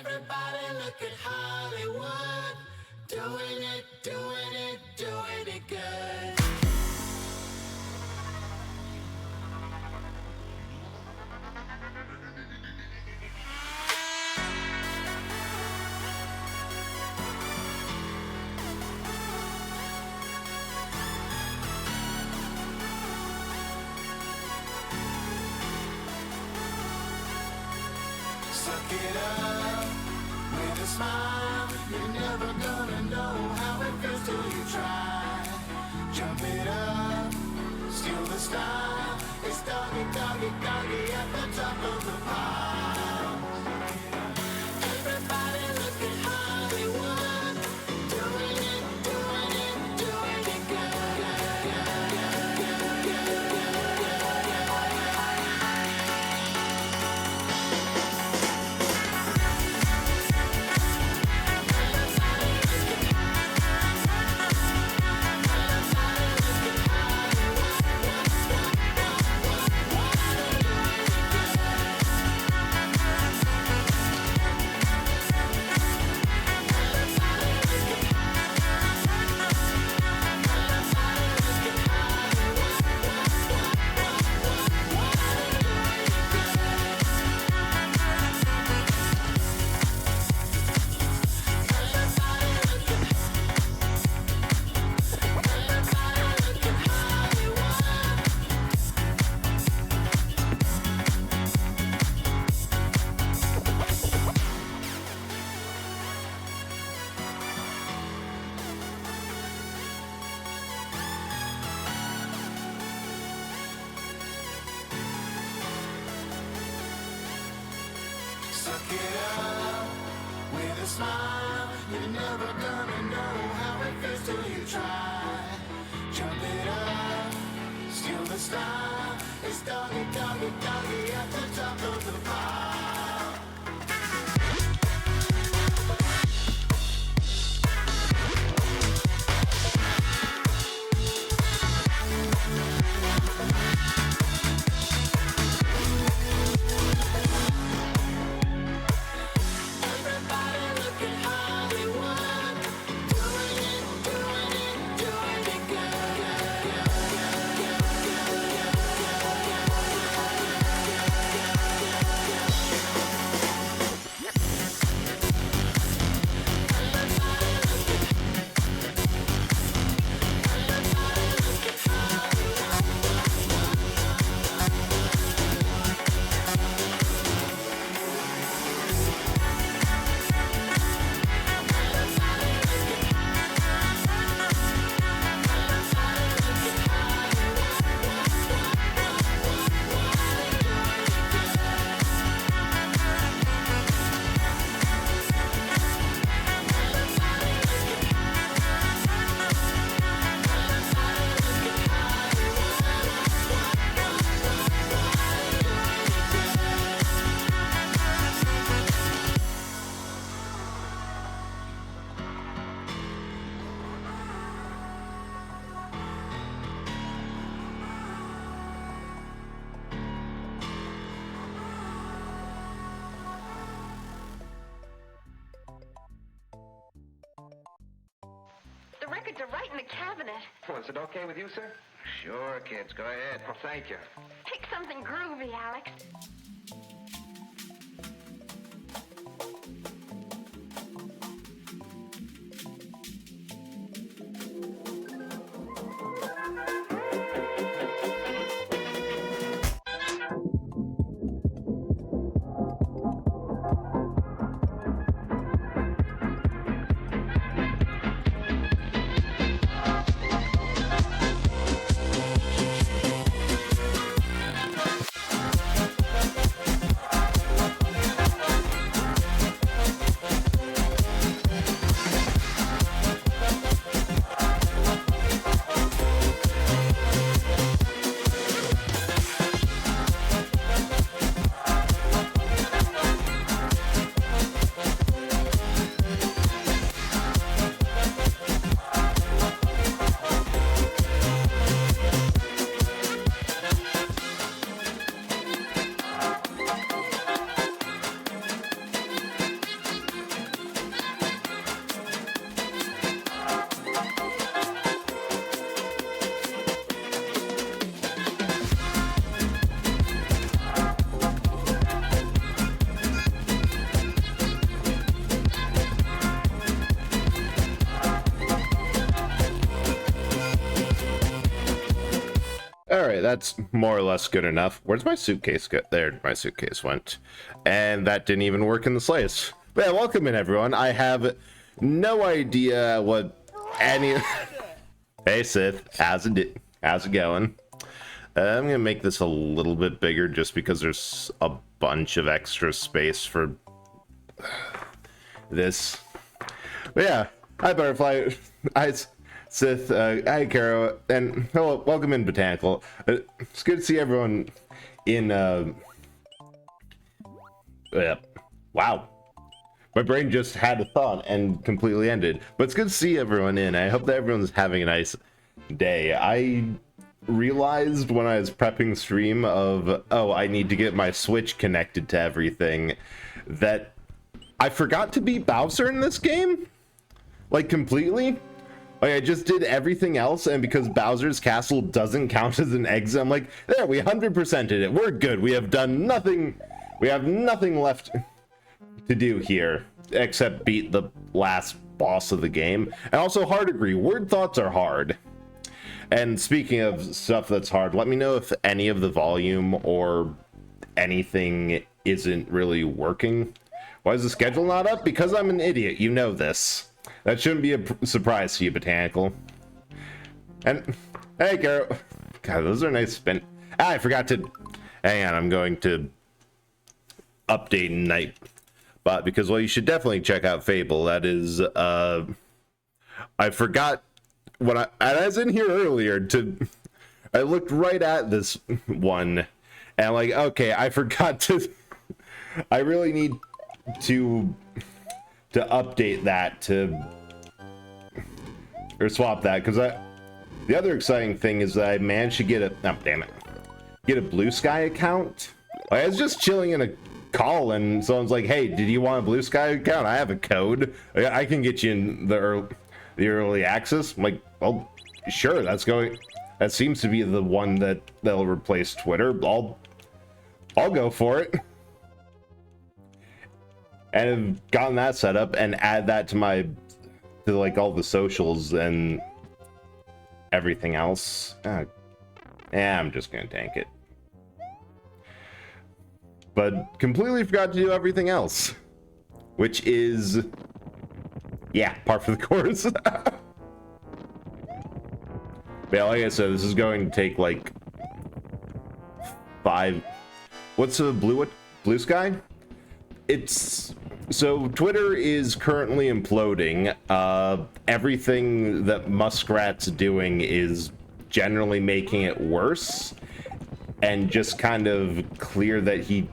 Everybody look at Hollywood, doing it, doing it, doing it good. Suck it up with a smile. You're never gonna know how it feels till you try. Jump it up, steal the style. It's doggy, doggy, doggy at the top of the pile. Everybody look at Hollywood, doing it, doing it, doing it Suck it up with a smile. You're never gonna know how it feels till you try. Jump it up, steal the style. It's doggy, doggy, doggy at the top of the pile. Everybody look at Hollywood, doing it, doing it, doing it The records are right in the cabinet. Well, is it okay with you, sir? Sure, kids, go ahead. Well, thank you. Pick something groovy, Alex. right, that's more or less good enough. Where's my suitcase go? There, my suitcase went. And that didn't even work in the slice. But yeah, welcome in, everyone. I have no idea what any... Hey, Sith. How's it going? I'm going to make this a little bit bigger just because there's a bunch of extra space for this. But yeah, hi, Butterfly. Hi, Sith. Hi, Karo. And hello, welcome in, Botanical. It's good to see everyone in... Wow. My brain just had a thought and completely ended. But it's good to see everyone in. I hope that everyone's having a nice day. I realized when I was prepping stream of, oh, I need to get my Switch connected to everything, that I forgot to beat Bowser in this game. Like, completely. Like, I just did everything else, and because Bowser's Castle doesn't count as an exit, I'm like, there, we 100%ed it. We're good. We have done nothing. We have nothing left to do here except beat the last boss of the game. And also hard agree, word thoughts are hard. And speaking of stuff that's hard, let me know if any of the volume or anything isn't really working. Why is the schedule not up? Because I'm an idiot, you know this. That shouldn't be a surprise to you, Botanical. And hey, Garo. God, those are nice spin. I forgot to hang on, I'm going to update night. But because, well, you should definitely check out Fable. That is, I forgot when I was in here earlier I looked right at this one and like, okay, I forgot to, I really need to update that or swap that, because the other exciting thing is that I managed to get a Blue Sky account. I was just chilling in a call and someone's like, hey, did you want a Blue Sky account? I have a code. I can get you in the early access. I'm like, well, sure, that seems to be the one that'll replace Twitter. I'll go for it. And I've gotten that set up and add that to like all the socials and everything else. I'm just gonna tank it. But completely forgot to do everything else, which is, yeah, par for the course. Yeah, like I said, this is going to take like 5. What's a Blue Sky? So Twitter is currently imploding. Everything that Muskrat's doing is generally making it worse, and just kind of clear that he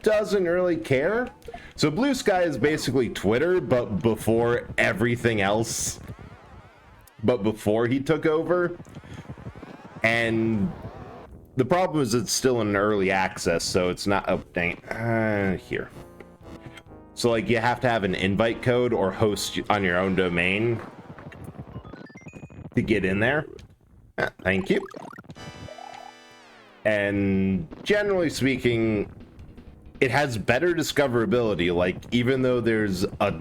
doesn't really care. So Blue Sky is basically Twitter, but before everything else. But before he took over. And the problem is it's still in early access, so it's not... Oh, dang it. Here. So, like, you have to have an invite code or host on your own domain to get in there. Thank you. And generally speaking, it has better discoverability. Like, even though there's a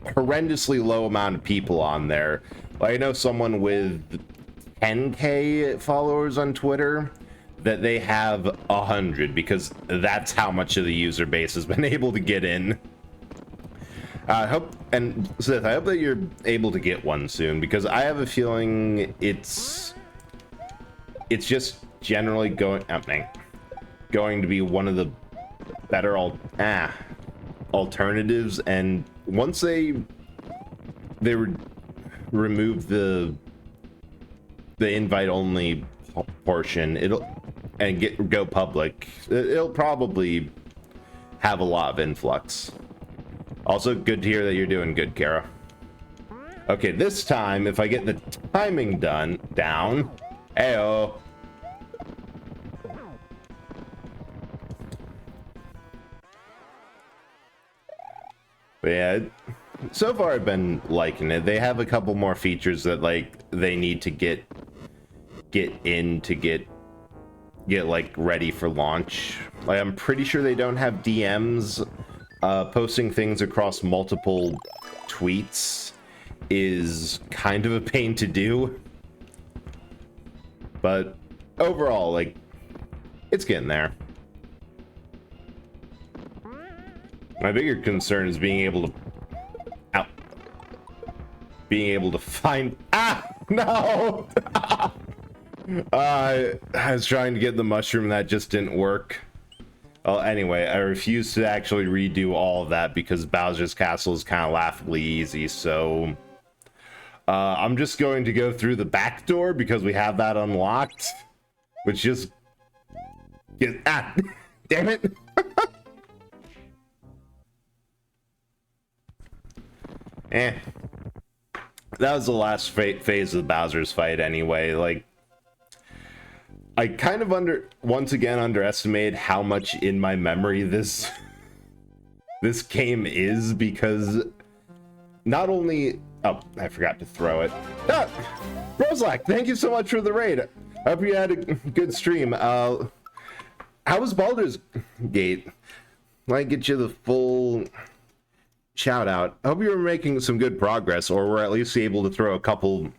horrendously low amount of people on there, like, I know someone with 10k followers on Twitter that they have 100, because that's how much of the user base has been able to get in. I hope, and Sith, I hope that you're able to get one soon, because I have a feeling it's just generally going to be one of the better alternatives. And once they remove the invite only portion, go public, it'll probably have a lot of influx. Also, good to hear that you're doing good, Kara. Okay, this time, if I get the timing down, ayo. But yeah, so far I've been liking it. They have a couple more features that, like, they need to get in to get like ready for launch. Like, I'm pretty sure they don't have DMs. Posting things across multiple tweets is kind of a pain to do, but overall, like, it's getting there. My bigger concern is being able to... Ow. Being able to find... Ah! No! I was trying to get the mushroom, that just didn't work. Well, anyway, I refuse to actually redo all of that because Bowser's Castle is kind of laughably easy, so... I'm just going to go through the back door because we have that unlocked. Which just... Ah! Damn it! Eh. That was the last phase of Bowser's fight anyway. Like, I kind of once again underestimated how much in my memory this game is, because not only... Oh, I forgot to throw it. Ah! Roslack, thank you so much for the raid. I hope you had a good stream. How was Baldur's Gate? Might get you the full shout out. I hope you were making some good progress, or were at least able to throw a couple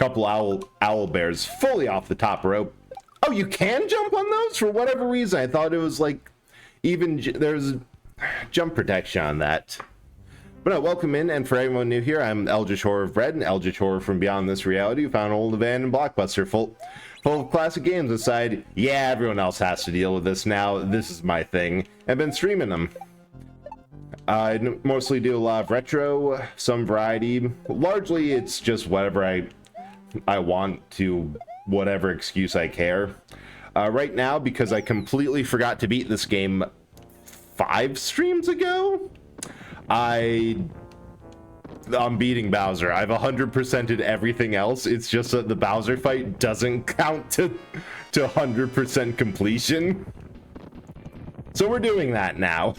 owl bears fully off the top rope. Oh, you can jump on those for whatever reason. I thought it was like even there's jump protection on that. But no, welcome in, and for everyone new here, I'm Eldritch Horror of Red, and Eldritch Horror from Beyond This Reality, who found an old abandoned blockbuster full of classic games aside. Yeah, everyone else has to deal with this now. This is my thing. I've been streaming them. I mostly do a lot of retro, some variety. Largely, it's just whatever I want to, whatever excuse I care. Right now, because I completely forgot to beat this game 5 streams ago, I'm beating Bowser. I've 100%ed everything else. It's just that the Bowser fight doesn't count to 100% completion. So we're doing that now.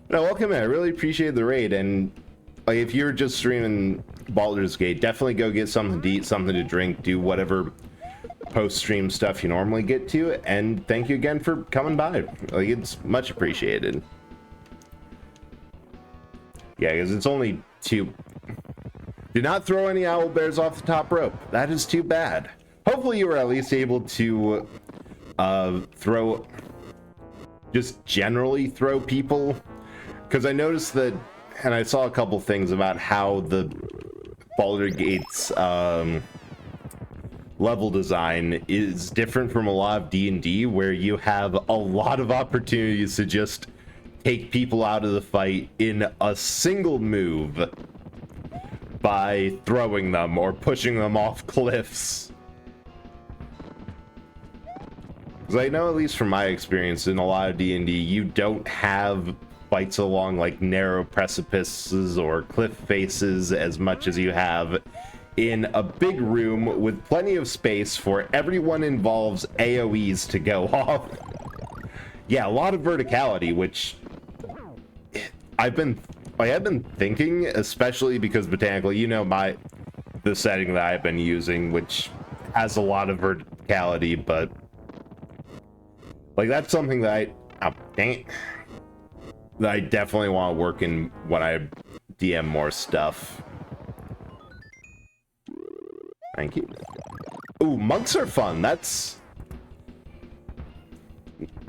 No, welcome in. I really appreciate the raid, and like, if you're just streaming Baldur's Gate, definitely go get something to eat, something to drink, do whatever post-stream stuff you normally get to, and thank you again for coming by. Like, it's much appreciated. Yeah, because it's only 2. Do not throw any owl bears off the top rope. That is too bad. Hopefully you were at least able to throw, just generally throw people. Because I noticed that, and I saw a couple things about how the Baldur's Gate's level design is different from a lot of D&D, where you have a lot of opportunities to just take people out of the fight in a single move by throwing them or pushing them off cliffs. Because I know, at least from my experience in a lot of D&D, you don't have fights along like narrow precipices or cliff faces as much as you have in a big room with plenty of space for everyone involved's AoEs to go off. Yeah, a lot of verticality, which I have been thinking, especially because botanically, you know, the setting that I've been using, which has a lot of verticality, but like that's something that that I definitely want to work in when I DM more stuff. Thank you. Ooh, monks are fun.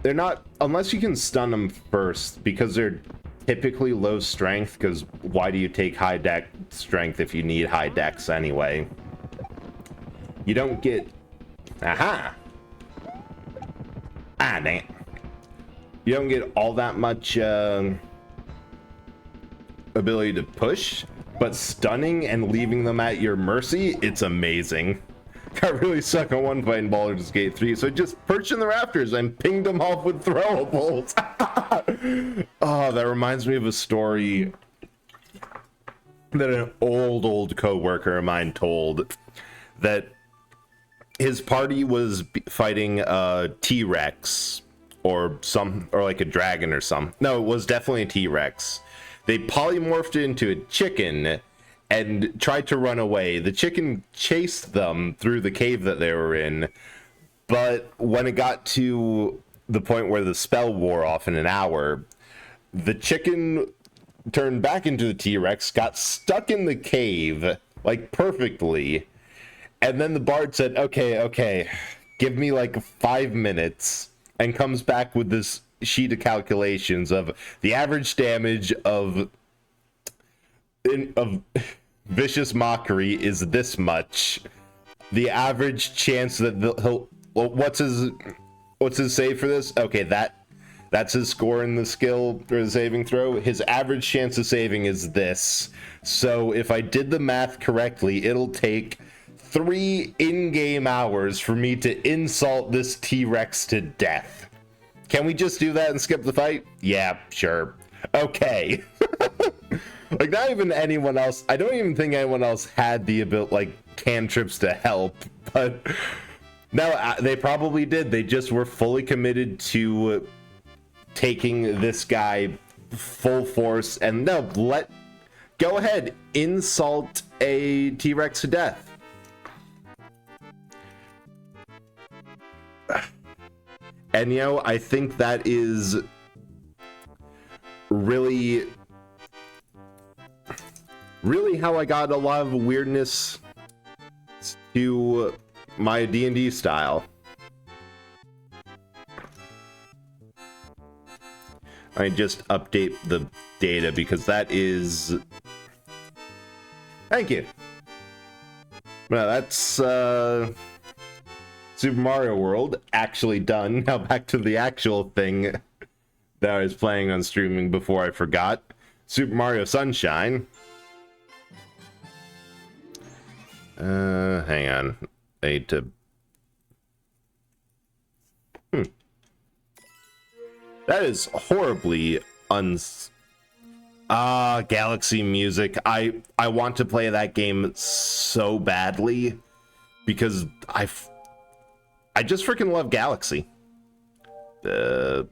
They're not, unless you can stun them first, because they're typically low strength, because why do you take high dex strength if you need high dex anyway? You don't get... Aha! Ah, dang it. You don't get all that much ability to push, but stunning and leaving them at your mercy, it's amazing. Got really stuck on one fight in Baldur's Gate 3, so I just perched in the rafters and pinged them off with throwables. Oh, that reminds me of a story that an old co-worker of mine told, that his party was fighting a T-Rex or like a dragon or something. No, it was definitely a T-Rex. They polymorphed it into a chicken and tried to run away. The chicken chased them through the cave that they were in, but when it got to the point where the spell wore off in an hour, the chicken turned back into the T-Rex, got stuck in the cave, like perfectly, and then the bard said, okay, give me like 5 minutes, and comes back with this sheet of calculations of the average damage of Vicious Mockery is this much. The average chance that he'll... Well, what's his save for this? Okay, that's his score in the skill or the saving throw. His average chance of saving is this. So if I did the math correctly, it'll take 3 in-game hours for me to insult this T-Rex to death. Can we just do that and skip the fight? Yeah, sure. Okay. Like, not even anyone else. I don't even think anyone else had the ability, like, cantrips to help. But no, they probably did. They just were fully committed to taking this guy full force. And no, go ahead, insult a T-Rex to death. And you know, I think that is really how I got a lot of weirdness to my D&D style. I just update the data because that is... Thank you. Well, that's Super Mario World actually done. Now back to the actual thing that I was playing on streaming before I forgot. Super Mario Sunshine. Hang on. I need to... That is horribly Galaxy music. I want to play that game so badly because I just freaking love Galaxy. There.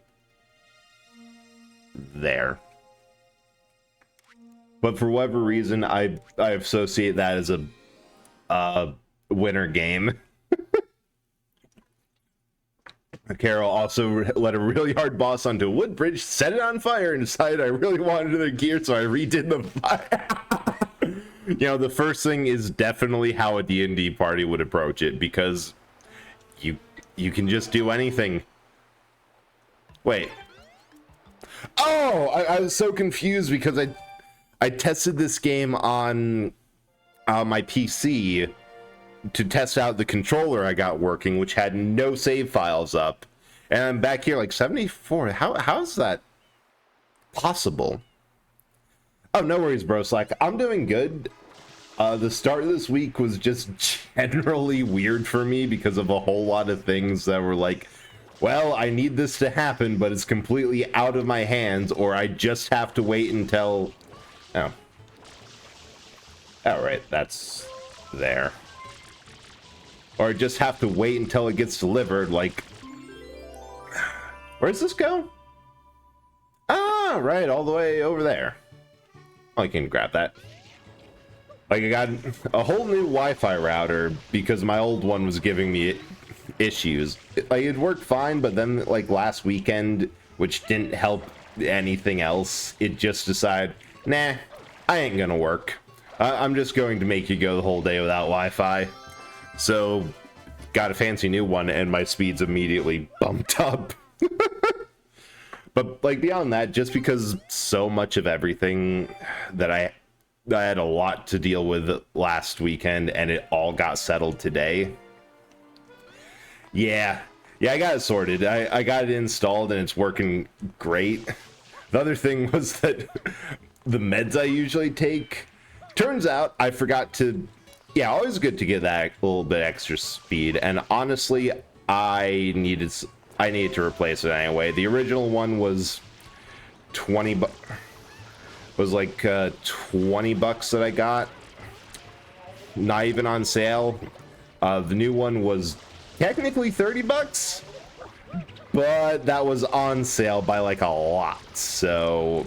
But for whatever reason, I associate that as a winner game. Carol also let a really hard boss onto a wood bridge, set it on fire, and decided I really wanted the gear, so I redid the fire. You know, the first thing is definitely how a D&D party would approach it, because you can just do anything. Wait. Oh, I was so confused because I tested this game on my PC to test out the controller I got working, which had no save files up, and I'm back here like 74. How's that possible? Oh, no worries, bro. Slack. I'm doing good. The start of this week was just generally weird for me because of a whole lot of things that were like, well, I need this to happen, but it's completely out of my hands, or I just have to wait until... Oh. All right, that's there. Or just have to wait until it gets delivered, like... Where does this go? Ah, right, all the way over there. I can grab that. Like, I got a whole new Wi-Fi router because my old one was giving me issues. It worked fine, but then, like, last weekend, which didn't help anything else, it just decided, nah, I ain't gonna work. I'm just going to make you go the whole day without Wi-Fi. So, got a fancy new one, and my speeds immediately bumped up. But, like, beyond that, just because so much of everything that I had a lot to deal with last weekend, and it all got settled today. Yeah, I got it sorted. I got it installed, and it's working great. The other thing was that the meds I usually take, turns out I forgot to... Yeah, always good to get that little bit extra speed, and honestly, I needed to replace it anyway. The original one was 20 bucks. Was like 20 bucks that I got, not even on sale. The new one was technically 30 bucks, but that was on sale by like a lot, so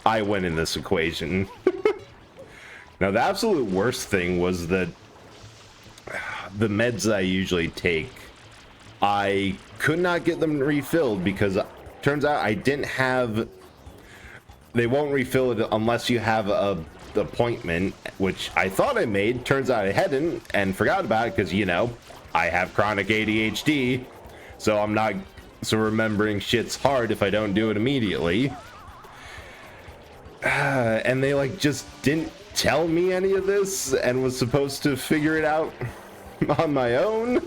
I win in this equation. Now, the absolute worst thing was that the meds that I usually take, I could not get them refilled because turns out I didn't have... They won't refill it unless you have a appointment, which I thought I made. Turns out I hadn't and forgot about it because, you know, I have chronic ADHD, so I'm not, so remembering shit's hard if I don't do it immediately. And they like just didn't tell me any of this and was supposed to figure it out on my own.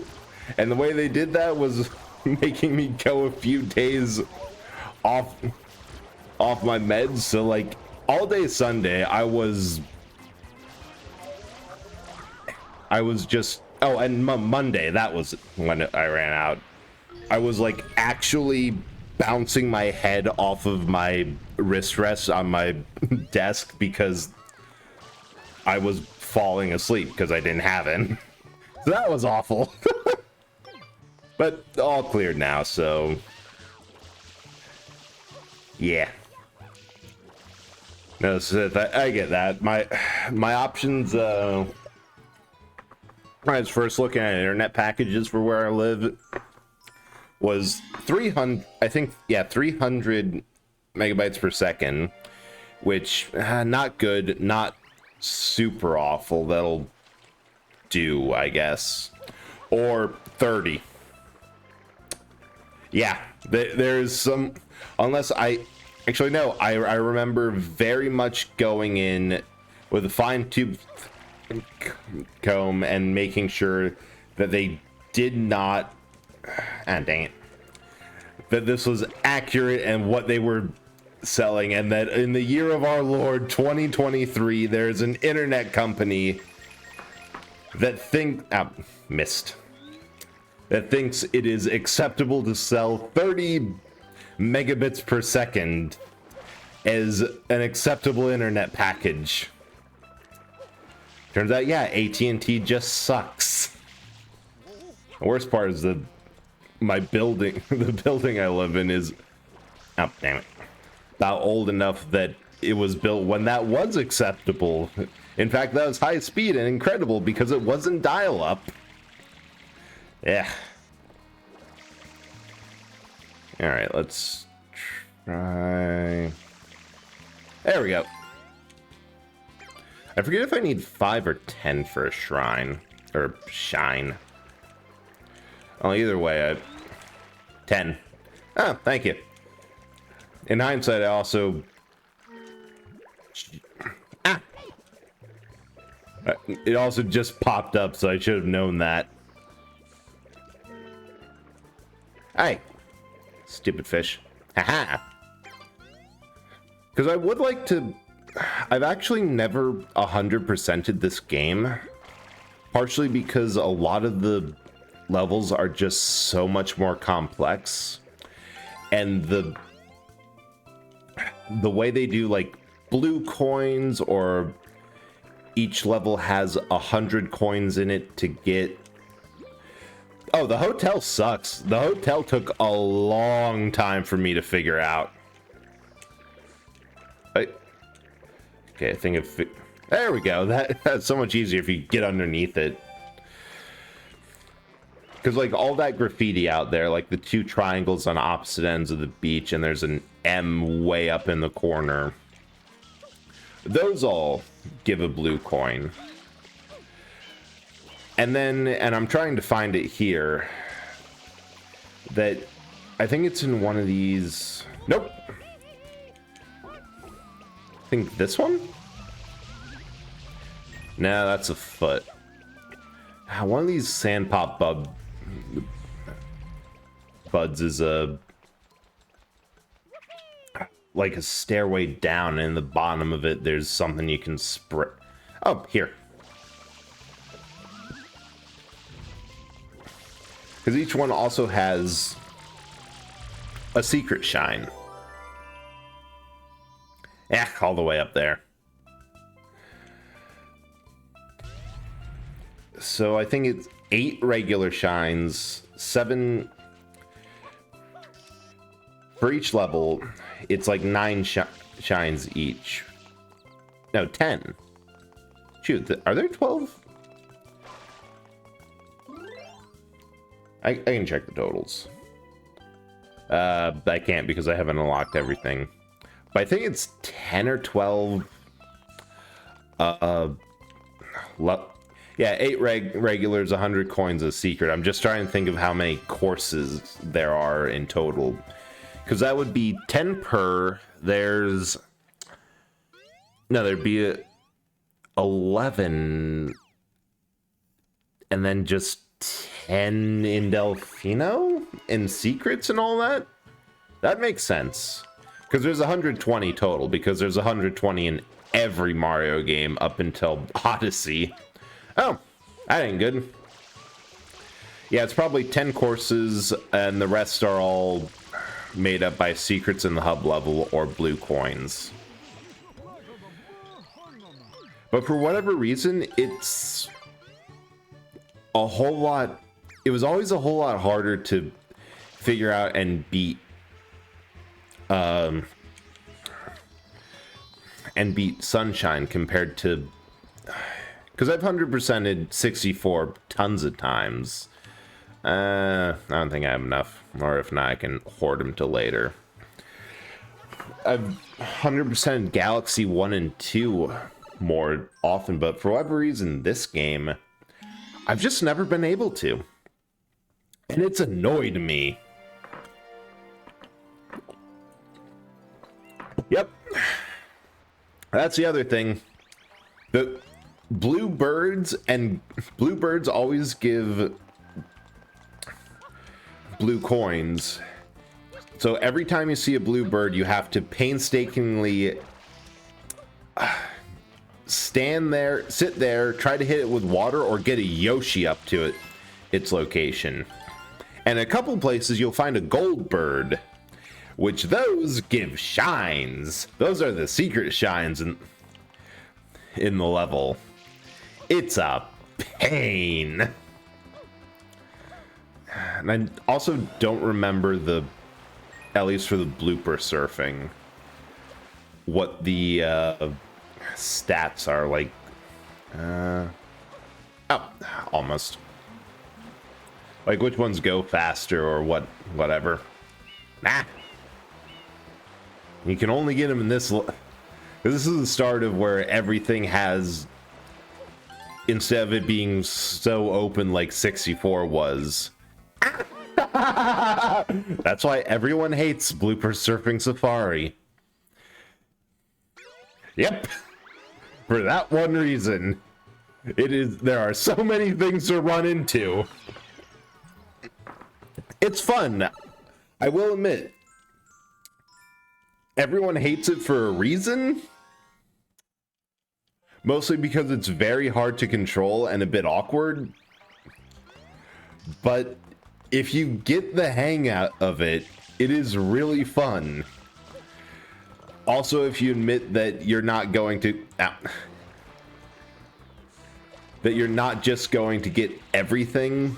And the way they did that was making me go a few days off my meds. So like all day Sunday I was just, oh, and Monday, that was when I ran out. I was like actually bouncing my head off of my wrist rest on my desk because I was falling asleep because I didn't have it. So that was awful. But all cleared now, so yeah. No, so I get that. My options, when I was first looking at internet packages for where I live, was 300, I think, yeah, 300 megabytes per second, which not good, not super awful. That'll do, I guess. Or 30. Yeah, there's some, unless actually no, I remember very much going in with a fine-tooth comb and making sure that they did not, dang it, that this was accurate and what they were selling, and that in the year of our Lord 2023 there's an internet company that that thinks it is acceptable to sell 30 megabits per second as an acceptable internet package. Turns out, yeah, AT&T just sucks. The worst part is my building, the building I live in is, oh, damn it, about old enough that it was built when that was acceptable. In fact, that was high speed and incredible because it wasn't dial-up. Yeah. All right, let's try. There we go. I forget if I need 5 or 10 for a shrine or shine. Well, either way, 10. Oh, thank you. In hindsight, I also it also just popped up, so I should have known that. Hey, stupid fish. Haha. Because I would like to, I've actually never 100%ed this game, partially because a lot of the levels are just so much more complex, and the way they do like blue coins, or each level has 100 coins in it to get. Oh, the hotel sucks. The hotel took a long time for me to figure out. Okay, I think if there we go. That's so much easier if you get underneath it. Because like all that graffiti out there, like the 2 triangles on opposite ends of the beach, and there's an M way up in the corner. Those all give a blue coin. And then, and I'm trying to find it here, that I think it's in one of these. Nope. I think this one? No, that's a foot. One of these sand pop buds is like a stairway down, and in the bottom of it there's something you can spray. Oh, here. Because each one also has a secret shine. Yeah, all the way up there. So I think it's 8 regular shines, 7 for each level. It's like 9 shines each. No, 10. Shoot, are there 12? I can check the totals. I can't because I haven't unlocked everything. But I think it's 10 or 12. Yeah, 8 regulars, 100 coins a secret. I'm just trying to think of how many courses there are in total. Because that would be 10 per. There's... No, there'd be 11. And then just 10 in Delfino? In secrets and all that? That makes sense. Because there's 120 total. Because there's 120 in every Mario game up until Odyssey. Oh, that ain't good. Yeah, it's probably 10 courses, and the rest are all made up by secrets in the hub level or blue coins. But for whatever reason, it's a whole lot... It was always a whole lot harder to figure out and beat... and beat Sunshine compared to... Because I've 100%ed 64 tons of times. I don't think I have enough. Or if not, I can hoard them till later. I've 100%ed Galaxy 1 and 2 more often, but for whatever reason, this game, I've just never been able to. And it's annoyed me. Yep. That's the other thing. The... Bluebirds always give blue coins. So every time you see a bluebird, you have to painstakingly stand there, sit there, try to hit it with water, or get a Yoshi up to its location. And a couple places you'll find a gold bird, which those give shines. Those are the secret shines in the level. It's a pain. And I also don't remember at least for the blooper surfing, what the stats are like. Oh, almost. Like which ones go faster or whatever. Nah. You can only get them in this. This is the start of where everything has, instead of it being so open like 64 was. That's why everyone hates Blooper Surfing Safari. Yep. For that one reason. There are so many things to run into. It's fun. I will admit. Everyone hates it for a reason. Mostly because it's very hard to control and a bit awkward. But if you get the hang out of it, it is really fun. Also, if you admit that you're not going to... that you're not just going to get everything,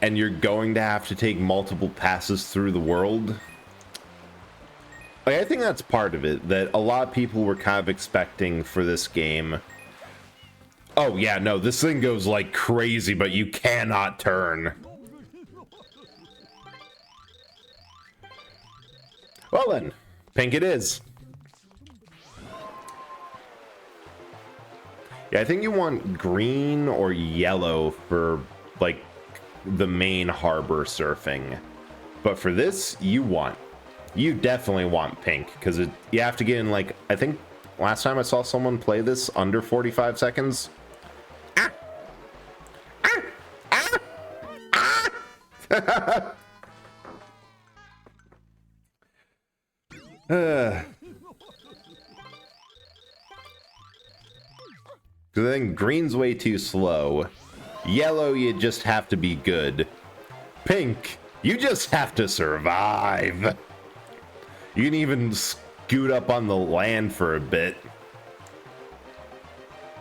and you're going to have to take multiple passes through the world. Like, I think that's part of it, that a lot of people were kind of expecting for this game. Oh yeah, no, this thing goes like crazy, but you cannot turn. Well then, pink it is. Yeah, I think you want green or yellow for, like, the main harbor surfing. But for this, you definitely want pink, because you have to get in, like, I think last time I saw someone play this under 45 seconds. So then green's way too slow. Yellow, you just have to be good. Pink, you just have to survive. You can even scoot up on the land for a bit.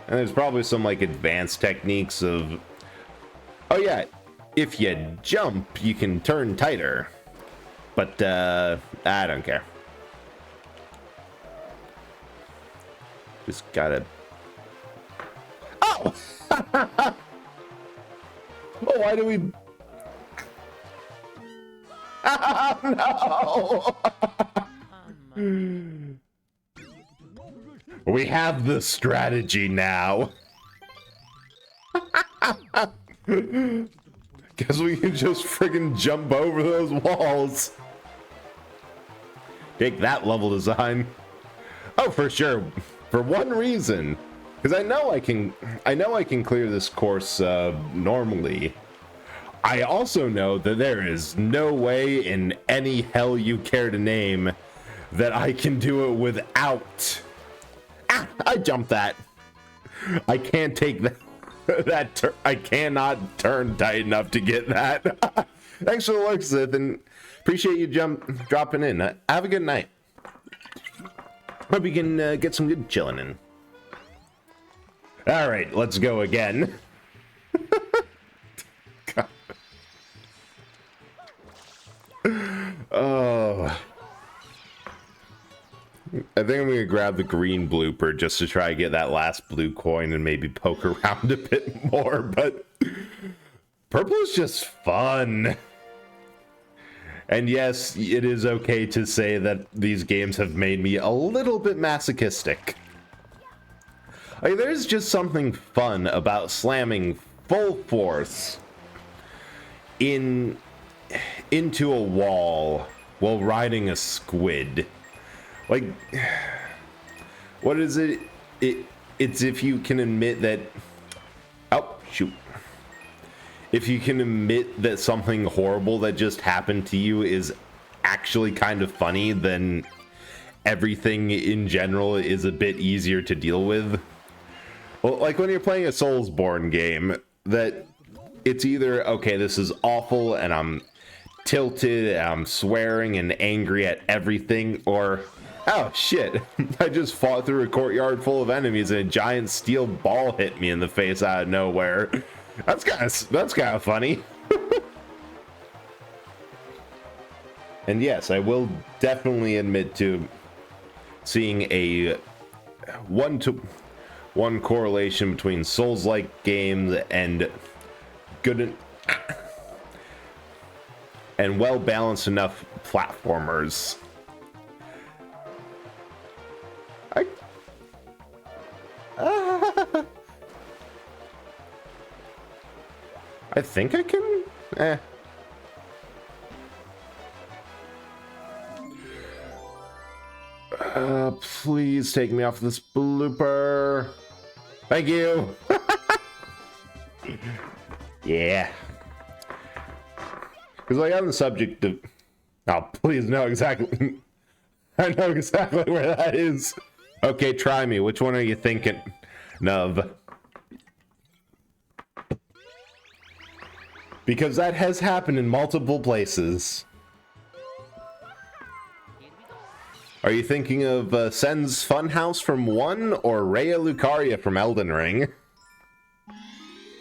And there's probably some like advanced techniques of, oh yeah, if you jump, you can turn tighter. But I don't care. Just gotta... Oh! Oh, why do we... Oh, no! We have the strategy now. Guess we can just friggin' jump over those walls. Take that level design. Oh, for sure. For one reason. Because I know I can clear this course normally. I also know that there is no way in any hell you care to name that I can do it without. Ah, I jumped that. I can't take that. I cannot turn tight enough to get that. Thanks for the look, Sith, and appreciate you dropping in. Have a good night. Hope you can get some good chilling in. All right, let's go again. Oh. I think I'm gonna grab the green blooper just to try to get that last blue coin and maybe poke around a bit more, but purple is just fun. And yes, it is okay to say that these games have made me a little bit masochistic. Like, there's just something fun about slamming full force into a wall while riding a squid. Like, what is it? It's if you can admit that... Oh, shoot. If you can admit that something horrible that just happened to you is actually kind of funny, then everything in general is a bit easier to deal with. Well, like when you're playing a Soulsborne game, that it's either, okay, this is awful and I'm tilted and I'm swearing and angry at everything, or... Oh shit, I just fought through a courtyard full of enemies and a giant steel ball hit me in the face out of nowhere. That's kind of funny. And yes, I will definitely admit to seeing a one-to-one correlation between Souls-like games and good and well-balanced enough platformers. I think I can. Please take me off this blooper. Thank you. Yeah. Because like on the subject of... Oh, please know exactly... I know exactly where that is. Okay, try me. Which one are you thinking of? Because that has happened in multiple places. Are you thinking of Sen's Funhouse from 1 or Rhea Lucaria from Elden Ring?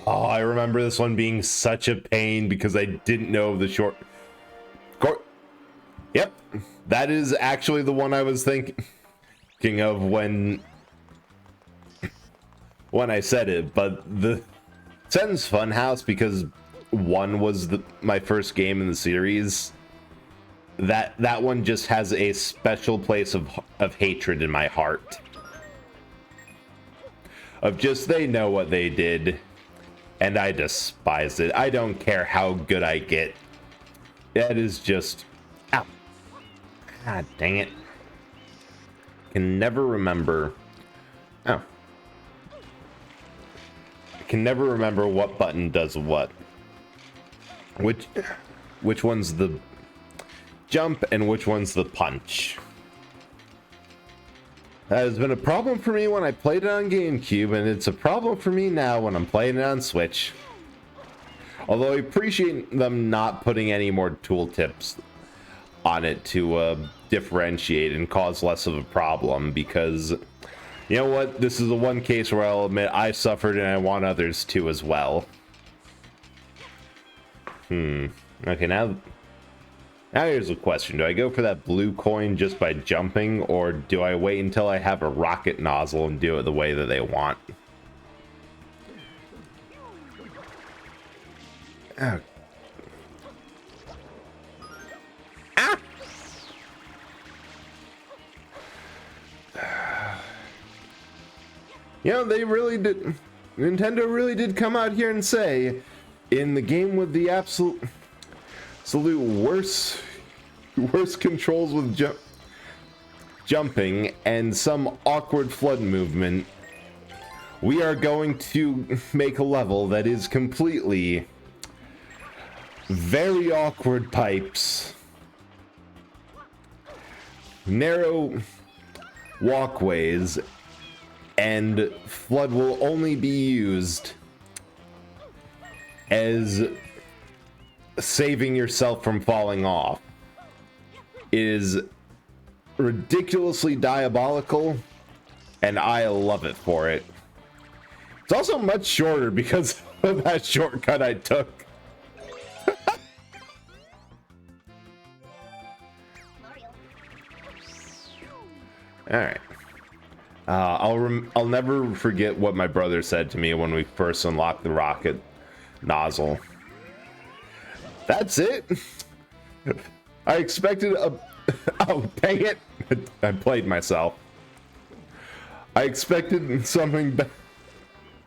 Oh, I remember this one being such a pain because I didn't know the short... Yep, that is actually the one I was thinking of when I said it, but the Sen's Funhouse, because 1 was my first game in the series, that one just has a special place of hatred in my heart. Of just, they know what they did, and I despise it. I don't care how good I get. That is just... Ow. God dang it. Can never remember... Oh. I can never remember what button does what. Which one's the jump and which one's the punch. That has been a problem for me when I played it on GameCube, and it's a problem for me now when I'm playing it on Switch. Although I appreciate them not putting any more tooltips on it to differentiate and cause less of a problem, because you know what, this is the one case where I'll admit I suffered and I want others to as well. Okay, now here's a question. Do I go for that blue coin just by jumping, or do I wait until I have a rocket nozzle and do it the way that they want? Oh. Ah! You know, they really did. Nintendo really did come out here and say, in the game with the absolute worst controls with jumping and some awkward flood movement, we are going to make a level that is completely very awkward pipes, narrow walkways, and flood will only be used as saving yourself from falling off. It is ridiculously diabolical, and I love it for it. It's also much shorter because of that shortcut I took. All right. I'll never forget what my brother said to me when we first unlocked the rocket nozzle. That's it. I expected a. Oh, dang it! I played myself. I expected something.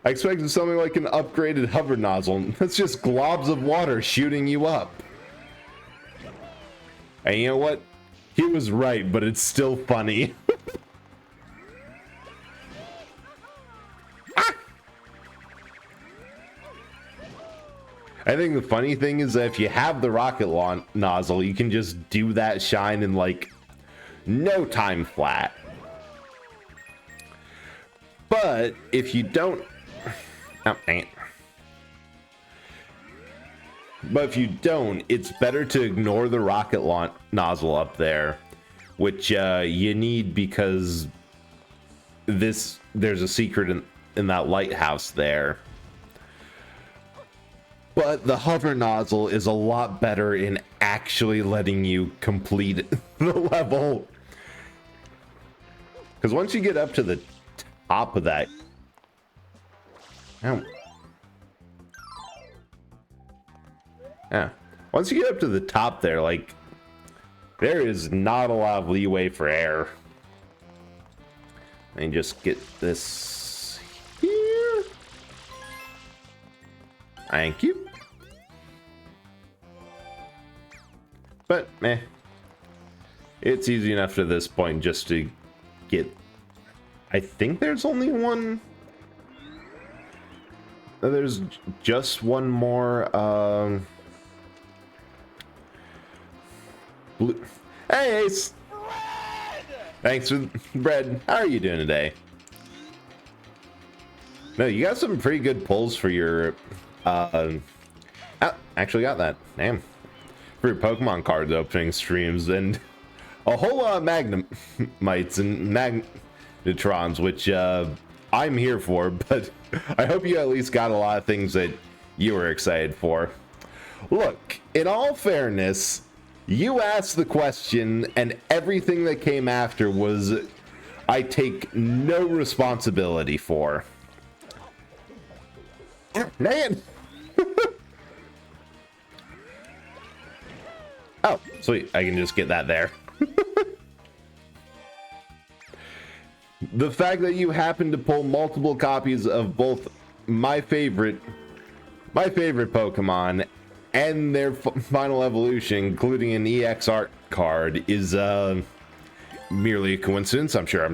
I expected something like an upgraded hover nozzle. That's just globs of water shooting you up. And you know what? He was right, but it's still funny. I think the funny thing is that if you have the rocket nozzle, you can just do that shine in like no time flat. But if you don't, oh, dang it. But if you don't, it's better to ignore the rocket nozzle up there, which you need because there's a secret in that lighthouse there. But the hover nozzle is a lot better in actually letting you complete the level. Because once you get up to the top of that... Oh. Yeah. Once you get up to the top there, like, there is not a lot of leeway for error. And just get this here. Thank you. But, meh. It's easy enough to this point just to get... I think there's only one... There's just one more, blue... Hey, Ace! Thanks for the bread. How are you doing today? No, you got some pretty good pulls for your... actually got that. Damn. For your Pokemon cards opening streams, and a whole lot of Magnemites and Magnetrons, which I'm here for, but I hope you at least got a lot of things that you were excited for. Look, in all fairness, you asked the question, and everything that came after was I take no responsibility for. Man! Oh, sweet. I can just get that there. The fact that you happen to pull multiple copies of both my favorite Pokemon and their final evolution, including an EX art card, is merely a coincidence. I'm sure.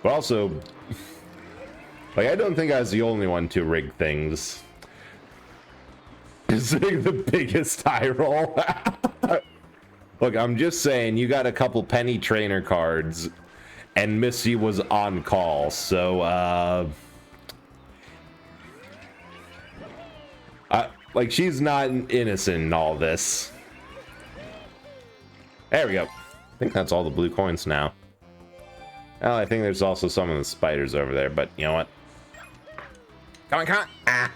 But also, like, I don't think I was the only one to rig things. It's like the biggest eye roll. Look, I'm just saying, you got a couple penny trainer cards, and Missy was on call, so, like, she's not innocent in all this. There we go. I think that's all the blue coins now. Well, I think there's also some of the spiders over there, but you know what? Come on. Ah.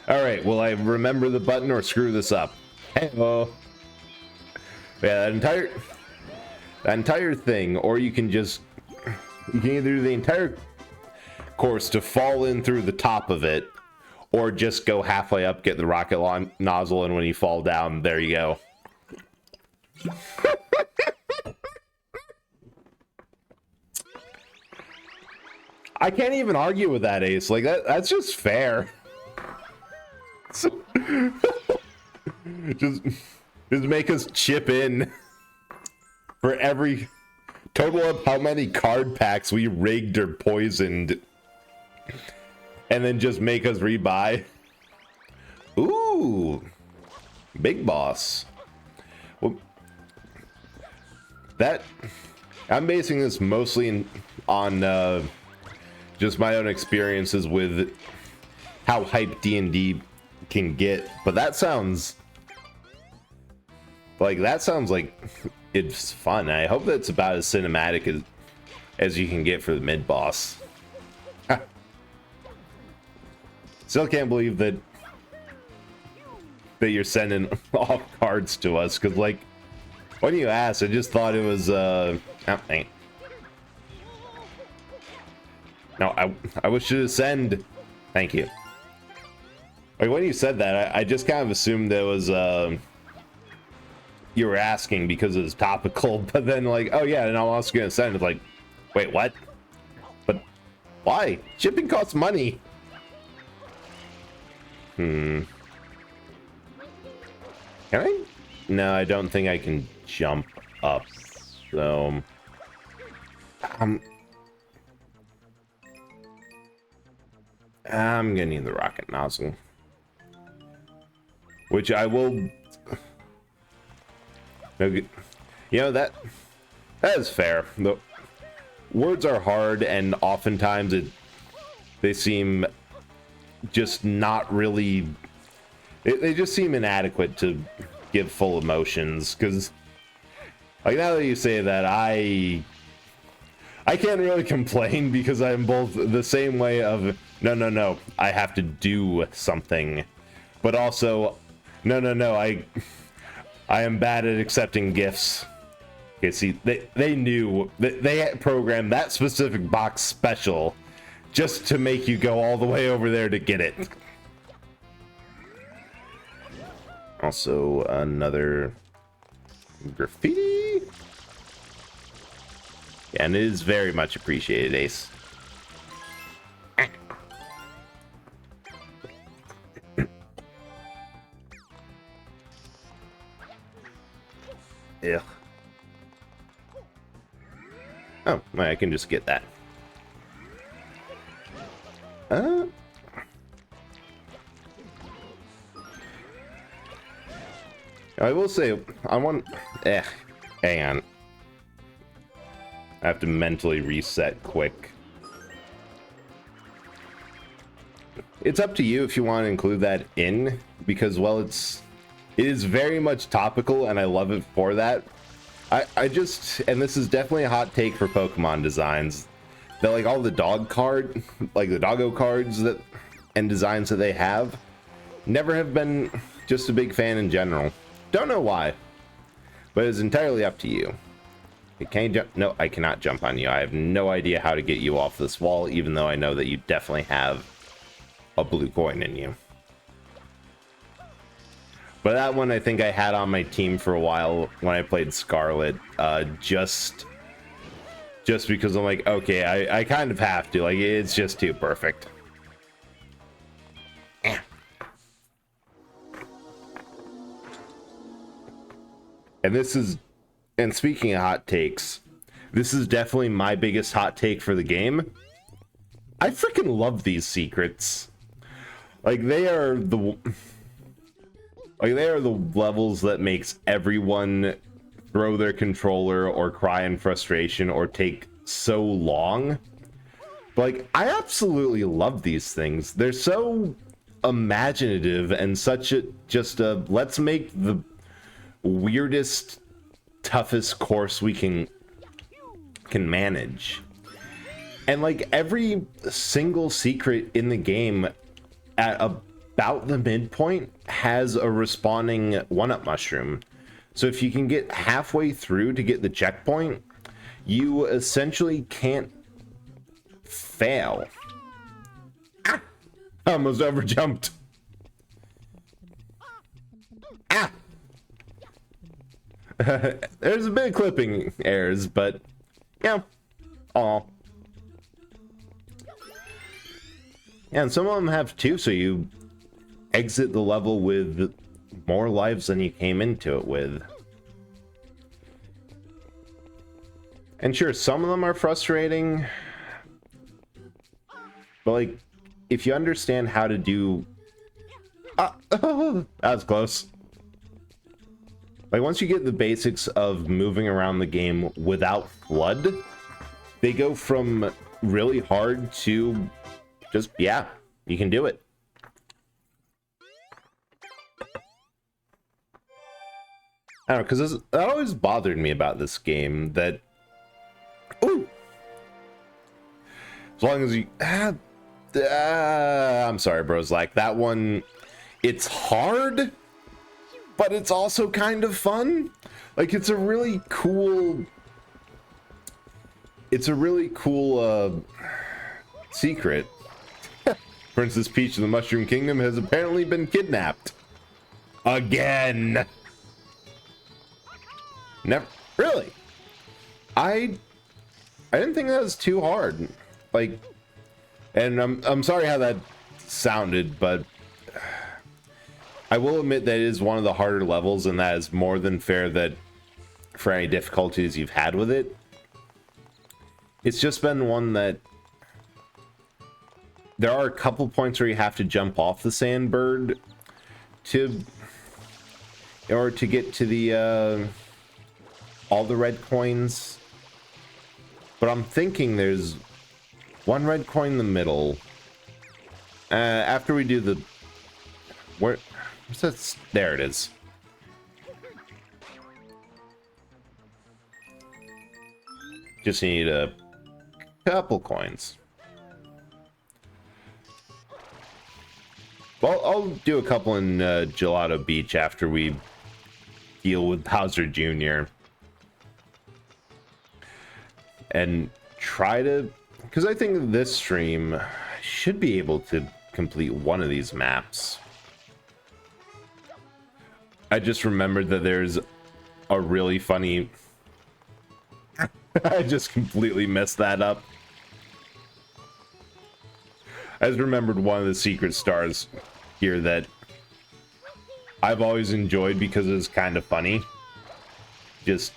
All right, will I remember the button or screw this up? Hello. Yeah, that entire thing, or you can either do the entire course to fall in through the top of it, or just go halfway up, get the rocket nozzle, and when you fall down, there you go. I can't even argue with that, Ace. Like that's just fair. just make us chip in for every total of how many card packs we rigged or poisoned, and then just make us rebuy. Ooh, big boss. Well, that I'm basing this mostly on just my own experiences with how hyped D&D can get, but that sounds like it's fun. I hope that's about as cinematic as you can get for the mid boss. Still can't believe that you're sending all cards to us, because like when you asked, I just thought it was oh, dang. No, I wish you to send. Thank you. Like when you said that, I just kind of assumed it was you were asking because it was topical, but then like, oh yeah, and I'm also gonna send. It's like, wait, what? But why? Shipping costs money. Can I? No, I don't think I can jump up. So I'm gonna need the rocket nozzle, which I will. You know, that is fair. The words are hard, and oftentimes they seem just not really. They just seem inadequate to give full emotions. Because, like, now that you say that, I can't really complain, because I'm both the same way of no, I have to do something, but also no, I am bad at accepting gifts. Okay, see, they knew that they programmed that specific box special just to make you go all the way over there to get it. Also, another graffiti. Yeah, and it is very much appreciated, Ace. Yeah. Oh, I can just get that. I will say, I want. Hang on. I have to mentally reset quick. It's up to you if you want to include that in, because, well, it is very much topical, and I love it for that. I just, and this is definitely a hot take for Pokemon designs, that like all the dog card, like the doggo cards that and designs that they have, never have been just a big fan in general. Don't know why, but it's entirely up to you. Can you jump? No, I cannot jump on you. I have no idea how to get you off this wall, even though I know that you definitely have a blue coin in you. But that one I think I had on my team for a while when I played Scarlet, just because I'm like, okay, I kind of have to. Like, it's just too perfect. And this is, and speaking of hot takes, this is definitely my biggest hot take for the game. I freaking love these secrets. Like, they are the levels that makes everyone throw their controller or cry in frustration or take so long. But, like, I absolutely love these things. They're so imaginative and such a let's make the weirdest, toughest course we can manage. And like every single secret in the game at about the midpoint has a respawning 1-up mushroom. So if you can get halfway through to get the checkpoint, you essentially can't fail. I almost overjumped. There's a bit of clipping errors, but yeah, all. Yeah, and some of them have two, so you exit the level with more lives than you came into it with. And sure, some of them are frustrating, but like, if you understand how to do... that was close. Like, once you get the basics of moving around the game without FLUDD, they go from really hard to just, yeah, you can do it. I don't know, because that always bothered me about this game, that... Ooh! As long as you... I'm sorry, bros. Like, that one, it's hard, but it's also kind of fun. Like, it's a really cool... It's a really cool, secret. Princess Peach of the Mushroom Kingdom has apparently been kidnapped. Again! Never... Really? I didn't think that was too hard. Like... And I'm sorry how that sounded, but I will admit that it is one of the harder levels, and that is more than fair that for any difficulties you've had with it. It's just been one that there are a couple points where you have to jump off the sandbird in order to get to the all the red coins. But I'm thinking there's one red coin in the middle. After we do the... Where's that? There it is. Just need a couple coins. Well, I'll do a couple in Gelato Beach after we deal with Bowser Jr. And try to... Because I think this stream should be able to complete one of these maps. I just remembered that there's a really funny... I just completely messed that up. I just remembered one of the secret stars here that I've always enjoyed because it's kind of funny. Just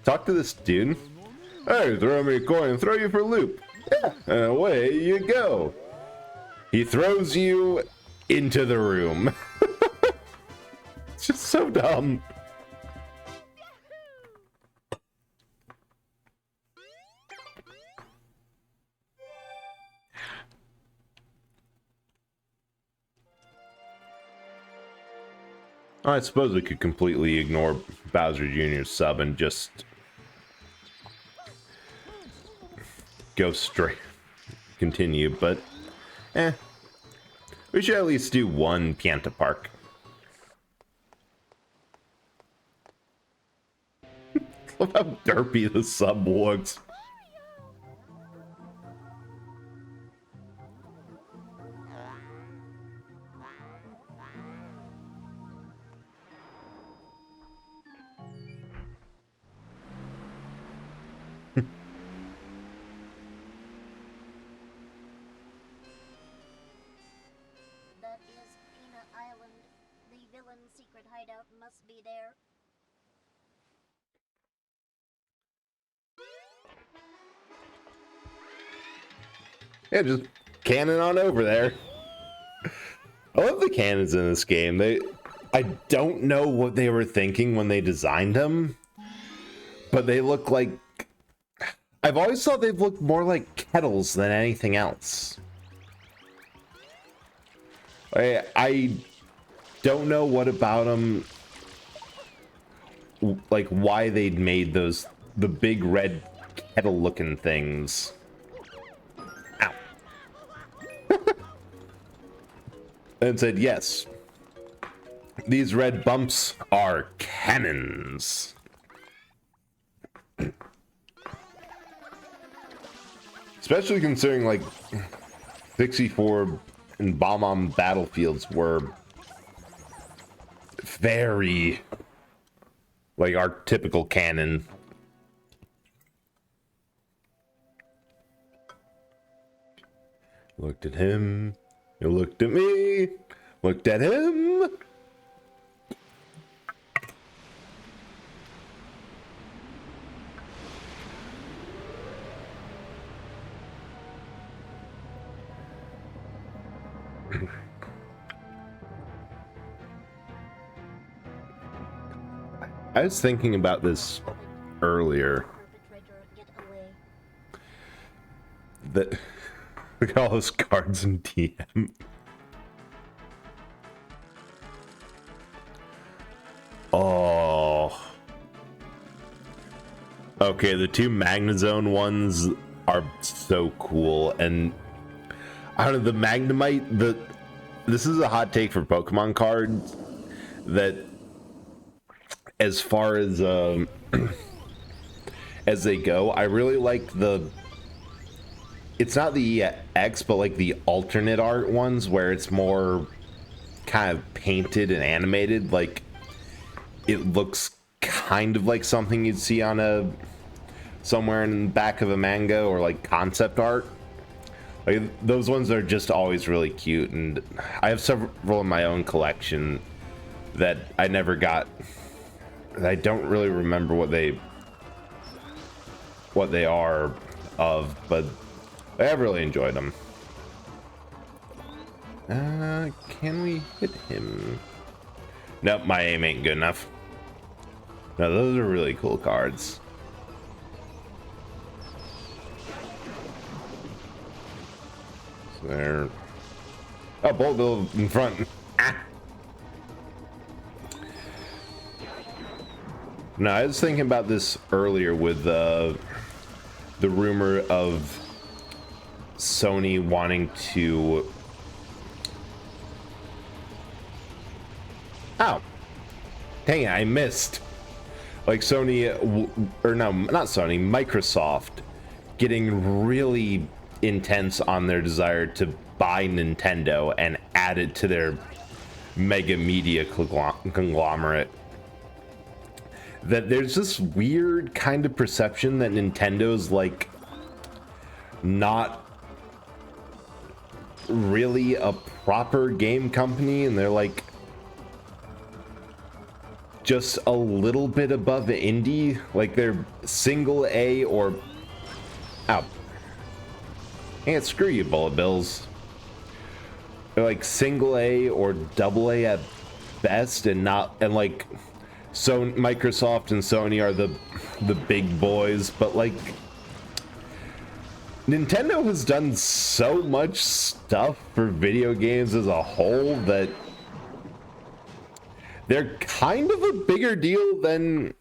talk to this dude. Hey, throw me a coin and throw you for a loop. Yeah, and away you go. He throws you into the room. It's just so dumb. I suppose we could completely ignore Bowser Jr.'s sub and just go straight, continue, but we should at least do one Pianta Park. Love how derpy the sub looks. Yeah, just cannon on over there. I love the cannons in this game. I don't know what they were thinking when they designed them, but they look like... I've always thought they've looked more like kettles than anything else. I don't know what about them, like why they'd made those, the big red kettle looking things. And said, yes, these red bumps are cannons. Especially considering, like, 64 and Bomb-Omb battlefields were very, like our typical canon. Looked at him, you looked at me, looked at him. I was thinking about this earlier. That look at all those cards in TM. Oh. Okay, the two Magnezone ones are so cool, and I don't know, the Magnemite, this is a hot take for Pokemon cards, that as far as as they go, I really like it's not the X, but like the alternate art ones where it's more kind of painted and animated. Like it looks kind of like something you'd see on somewhere in the back of a manga, or like concept art. Like those ones are just always really cute, and I have several in my own collection that I never got. I don't really remember what they are of, but I have really enjoyed them. Can we hit him? Nope, my aim ain't good enough. No, those are really cool cards. So there. Oh, Bolt Bill in front. Ah. No, I was thinking about this earlier with the rumor of Sony wanting to... Oh. Dang it, I missed. Like Sony, or no, not Sony, Microsoft getting really intense on their desire to buy Nintendo and add it to their mega media conglomerate. That there's this weird kind of perception that Nintendo's like not really a proper game company, and they're like just a little bit above indie. Like they're single A or out. Can't screw you, Bullet Bills. They're like single A or double A at best, and not, and like, so Microsoft and Sony are the big boys, but like Nintendo has done so much stuff for video games as a whole that they're kind of a bigger deal than,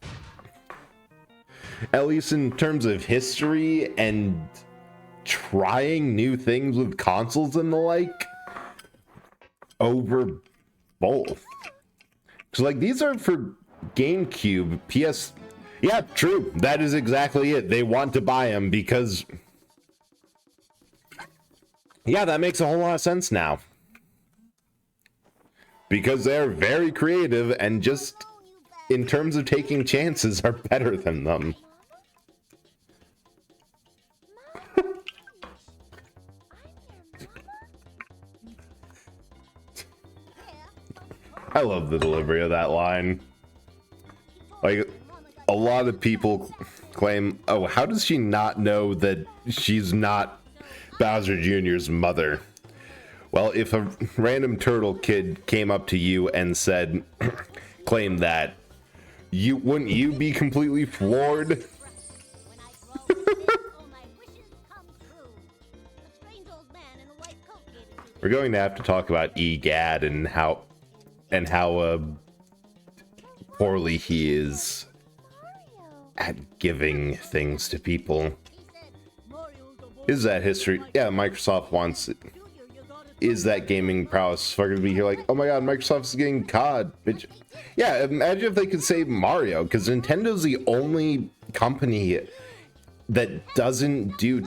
at least in terms of history and trying new things with consoles and the like, over both. So like these are for GameCube, PS. Yeah, true. That is exactly it. They want to buy them because, yeah, that makes a whole lot of sense now. Because they're very creative and just, in terms of taking chances, are better than them. I love the delivery of that line. Like, a lot of people claim, oh, how does she not know that she's not Bowser Jr.'s mother? Well, if a random turtle kid came up to you and said, claim that, wouldn't you be completely floored? We're going to have to talk about EGAD and how poorly he is at giving things to people. Is that history? Yeah, Microsoft wants it. Is that gaming prowess fucking to be here like, oh my god, Microsoft's getting COD, bitch. Yeah, imagine if they could save Mario, because Nintendo's the only company that doesn't do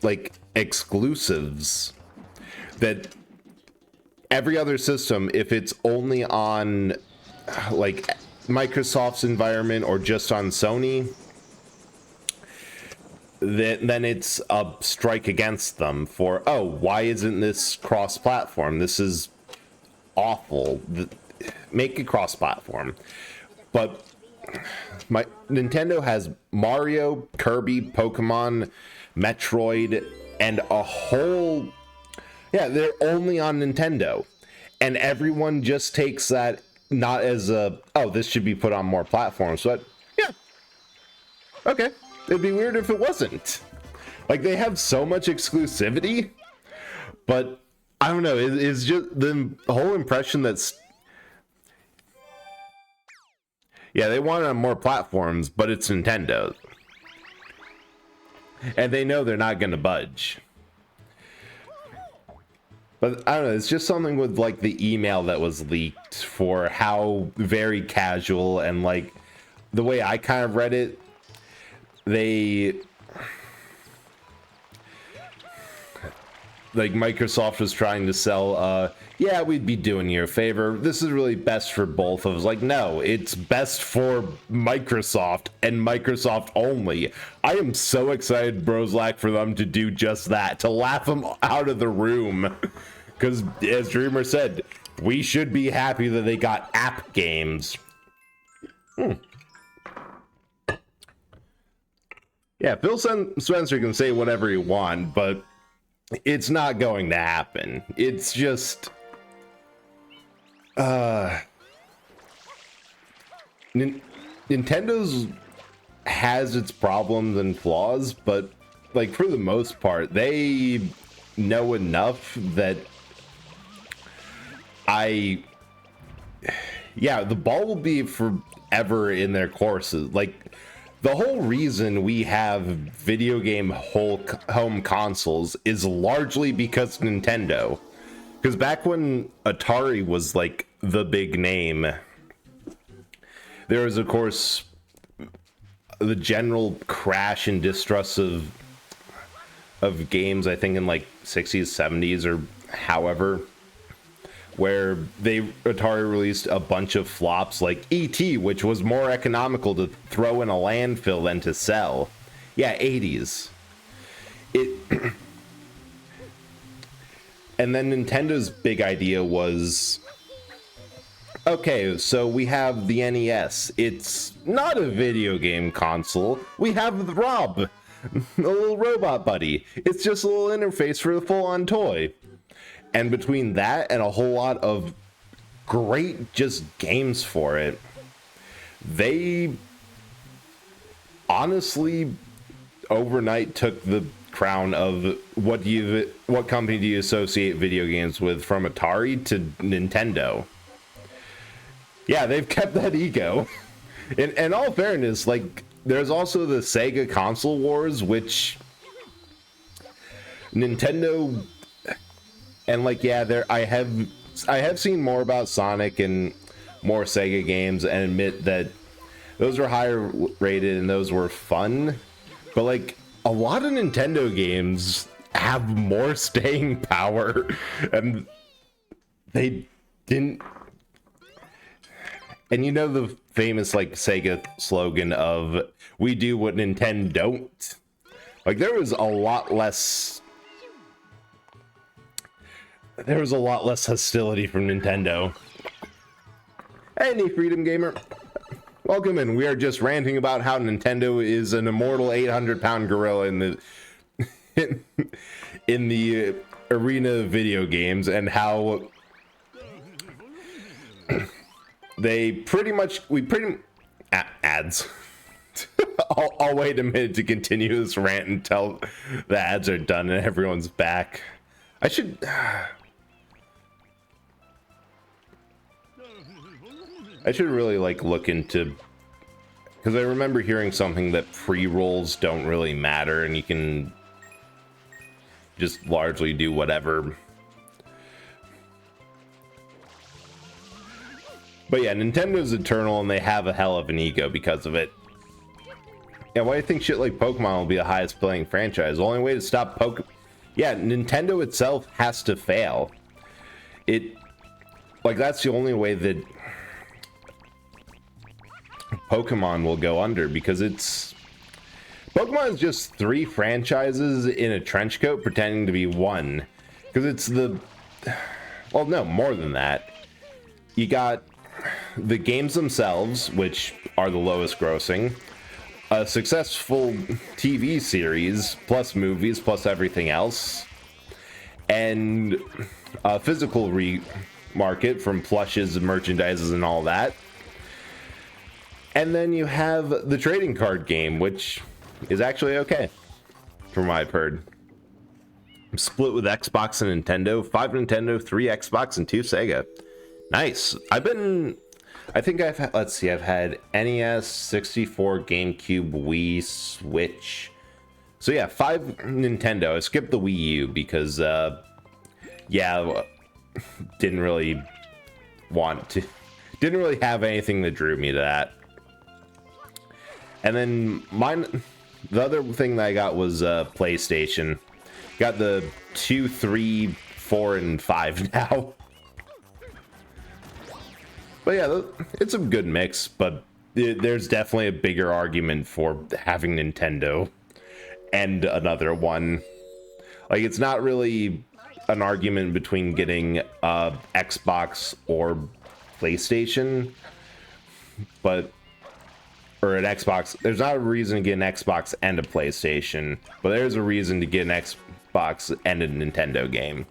like exclusives. That every other system, if it's only on like Microsoft's environment or just on Sony, then it's a strike against them for, oh, why isn't this cross-platform? This is awful. Make it cross-platform. But Nintendo has Mario, Kirby, Pokemon, Metroid, and a whole... Yeah, they're only on Nintendo. And everyone just takes that not as a, oh, this should be put on more platforms, but yeah. Okay. It'd be weird if it wasn't. Like, they have so much exclusivity, but I don't know, it's just the whole impression that's... Yeah, they want it on more platforms, but it's Nintendo. And they know they're not going to budge. But I don't know, it's just something with like the email that was leaked for how very casual, and like the way I kind of read it, like Microsoft was trying to sell, yeah, we'd be doing you a favor. This is really best for both of us. Like, no, it's best for Microsoft and Microsoft only. I am so excited, Broslack, for them to do just that, to laugh them out of the room. Because, as Dreamer said, we should be happy that they got app games. Yeah, Phil Spencer can say whatever he wants, but it's not going to happen. It's just... Nintendo's has its problems and flaws, but like for the most part, they know enough that the ball will be forever in their courses. Like, the whole reason we have video game home consoles is largely because Nintendo. Because back when Atari was like the big name, there was of course the general crash and distrust of games, I think in like 60s, 70s, or however, where Atari released a bunch of flops like E.T., which was more economical to throw in a landfill than to sell. Yeah, 80s. And then Nintendo's big idea was, okay, so we have the NES. It's not a video game console. We have Rob, a little robot buddy. It's just a little interface for the full-on toy. And between that and a whole lot of great just games for it, they honestly overnight took the crown of what company do you associate video games with, from Atari to Nintendo. Yeah, they've kept that ego. In all fairness, like, there's also the Sega console wars, which Nintendo, and like, yeah, I have seen more about Sonic and more Sega games, and admit that those were higher rated and those were fun, but like a lot of Nintendo games have more staying power, and they didn't. And you know the famous like Sega slogan of "We do what Nintendo don't." Like, there was a lot less hostility from Nintendo. Hey, Freedom Gamer, welcome in. We are just ranting about how Nintendo is an immortal 800-pound gorilla in the arena of video games, and how ads. I'll wait a minute to continue this rant until the ads are done and everyone's back. I should really like look into, because I remember hearing something that pre-rolls don't really matter and you can just largely do whatever. But yeah, Nintendo's eternal and they have a hell of an ego because of it. Yeah, why do you think shit like Pokemon will be the highest playing franchise? The only way to stop yeah, Nintendo itself has to fail. That's the only way that Pokemon will go under, because Pokemon is just 3 franchises in a trench coat pretending to be one. Because it's well, no, more than that. You got the games themselves, which are the lowest grossing, a successful TV series, plus movies, plus everything else, and a physical market from plushes and merchandises and all that. And then you have the trading card game, which is actually okay, from what I've heard. Split with Xbox and Nintendo, 5 Nintendo, 3 Xbox, and 2 Sega. Nice. I think I've had, let's see, I've had NES, 64, GameCube, Wii, Switch. So yeah, 5 Nintendo. I skipped the Wii U because, yeah, didn't really have anything that drew me to that. And then the other thing that I got was PlayStation. Got the 2, 3, 4, and 5 now. But yeah, it's a good mix, but there's definitely a bigger argument for having Nintendo and another one. Like, it's not really an argument between getting Xbox or PlayStation, or an Xbox. There's not a reason to get an Xbox and a PlayStation, but there's a reason to get an Xbox and a Nintendo game.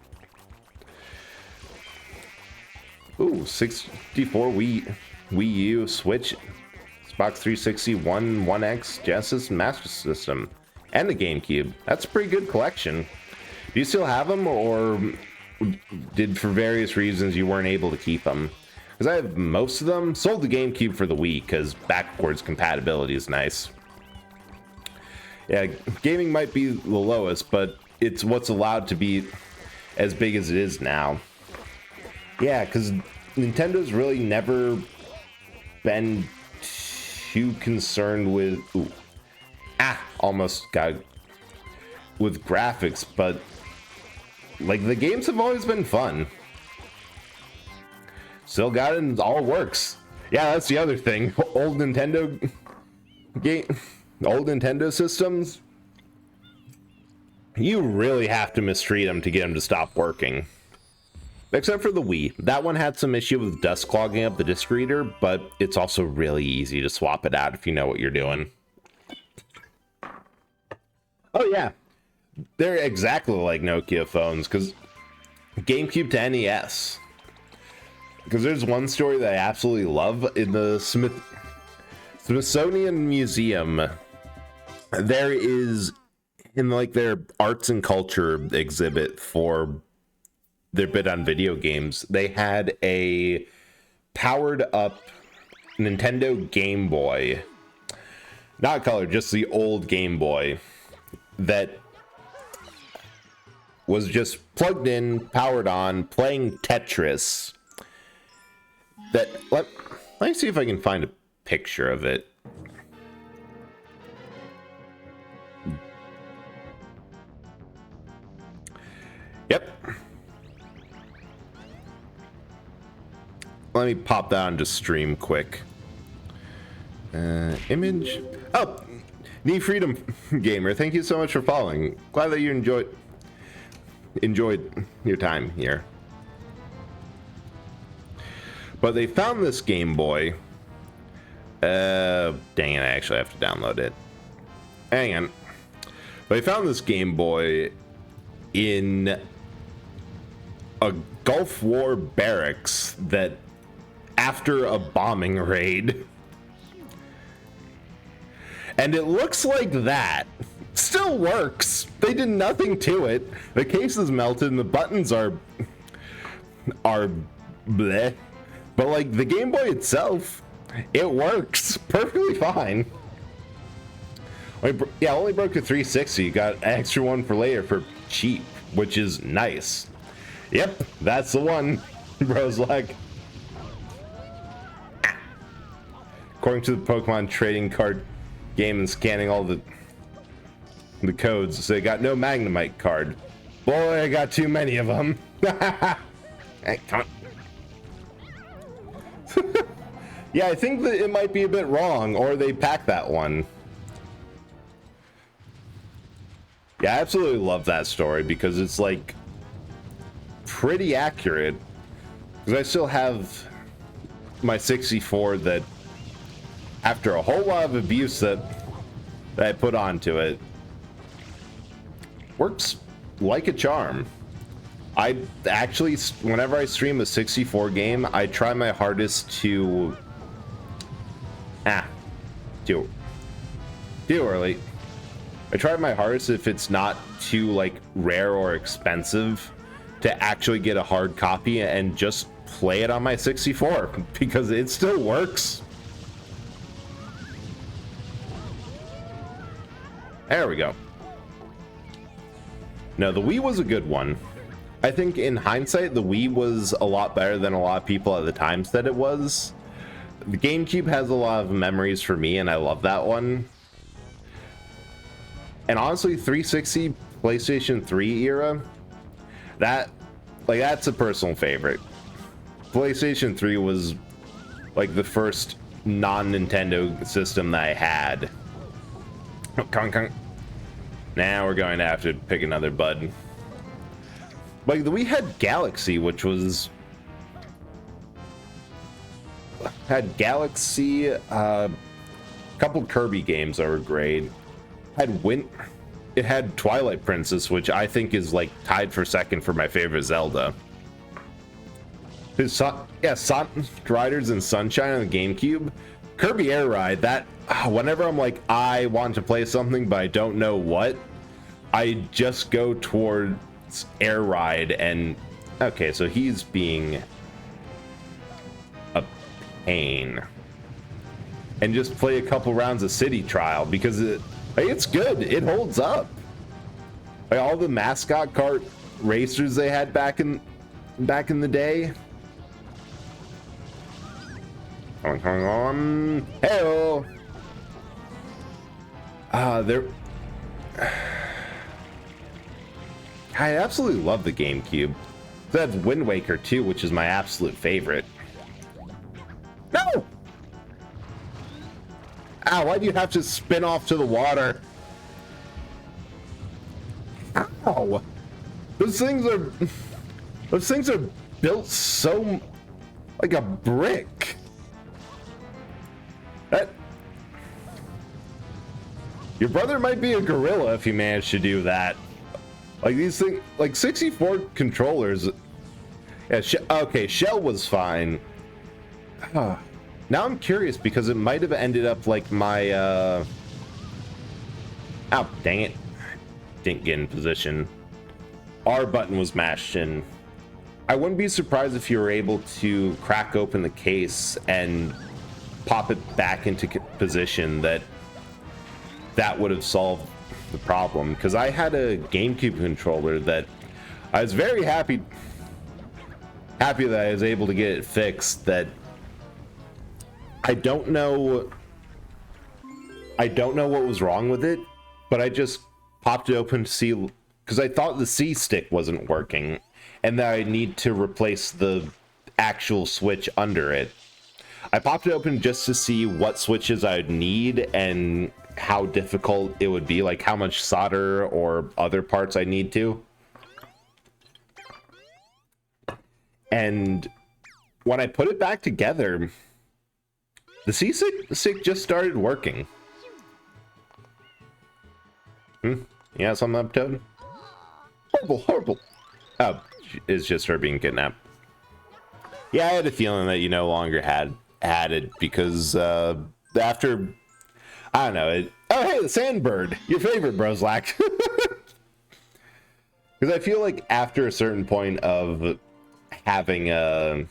Ooh, 64 Wii U, Switch, Xbox 360, One X, Genesis, Master System, and the GameCube. That's a pretty good collection. Do you still have them, or did, for various reasons, you weren't able to keep them? Because I have most of them. Sold the GameCube for the Wii, because backwards compatibility is nice. Yeah, gaming might be the lowest, but it's what's allowed to be as big as it is now. Yeah, because Nintendo's really never been too concerned with... almost got... with graphics, but... like, the games have always been fun. Still got it and all works. Yeah, that's the other thing. Old Nintendo systems, you really have to mistreat them to get them to stop working. Except for the Wii. That one had some issue with dust clogging up the disc reader, but it's also really easy to swap it out if you know what you're doing. Oh yeah, they're exactly like Nokia phones, because GameCube to NES. Because there's one story that I absolutely love. In the Smithsonian Museum, there is, in like their arts and culture exhibit for their bit on video games, they had a powered up Nintendo Game Boy, not color, just the old Game Boy, that was just plugged in, powered on, playing Tetris. That let me see if I can find a picture of it. Yep. Let me pop that onto stream quick. Image. Oh, Need Freedom Gamer, thank you so much for following. Glad that you enjoyed your time here. But they found this Game Boy. Dang it, I actually have to download it. Hang on. They found this Game Boy in a Gulf War barracks that, after a bombing raid. And it looks like that. Still works. They did nothing to it. The case is melted and the buttons are bleh. But like the Game Boy itself, it works perfectly fine. Only broke to 360. Got an extra one for later for cheap, which is nice. Yep, that's the one, bro's like. According to the Pokemon trading card game and scanning all the codes, so they got no Magnemite card. Boy, I got too many of them. Hey, come on. Yeah, I think that it might be a bit wrong, or they packed that one. Yeah, I absolutely love that story because it's like pretty accurate. Because I still have my 64 that, after a whole lot of abuse that I put onto it, works like a charm. I actually, whenever I stream a 64 game, I try my hardest to... too early. I try my hardest, if it's not too like rare or expensive, to actually get a hard copy and just play it on my 64 because it still works. There we go. No, the Wii was a good one. I think in hindsight, the Wii was a lot better than a lot of people at the time said it was. The GameCube has a lot of memories for me, and I love that one. And honestly, 360, PlayStation 3 era, that's a personal favorite. PlayStation 3 was like the first non-Nintendo system that I had. Oh, Kong. Now we're going to have to pick another bud. Like, we had Galaxy, which was... Had Galaxy, a couple Kirby games that were great. It had Twilight Princess, which I think is like tied for second for my favorite Zelda. Sonic Riders and Sunshine on the GameCube. Kirby Air Ride, that whenever I'm like, I want to play something but I don't know what, I just go towards Air Ride. And okay, so he's being a pain, and just play a couple rounds of City Trial because it's good. It holds up. Like all the mascot kart racers they had back in the day. Come on. Hello. I absolutely love the GameCube. That's Wind Waker 2, which is my absolute favorite. No! Ow, why do you have to spin off to the water? Ow! Those things are built so like a brick. Your brother might be a gorilla if he managed to do that. Like these things, like 64 controllers. Yeah, okay, Shell was fine. Now I'm curious because it might have ended up like my oh, dang it. Didn't get in position. R button was mashed in. I wouldn't be surprised if you were able to crack open the case and pop it back into position, that would have solved the problem. Because I had a GameCube controller that I was very happy that I was able to get it fixed. That I don't know what was wrong with it, but I just popped it open to see, because I thought the C stick wasn't working and that I need to replace the actual switch under it. I popped it open just to see what switches I'd need and how difficult it would be, like how much solder or other parts I need to. And when I put it back together, the C-stick just started working. Yeah, something up, Toad? Horrible. Oh, it's just her being kidnapped. Yeah, I had a feeling that you no longer had it because after, I don't know. Oh, hey, the Sandbird, your favorite, Broslack. Because I feel like after a certain point of having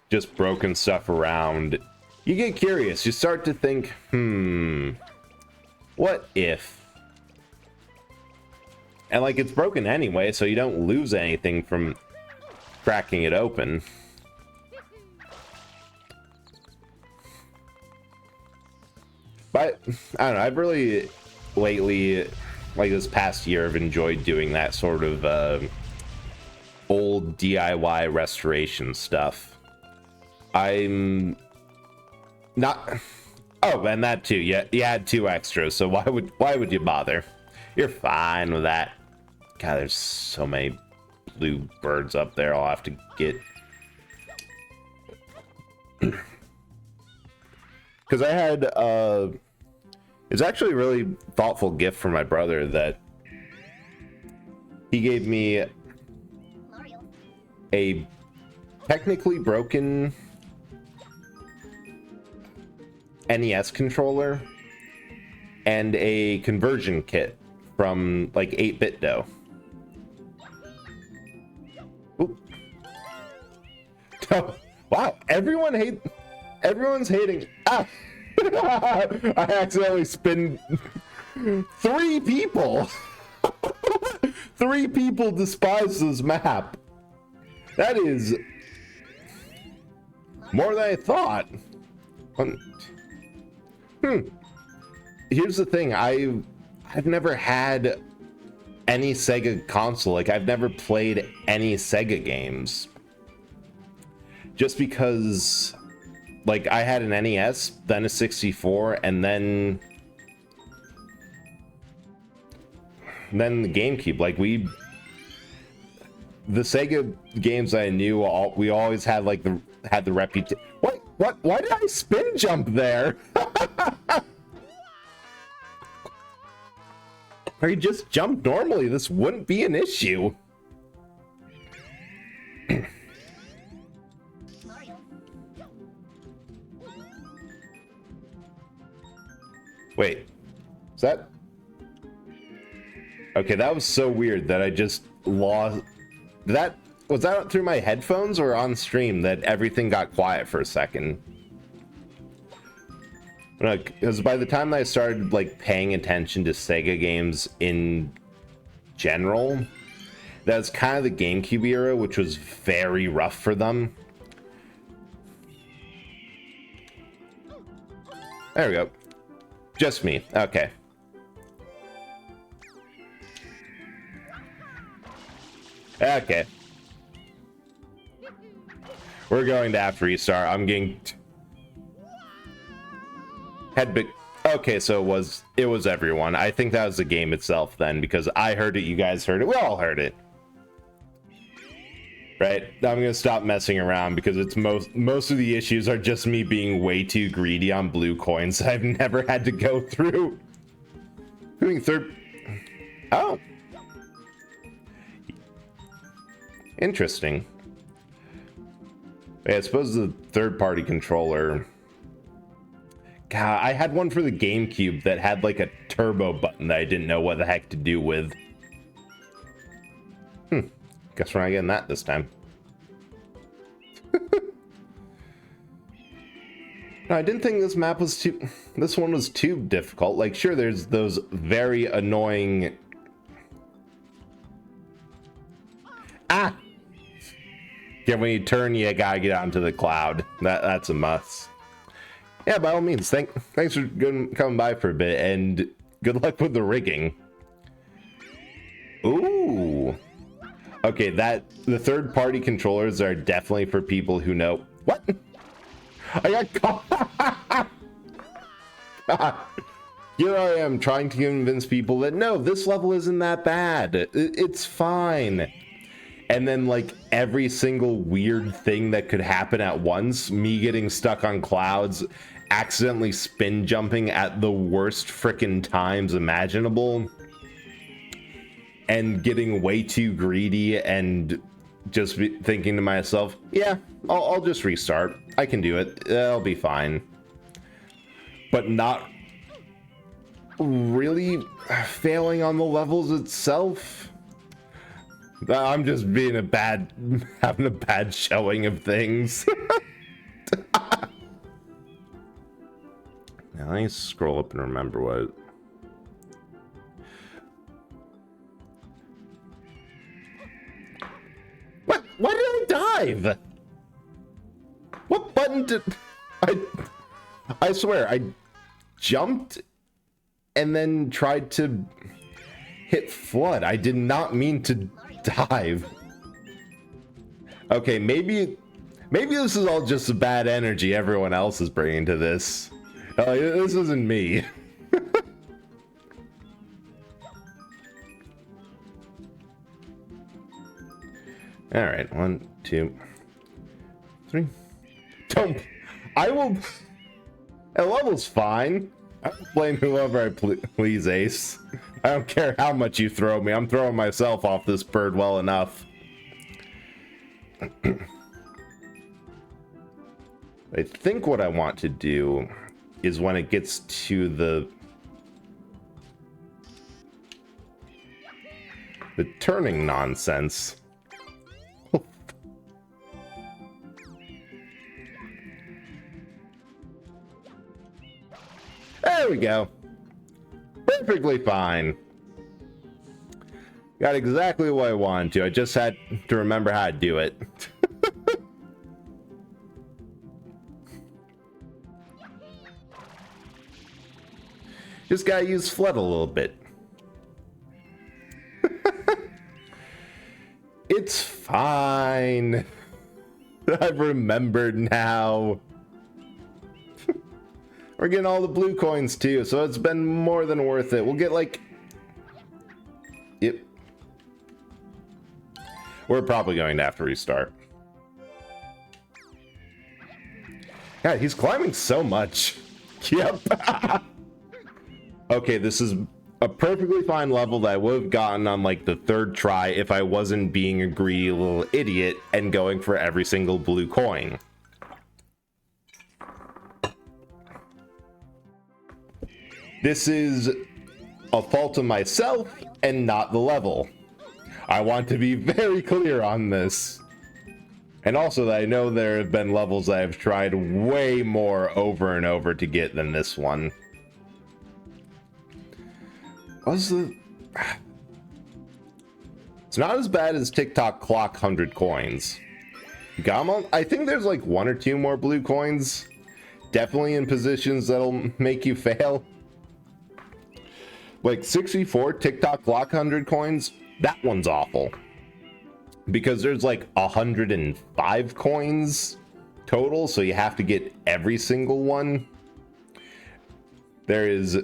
just broken stuff around, you get curious. You start to think, what if? And like, it's broken anyway, so you don't lose anything from cracking it open. But I don't know, I've really lately, like this past year, I've enjoyed doing that sort of old DIY restoration stuff. I'm not. Oh, and that too. Yeah, you had 2 extras, so why would you bother? You're fine with that. God, there's so many blue birds up there. I'll have to get. Because I had it's actually a really thoughtful gift from my brother that he gave me a technically broken NES controller and a conversion kit from like 8BitDo. Oop. Oh, wow, everyone's hating. Ah! I accidentally spin 3 people. 3 people despise this map. That is more than I thought. Here's the thing. I've never had any Sega console. Like, I've never played any Sega games. Just because, like, I had an NES, then a 64, and then the GameCube. Like, the Sega games I knew, we always had like the reputation. What? Why did I spin jump there? Or you just jump normally, this wouldn't be an issue. Wait, is that? Okay, that was so weird that I just lost. Was that through my headphones or on stream that everything got quiet for a second? Because by the time I started like paying attention to Sega games in general, that was kind of the GameCube era, which was very rough for them. There we go. Just me. Okay. Okay. We're going to have to restart. I'm getting head big. Okay, so it was everyone. I think that was the game itself then, because I heard it, you guys heard it, we all heard it. Right? I'm gonna stop messing around because it's most of the issues are just me being way too greedy on blue coins I've never had to go through. Doing third. Oh. Interesting. Yeah, I suppose the third-party controller. God, I had one for the GameCube that had like a turbo button that I didn't know what the heck to do with. Guess we're not getting that this time. No, I didn't think this map was too. This one was too difficult. Like, sure, there's those very annoying. Ah! Yeah, when you turn, you gotta get onto the cloud. That's a must. Yeah, by all means. Thanks for coming by for a bit, and good luck with the rigging. Ooh. Okay, the third-party controllers are definitely for people who know. What? I got caught. Here I am trying to convince people that no, this level isn't that bad. It's fine. And then, like, every single weird thing that could happen at once, me getting stuck on clouds, accidentally spin jumping at the worst frickin' times imaginable, and getting way too greedy and just thinking to myself, yeah, I'll just restart. I can do it. It'll be fine. But not really failing on the levels itself. I'm just being having a bad showing of things. Now let me scroll up and remember what. What? Why did I dive? What button did I swear I jumped and then tried to hit flood. I did not mean to dive. Okay, maybe Maybe this is all just the bad energy everyone else is bringing to this. This isn't me. All right, 1, 2, 3. Don't. I will. That level's fine. I will blame whoever I please, Ace. I don't care how much you throw me. I'm throwing myself off this bird well enough. I think what I want to do is when it gets to the turning nonsense. There we go. Perfectly fine. Got exactly what I wanted to. I just had to remember how to do it. Just gotta use flood a little bit. It's fine. I've remembered now. We're getting all the blue coins too, so it's been more than worth it. We'll get like... Yep. We're probably going to have to restart. God, he's climbing so much. Yep. Okay, this is a perfectly fine level that I would have gotten on like the 3rd try if I wasn't being a greedy little idiot and going for every single blue coin. This is a fault of myself and not the level. I want to be very clear on this. And also that I know there have been levels that I've tried way more over and over to get than this one. What's the... It's not as bad as TikTok Clock 100 coins. Gamma, I think there's like 1 or 2 more blue coins. Definitely in positions that'll make you fail. Like 64 TikTok Clock 100 coins, that one's awful. Because there's like 105 coins total, so you have to get every single one. There is...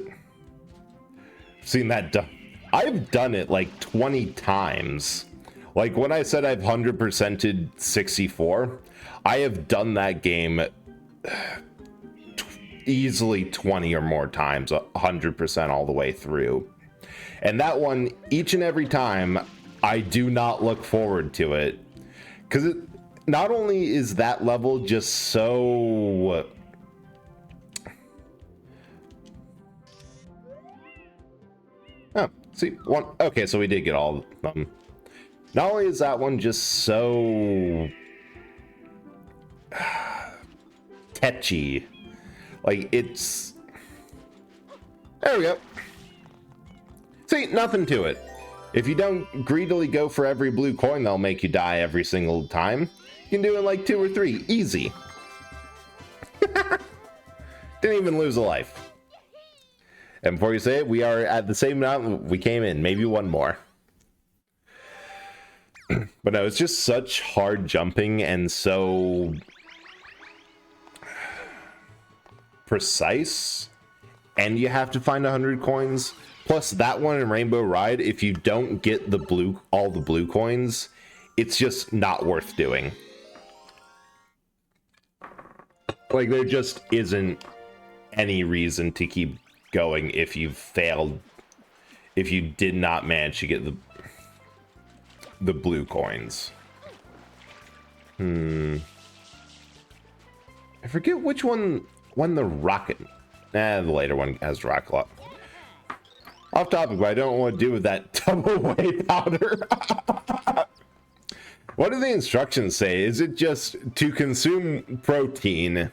Seen that done. I've done it like 20 times. Like when I said I've 100%ed 64, I have done that game easily 20 or more times, 100% all the way through. And that one, each and every time, I do not look forward to it. Because it not only is that level just so... Oh, see, one. Okay, so we did get all of them. Not only is that one just so... tetchy. Like, it's... There we go. See, nothing to it. If you don't greedily go for every blue coin that'll make you die every single time, you can do it like 2 or 3. Easy. Didn't even lose a life. And before you say it, we are at the same amount we came in. Maybe one more. But no, it's just such hard jumping and so... precise, and you have to find 100 coins. Plus that one in Rainbow Ride, if you don't get the all the blue coins, it's just not worth doing. Like there just isn't any reason to keep going if you've failed, if you did not manage to get the blue coins. I forget which one won the rocket. The later one has rocket lock. Off topic, but I don't know what to do with that double whey powder. What do the instructions say? Is it just to consume protein,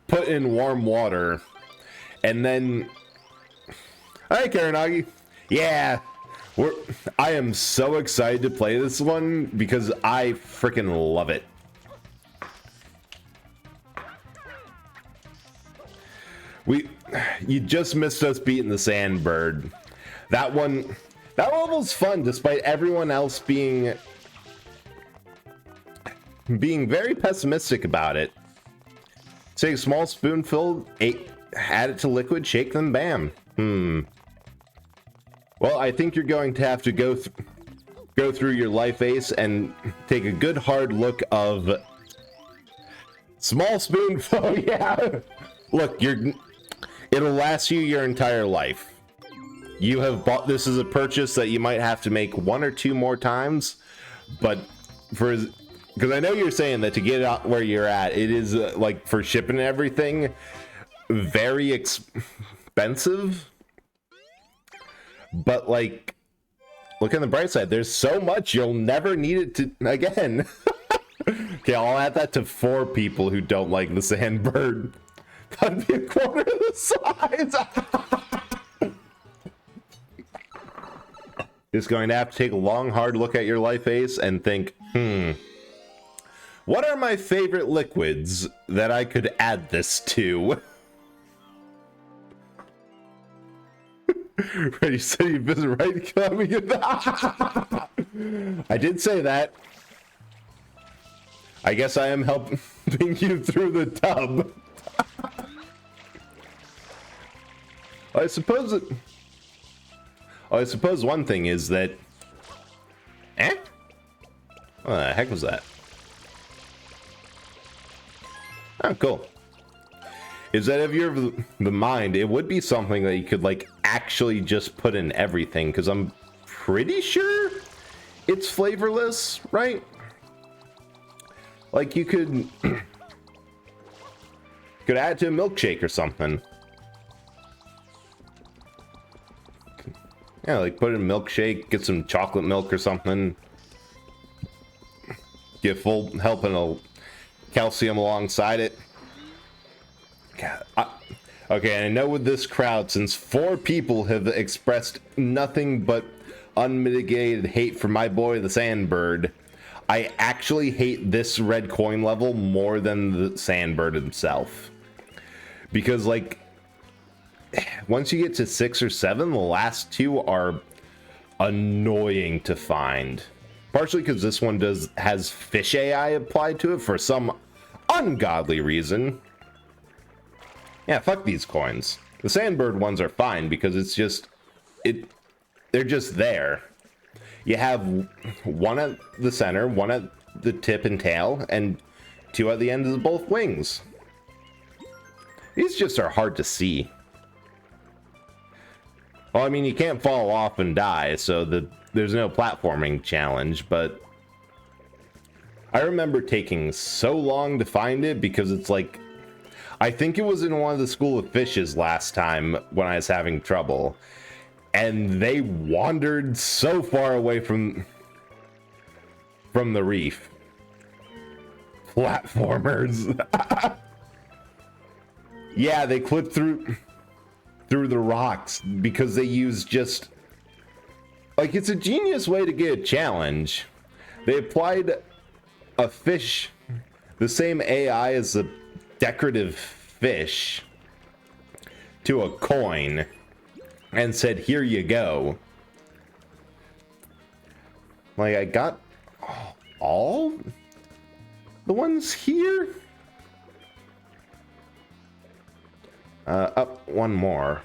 put in warm water, and then... Hi, Karanagi. Yeah, I am so excited to play this one because I freaking love it. You just missed us beating the Sandbird. That level's fun despite everyone else being being very pessimistic about it. Take a small spoonful, add it to liquid, shake, then bam. Well, I think you're going to have to go through your life ace and take a good hard look of small spoonful. Yeah. Look, it'll last you your entire life. You have bought this as a purchase that you might have to make 1 or 2 more times, but because I know you're saying that to get out where you're at, it is like for shipping and everything, very expensive. But like, look on the bright side. There's so much you'll never need it to again. Okay, I'll add that to 4 people who don't like the Sandbird. That'd be a quarter of the size. Just going to have to take a long, hard look at your life ace and think, what are my favorite liquids that I could add this to? Ready, steady, visit, right, coming in. I did say that. I guess I am helping you through the tub. I suppose one thing is that... What the heck was that? Oh, cool. Is that if you're the mind, it would be something that you could, like, actually just put in everything, because I'm pretty sure it's flavorless, right? Like, you could... could add it to a milkshake or something. Yeah, like put it in a milkshake, get some chocolate milk or something. Get full helping of calcium alongside it. Okay, I know with this crowd, since 4 people have expressed nothing but unmitigated hate for my boy, the Sandbird, I actually hate this red coin level more than the Sandbird himself. Because, like, once you get to 6 or 7, the last 2 are annoying to find. Partially because this one has fish AI applied to it for some ungodly reason. Yeah, fuck these coins. The Sandbird ones are fine because it's just... they're just there. You have 1 at the center, 1 at the tip and tail, and 2 at the ends of both wings. These just are hard to see. Well, I mean, you can't fall off and die, so there's no platforming challenge, but... I remember taking so long to find it because it's like... I think it was in one of the School of Fishes last time when I was having trouble. And they wandered so far away from the reef. Platformers. Yeah, they clipped through the rocks because they use just... Like, it's a genius way to get a challenge. They applied a fish, the same AI as the decorative fish, to a coin and said, here you go. Like, I got all the ones here? Up 1 more.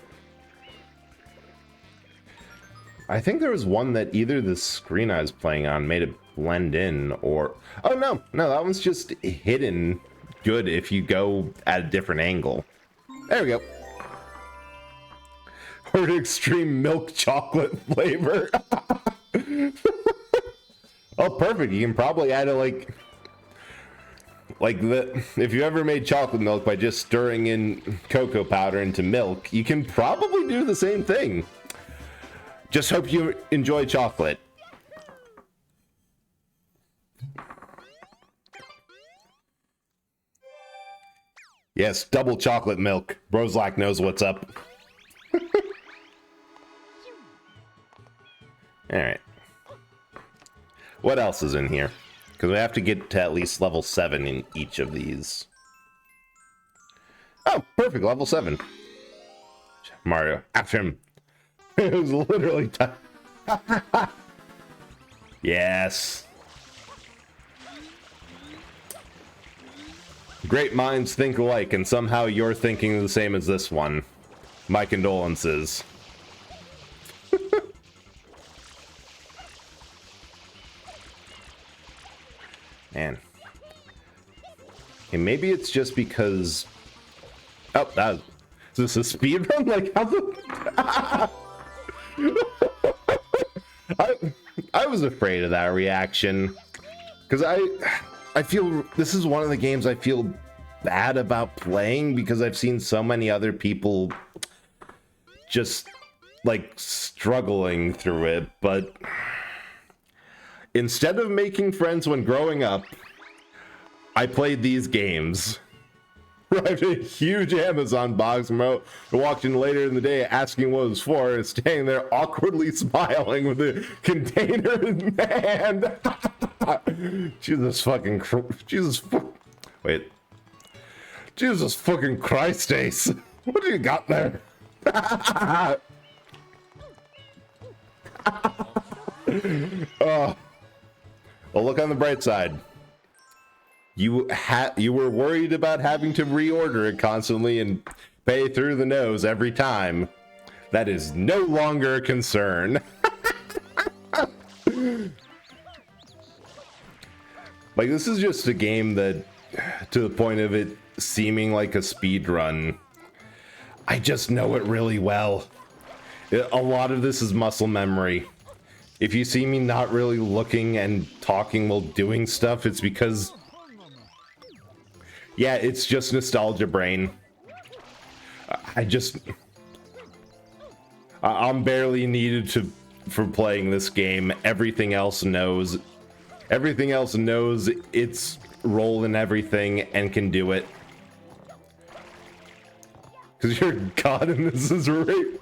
I think there was one that either the screen I was playing on made it blend in, or... Oh, no, that one's just hidden good if you go at a different angle. There we go. Or an extreme milk chocolate flavor. Oh, perfect. You can probably add it if you ever made chocolate milk by just stirring in cocoa powder into milk, you can probably do the same thing. Just hope you enjoy chocolate. Yes, double chocolate milk. Broslack knows what's up. Alright. What else is in here? Because we have to get to at least level 7 in each of these. Oh, perfect, level 7. Mario, after him. It was literally time. Yes. Great minds think alike, and somehow you're thinking the same as this one. My condolences. Man. Okay, maybe it's just because... Oh, is this a speed run? Like, how the... I was afraid of that reaction. Because I feel... This is one of the games I feel bad about playing because I've seen so many other people just, like, struggling through it, but... Instead of making friends when growing up, I played these games. Arrived at a huge Amazon box and walked in later in the day asking what it was for, and standing there awkwardly smiling with the container in hand. Jesus fucking wait. Jesus fucking Christ, Ace. What do you got there? Oh. Well, look on the bright side. You were worried about having to reorder it constantly and pay through the nose every time. That is no longer a concern. Like, this is just a game that, to the point of it seeming like a speed run, I just know it really well. A lot of this is muscle memory. If you see me not really looking and talking while doing stuff, it's because... Yeah, it's just nostalgia brain. I'm barely needed for playing this game. Everything else knows its role in everything and can do it. Because you're God and this is rape.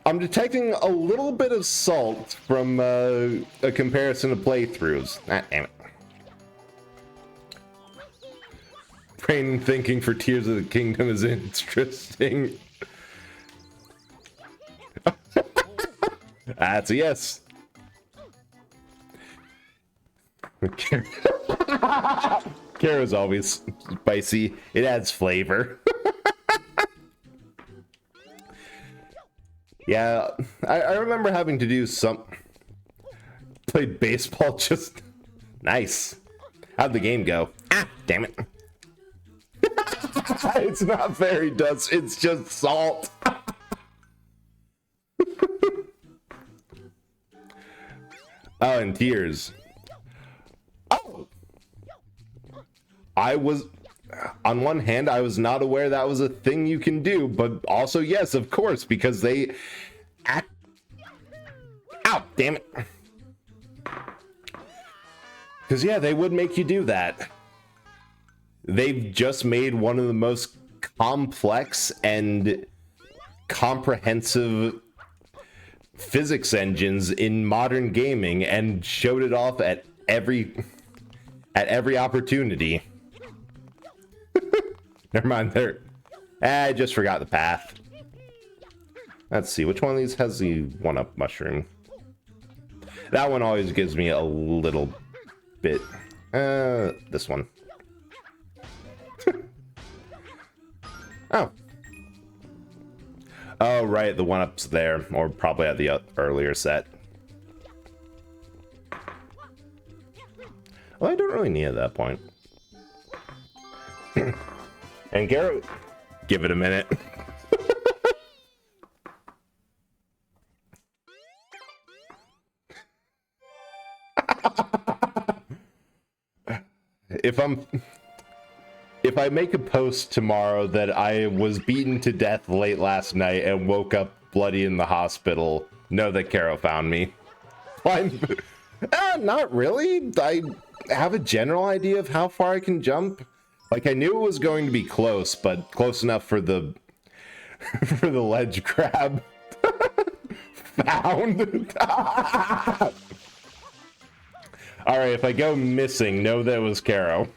I'm detecting a little bit of salt from a comparison of playthroughs. Ah, damn it. Brain thinking for Tears of the Kingdom is interesting. That's a yes. Kara's always spicy. It adds flavor. Yeah, I remember having to do played baseball just... Nice. How'd the game go? Ah, damn it. It's not fairy dust, it's just salt. Oh, and tears. Oh. On one hand, I was not aware that was a thing you can do, but also, yes, of course, because they act... Ow, damn it. Because, yeah, they would make you do that. They've just made one of the most complex and comprehensive physics engines in modern gaming and showed it off at every opportunity. Never mind, there. I just forgot the path. Let's see, which one of these has the one-up mushroom? That one always gives me a little bit. This one. Oh. Oh, right, the one-up's there, or probably at the earlier set. Well, I don't really need it at that point. And Garrett, give it a minute. If I make a post tomorrow that I was beaten to death late last night and woke up bloody in the hospital, know that Caro found me. Not really. I have a general idea of how far I can jump. Like, I knew it was going to be close, but close enough for the for the ledge grab. Found. All right, if I go missing, know that it was Caro.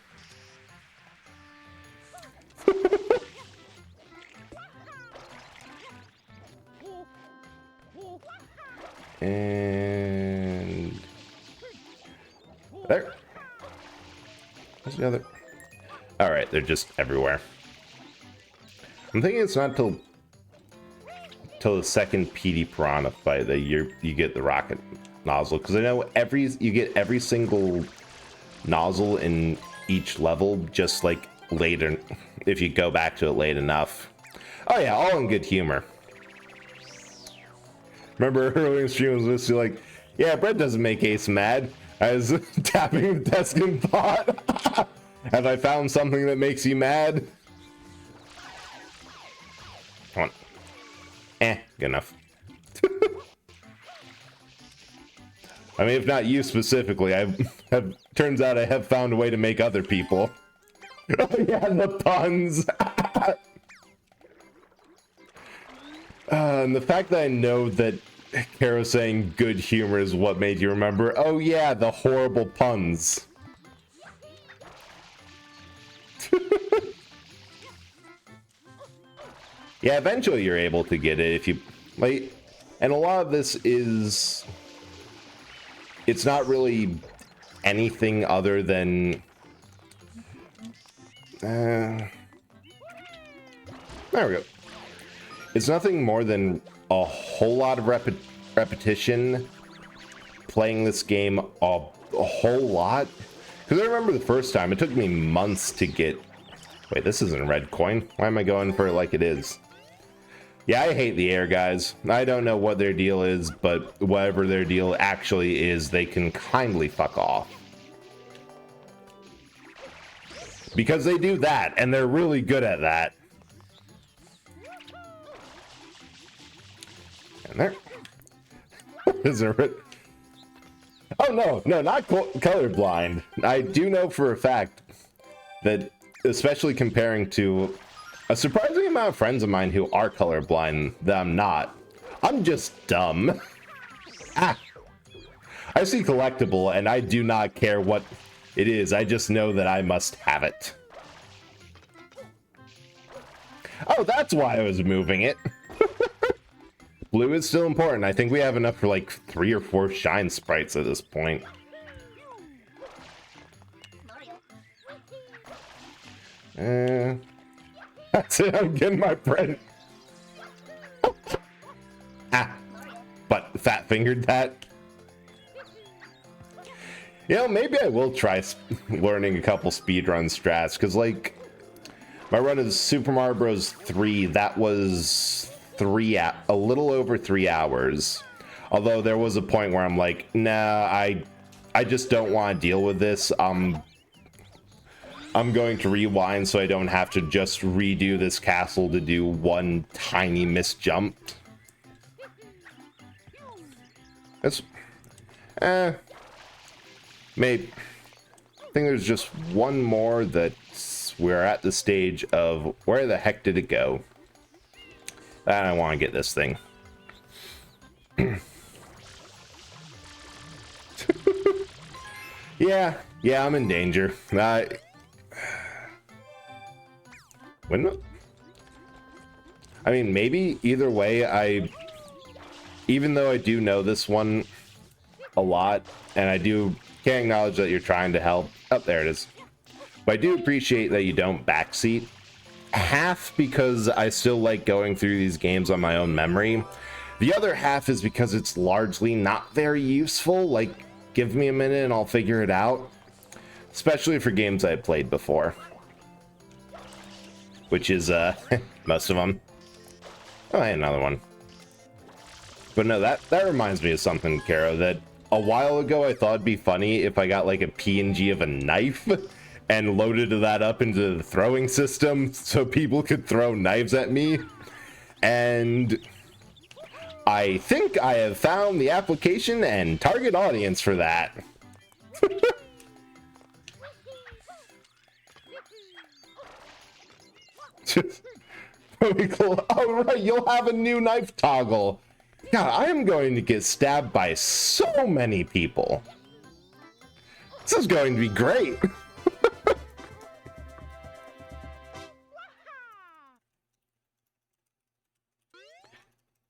And there. There's the other. All right, they're just everywhere. I'm thinking it's not till the second PD Piranha fight that you get the rocket nozzle, because I know you get every single nozzle in each level just like later if you go back to it late enough. Oh yeah, all in good humor. Remember earlier in the stream was just like, yeah, bread doesn't make Ace mad. I was tapping the desk and thought, have I found something that makes you mad? Come on. Good enough. I mean, if not you specifically, turns out I have found a way to make other people. Oh yeah, the puns. And the fact that I know that Kara saying good humor is what made you remember. Oh yeah, the horrible puns. Yeah, eventually you're able to get it if you like, and a lot of this is, it's not really anything other than there we go. It's nothing more than a whole lot of repetition, playing this game a whole lot. Because I remember the first time, it took me months to get... Wait, this isn't a red coin. Why am I going for it like it is? Yeah, I hate the air guys. I don't know what their deal is, but whatever their deal actually is, they can kindly fuck off. Because they do that, and they're really good at that. And there. Is there... Oh, no, not colorblind. I do know for a fact that, especially comparing to a surprising amount of friends of mine who are colorblind, that I'm not. I'm just dumb. I see collectible, and I do not care what it is. I just know that I must have it. Oh, that's why I was moving it. Blue is still important. I think we have enough for like 3 or 4 shine sprites at this point. That's it. I'm getting my bread. But fat fingered that. You know, maybe I will try learning a couple speedrun strats, because like my run of Super Mario Bros. 3, that was a little over 3 hours. Although there was a point where I'm like, nah, I just don't want to deal with this. I'm going to rewind so I don't have to just redo this castle to do one tiny missed jump. That's maybe. I think there's just one more that we're at the stage of where the heck did it go? And I want to get this thing. Yeah, I'm in danger. When? I mean, maybe either way, even though I do know this one a lot, and I can't acknowledge that you're trying to help. Oh, there it is. But I do appreciate that you don't backseat. Half because I still like going through these games on my own memory. The other half is because it's largely not very useful. Like, give me a minute and I'll figure it out. Especially for games I've played before. Which is, most of them. Oh, hey, another one. But no, that reminds me of something, Kara, that a while ago I thought it'd be funny if I got like a PNG of a knife and loaded that up into the throwing system so people could throw knives at me. And I think I have found the application and target audience for that. Oh, right, you'll have a new knife toggle. God, I am going to get stabbed by so many people. This is going to be great.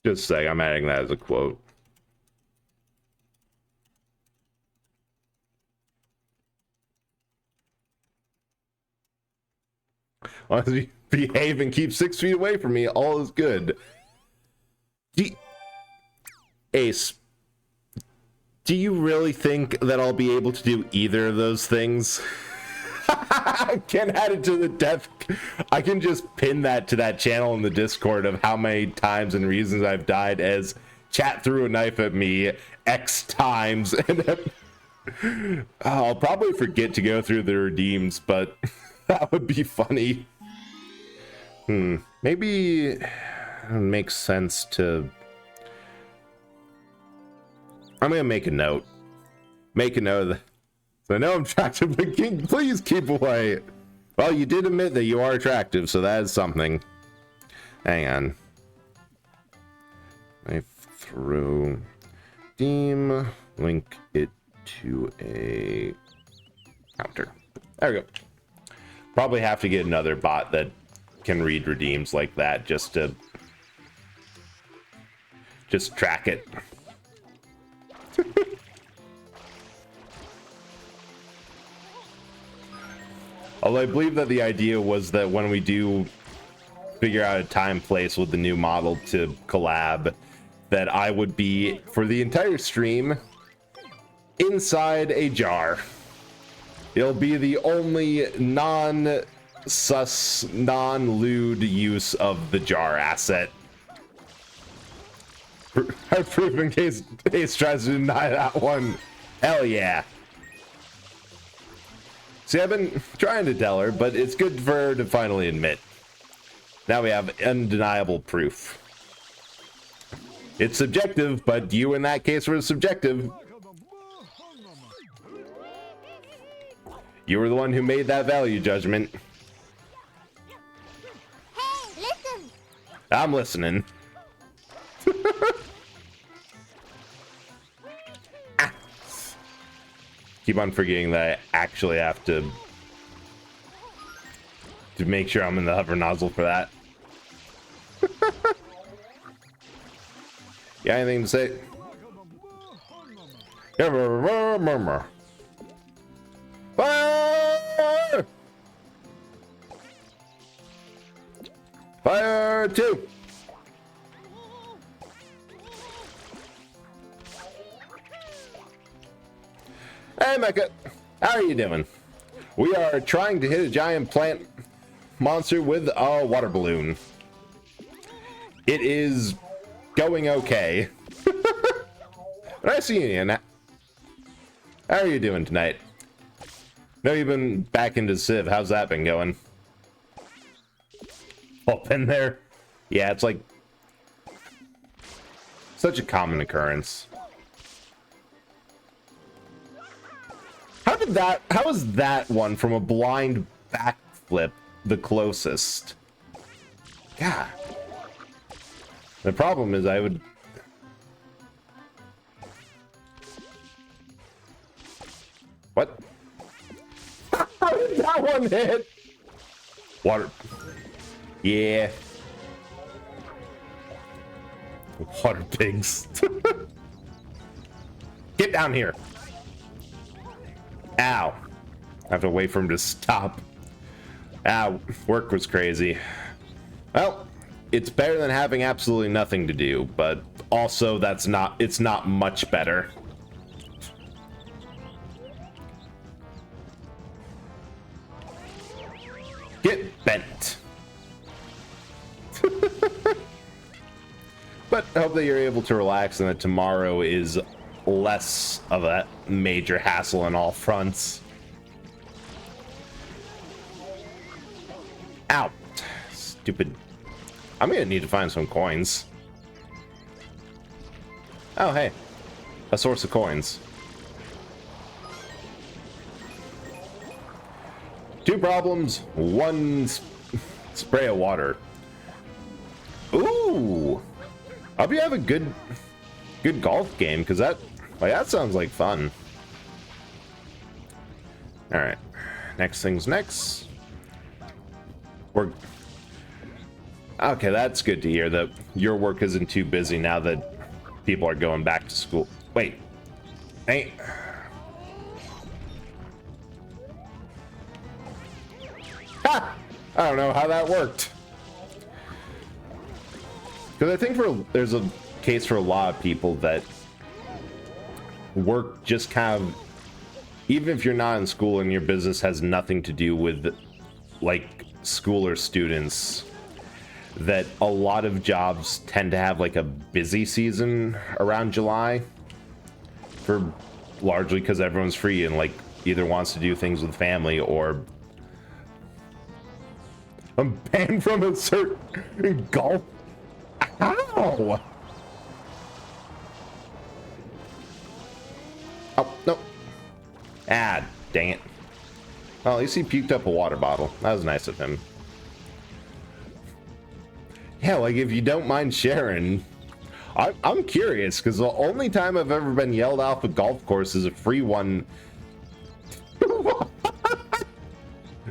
Just say I'm adding that as a quote. long as you behave and keep 6 feet away from me, all is good. Ace, do you really think that I'll be able to do either of those things? I can add it to the death. I can just pin that to that channel in the Discord of how many times and reasons I've died as chat threw a knife at me X times. And I'll probably forget to go through the redeems, but that would be funny. Maybe it makes sense to... I'm gonna make a note. Make a note of that. So I know I'm attractive, but please keep away. Well, you did admit that you are attractive, so that is something. Hang on. I threw Steam, link it to a counter. There we go. Probably have to get another bot that can read redeems like that just to track it. Although I believe that the idea was that when we do figure out a time place with the new model to collab, that I would be, for the entire stream, inside a jar. It'll be the only non-sus, non-lewd use of the jar asset. I've proven in case Ace tries to deny that one. Hell yeah. See, I've been trying to tell her, but it's good for her to finally admit. Now we have undeniable proof. It's subjective, but you in that case were subjective. You were the one who made that value judgment. Hey, listen! I'm listening. Keep on forgetting that I actually have to make sure I'm in the hover nozzle for that. You got anything to say? Fire! Fire 2! Hey Mecha, how are you doing? We are trying to hit a giant plant monster with a water balloon. It is going okay. But I see you, Ian. How are you doing tonight? Know you've been back into Civ. How's that been going? Up in there? Yeah, it's like such a common occurrence. How is that one from a blind backflip the closest? Yeah. The problem is I would... What? How did that one hit? Water. Yeah. Water pigs. Get down here. Ow. I have to wait for him to stop. Ow. Work was crazy. Well, it's better than having absolutely nothing to do, but also it's not much better. Get bent. But I hope that you're able to relax and that tomorrow is less of a major hassle on all fronts. Ow. Stupid. I'm gonna need to find some coins. Oh, hey. A source of coins. 2 problems, 1 spray of water. Ooh. I hope you have a good golf game, because that sounds like fun. All right, next thing's next. Okay, that's good to hear that your work isn't too busy now that people are going back to school. Wait, hey. Ha! I don't know how that worked. Because I think there's a case for a lot of people that work just kind of, even if you're not in school and your business has nothing to do with like school or students, that a lot of jobs tend to have like a busy season around July, for largely because everyone's free and like either wants to do things with family or I'm banned from a certain golf. Ow! Oh, no. Ah, dang it. Well, at least he puked up a water bottle. That was nice of him. Yeah, like if you don't mind sharing, I'm curious because the only time I've ever been yelled off a golf course is a free one.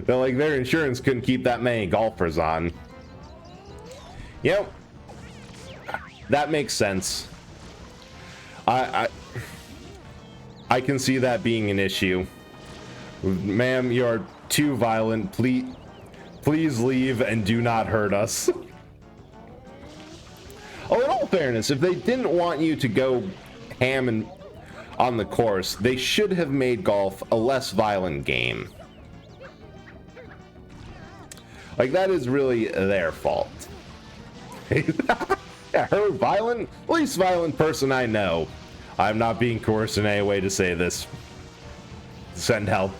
They're like their insurance couldn't keep that many golfers on. Yep, that makes sense. I can see that being an issue. Ma'am, you are too violent. Please leave and do not hurt us. Oh, in all fairness, if they didn't want you to go ham and on the course, they should have made golf a less violent game. Like, that is really their fault. Yeah, her violent, least violent person I know. I'm not being coerced in any way to say this. Send help.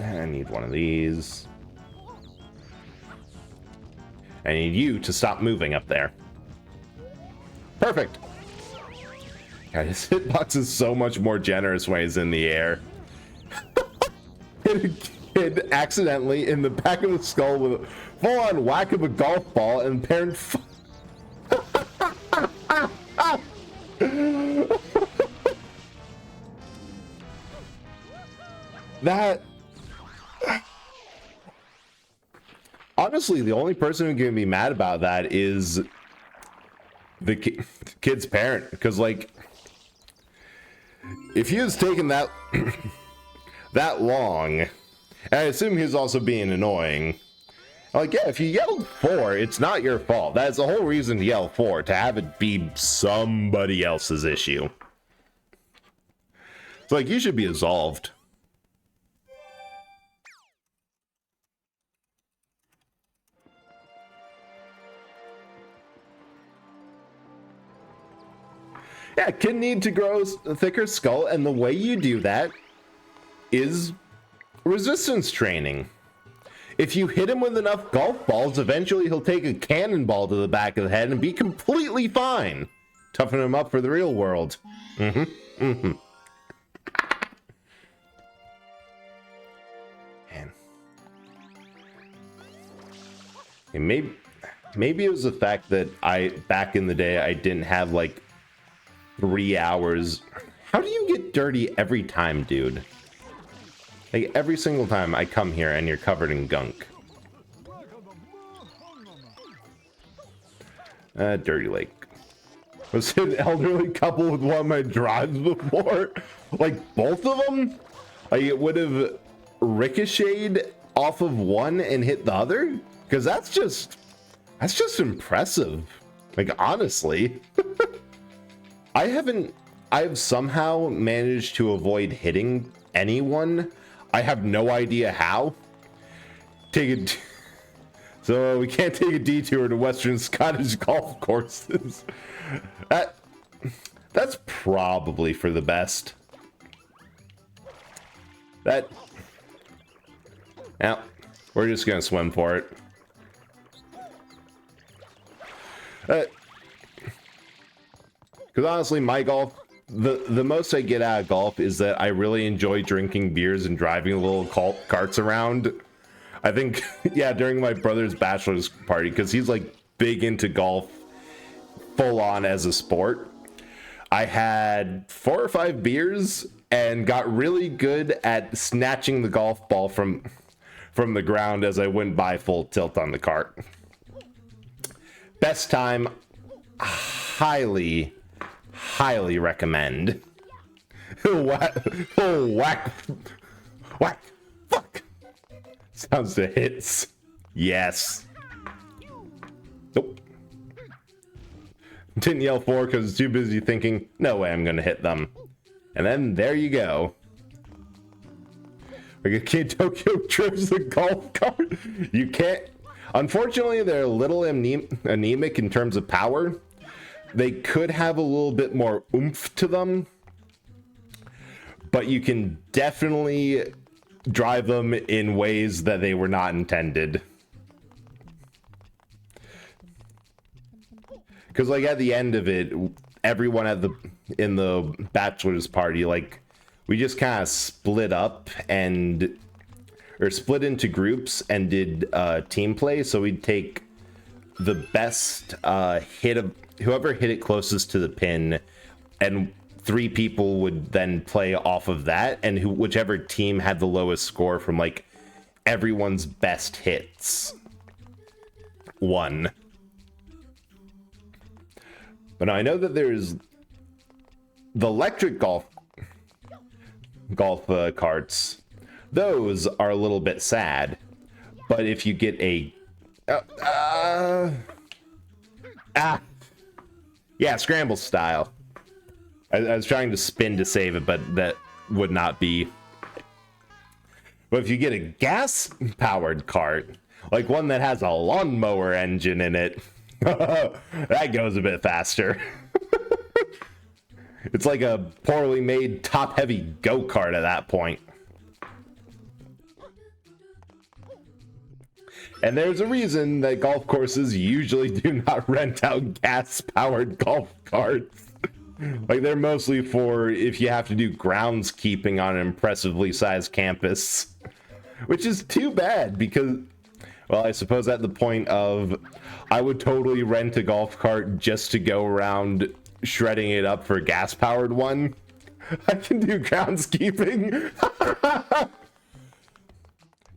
I need one of these. I need you to stop moving up there. Perfect. God, his hitbox is so much more generous when he's in the air. Hit a kid accidentally in the back of the skull with a full-on whack of a golf ball and parent. That. Honestly, the only person who can be mad about that is the kid's parent, because like, if he was taking that that long, and I assume he was also being annoying. Like, yeah, if you yelled 4, it's not your fault. That's the whole reason to yell 4, to have it be somebody else's issue. It's like, you should be absolved. Yeah, kid need to grow a thicker skull, and the way you do that is resistance training. If you hit him with enough golf balls, eventually he'll take a cannonball to the back of the head and be completely fine. Toughen him up for the real world. And maybe it was the fact that back in the day, I didn't have like 3 hours. How do you get dirty every time, dude? Like, every single time I come here and you're covered in gunk. Dirty Lake. Was it an elderly couple with one of my drives before? Like, both of them? Like, it would have ricocheted off of one and hit the other? Because that's just impressive. Like, honestly. I've somehow managed to avoid hitting anyone. I have no idea how. So we can't take a detour to Western Scottish golf courses. That's probably for the best. Now, we're just gonna swim for it. Because honestly, my golf, the most I get out of golf is that I really enjoy drinking beers and driving little carts around. I think, yeah, during my brother's bachelor's party, because he's like big into golf, full on as a sport. I had 4 or 5 beers and got really good at snatching the golf ball from the ground as I went by full tilt on the cart. Best time, highly recommend. What? Fuck! Sounds to hits. Yes. Nope. Didn't yell 4 because too busy thinking, no way I'm gonna hit them. And then there you go. Like a kid Tokyo trips the golf cart. You can't. Unfortunately, they're a little anemic in terms of power. They could have a little bit more oomph to them, but you can definitely drive them in ways that they were not intended. Because like at the end of it, everyone in the bachelor's party, like we just kind of split up or split into groups and did team play. So we'd take the best hit of whoever hit it closest to the pin, and 3 people would then play off of that, and whichever team had the lowest score from like everyone's best hits won. But now I know that there's the electric golf carts. Those are a little bit sad, but if you get a yeah, scramble style. I was trying to spin to save it, but that would not be. But if you get a gas-powered cart, like one that has a lawnmower engine in it, that goes a bit faster. It's like a poorly made, top-heavy go-kart at that point. And there's a reason that golf courses usually do not rent out gas-powered golf carts. Like, they're mostly for if you have to do groundskeeping on an impressively sized campus. Which is too bad, because, well, I suppose at the point of, I would totally rent a golf cart just to go around shredding it up for a gas-powered one. I can do groundskeeping.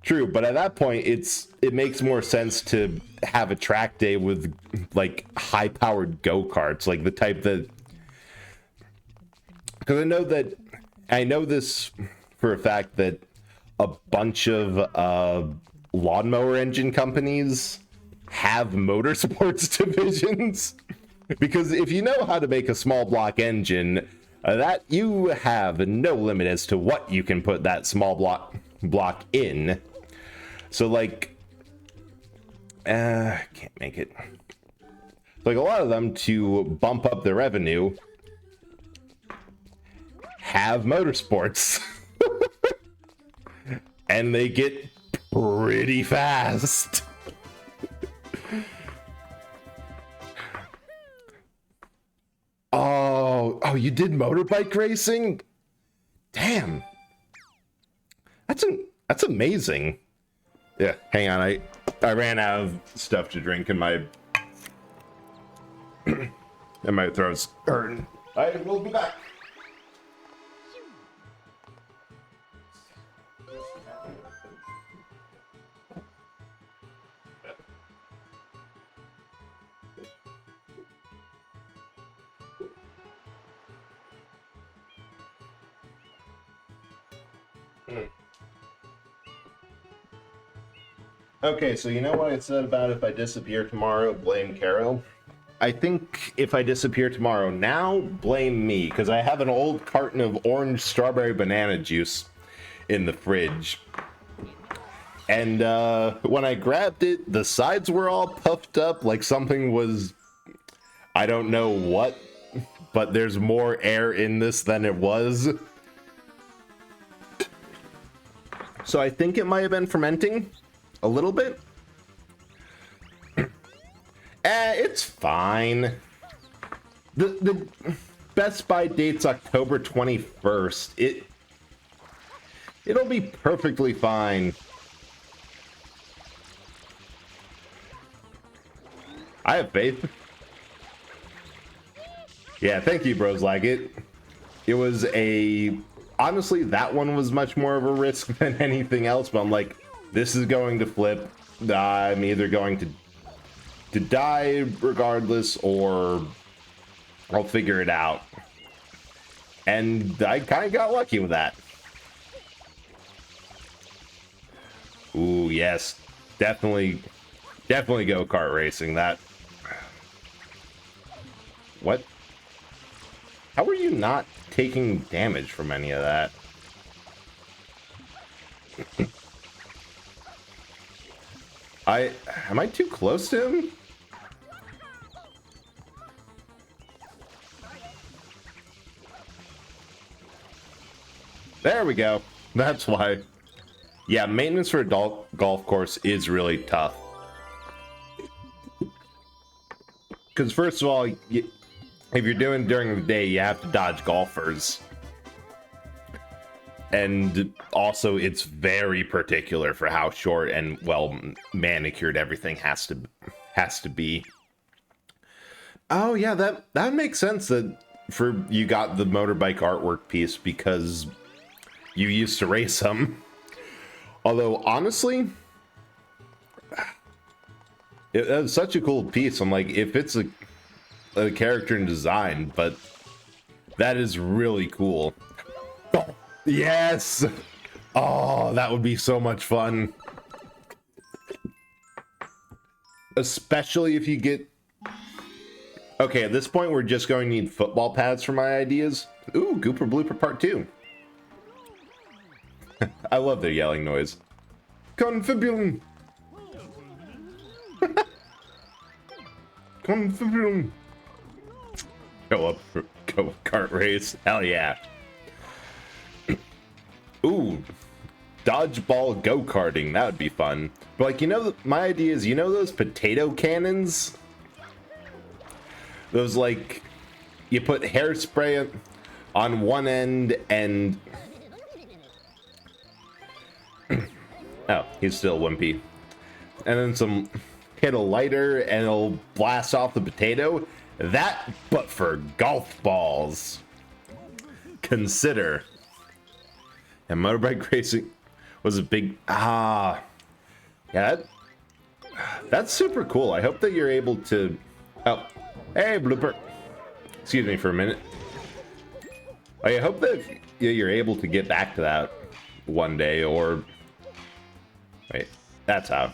True, but at that point, it makes more sense to have a track day with, like, high-powered go-karts, like the type that... Because I know this for a fact that a bunch of lawnmower engine companies have motorsports divisions. Because if you know how to make a small block engine, that you have no limit as to what you can put that small block in. So like, can't make it. Like a lot of them, to bump up their revenue, have motorsports. And they get pretty fast. Oh, you did motorbike racing? Damn. That's amazing. Yeah, hang on, I ran out of stuff to drink and my throat's hurting. I will be back. Okay, so you know what I said about if I disappear tomorrow, blame Carol? I think if I disappear tomorrow now, blame me, because I have an old carton of orange strawberry banana juice in the fridge. And when I grabbed it, the sides were all puffed up like something was... I don't know what, but there's more air in this than it was. So I think it might have been fermenting. A little bit. It's fine. The Best Buy date's October 21st. It'll be perfectly fine. I have faith. Yeah, thank you, bros. Like it was honestly, that one was much more of a risk than anything else, but I'm like, this is going to flip. I'm either going to die regardless, or I'll figure it out. And I kind of got lucky with that. yes. Definitely go-kart racing. That... What? How are you not taking damage from any of that? Am I too close to him? There we go. That's why. Yeah, maintenance for a golf course is really tough. Because first of all, if you're doing it during the day, you have to dodge golfers. And also, it's very particular for how short and well manicured everything has to be. Oh yeah, that makes sense that you got the motorbike artwork piece because you used to race them. Although honestly, it was such a cool piece. I'm like, if it's a character in design, but that is really cool. Oh, yes! Oh, that would be so much fun. Especially if you get... Okay, at this point, we're just going to need football pads for my ideas. Ooh, Gooper Blooper Part 2. I love their yelling noise. Confibulum! Confibulum! Go up for go-kart race. Hell yeah. Ooh. Dodgeball go-karting. That would be fun. But like, you know, my idea is, you know those potato cannons? Those like, you put hairspray on one end and... Oh, he's still wimpy. And then hit a lighter and it'll blast off the potato. That, but for golf balls. Consider. And motorbike racing was a big... Yeah, that's super cool. I hope that you're able to... Oh, hey, Blooper. Excuse me for a minute. I hope that you're able to get back to that one day, or... Wait, that's how.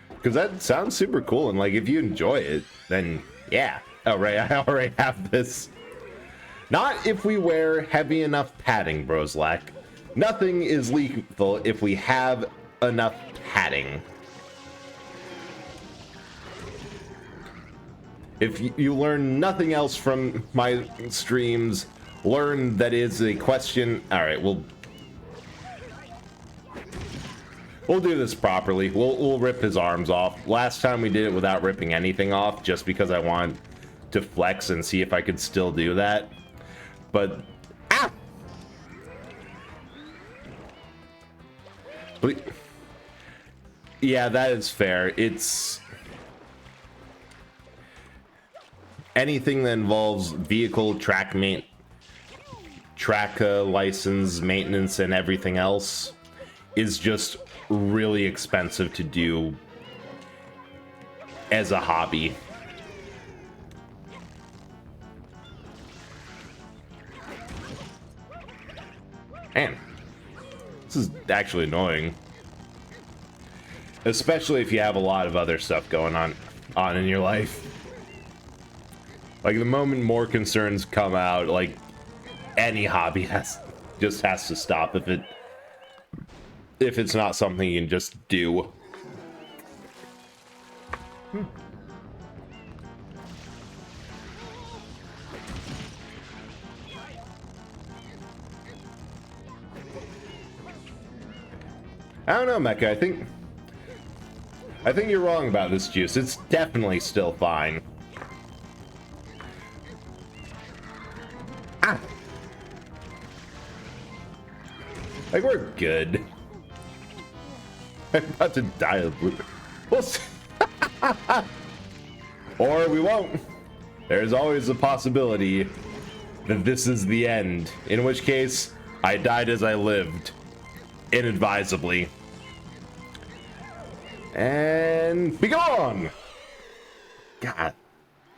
Because that sounds super cool, and like, if you enjoy it, then yeah. Oh, right, I already have this. Not if we wear heavy enough padding, Broslack. Nothing is lethal if we have enough padding. If you learn nothing else from my streams, learn that it's a question. All right, we'll do this properly. We'll rip his arms off. Last time we did it without ripping anything off, just because I want to flex and see if I could still do that. But yeah, that is fair. It's anything that involves vehicle track license maintenance and everything else is just really expensive to do as a hobby. Man, this is actually annoying. Especially if you have a lot of other stuff going on in your life. Like, the moment more concerns come out, like, any hobby just has to stop if it's not something you can just do. I don't know, Mecha. I think you're wrong about this juice. It's definitely still fine. Like, we're good. I'm about to die of blue. We'll see. Or we won't. There's always a possibility that this is the end. In which case, I died as I lived. Inadvisably. And be gone! God.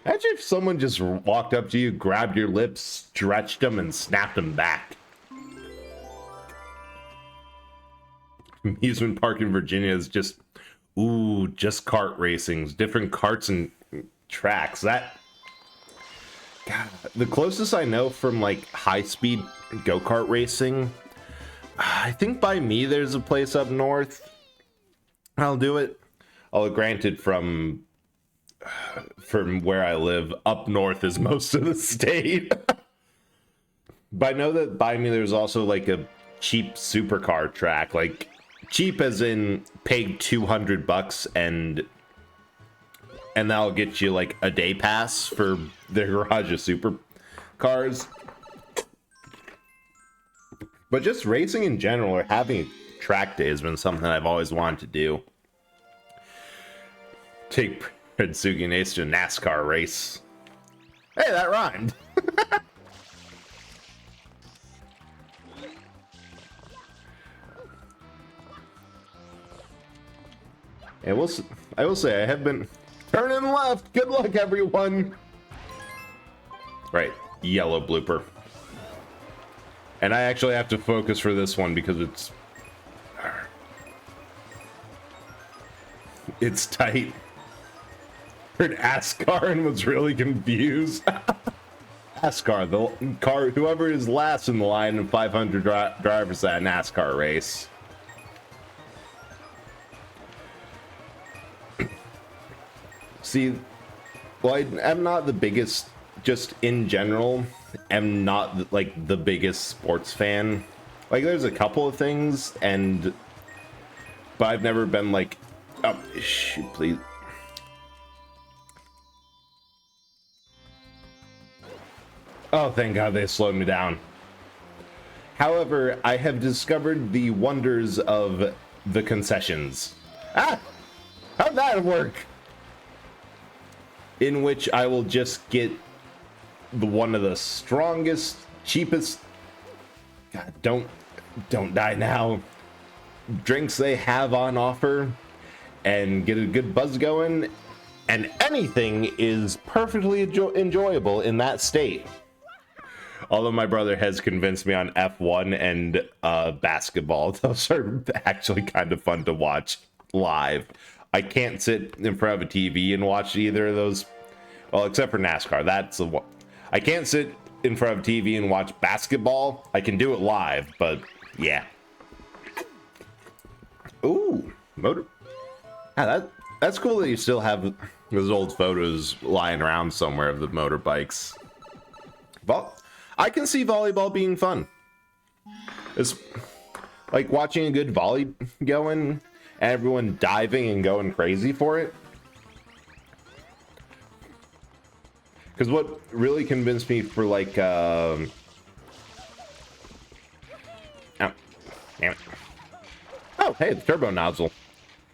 Imagine if someone just walked up to you, grabbed your lips, stretched them, and snapped them back. amusement park in Virginia is just, ooh, just kart racings, different karts and tracks. That, God, the closest I know from like high speed go-kart racing, I think by me there's a place up north. I'll do it. Although granted, from where I live, up north is most of the state. But I know that by me there's also like a cheap supercar track, like cheap as in paid $200 and that'll get you like a day pass for their garage of supercars. But just racing in general or having a track day has been something I've always wanted to do. Take Prinsugi and Ace to a NASCAR race. Hey, that rhymed. And I will say I have been turning left. Good luck, everyone. Right, yellow blooper. And I actually have to focus for this one because it's tight. Heard Ascar and was really confused. Ascar, the car, whoever is last in the line of 500 drivers at a NASCAR race. See, well, I'm not the biggest, just in general, am not like the biggest sports fan. Like, there's a couple of things, but I've never been like, oh, shoot, please. Oh, thank God they slowed me down. However, I have discovered the wonders of the concessions. Ah! How'd that work? In which I will just get one of the strongest, cheapest, God, don't die now, drinks they have on offer and get a good buzz going, and anything is perfectly enjoyable in that state. Although my brother has convinced me on F1 and basketball. Those are actually kind of fun to watch live. I can't sit in front of a TV and watch either of those. Well, except for NASCAR. That's the one. I can't sit in front of a TV and watch basketball. I can do it live, but yeah. Ooh, motor. Yeah, that's cool that you still have those old photos lying around somewhere of the motorbikes. Well, I can see volleyball being fun. It's like watching a good volley going, everyone diving and going crazy for it. Because what really convinced me for like, oh, damn it. Oh, hey, the turbo nozzle.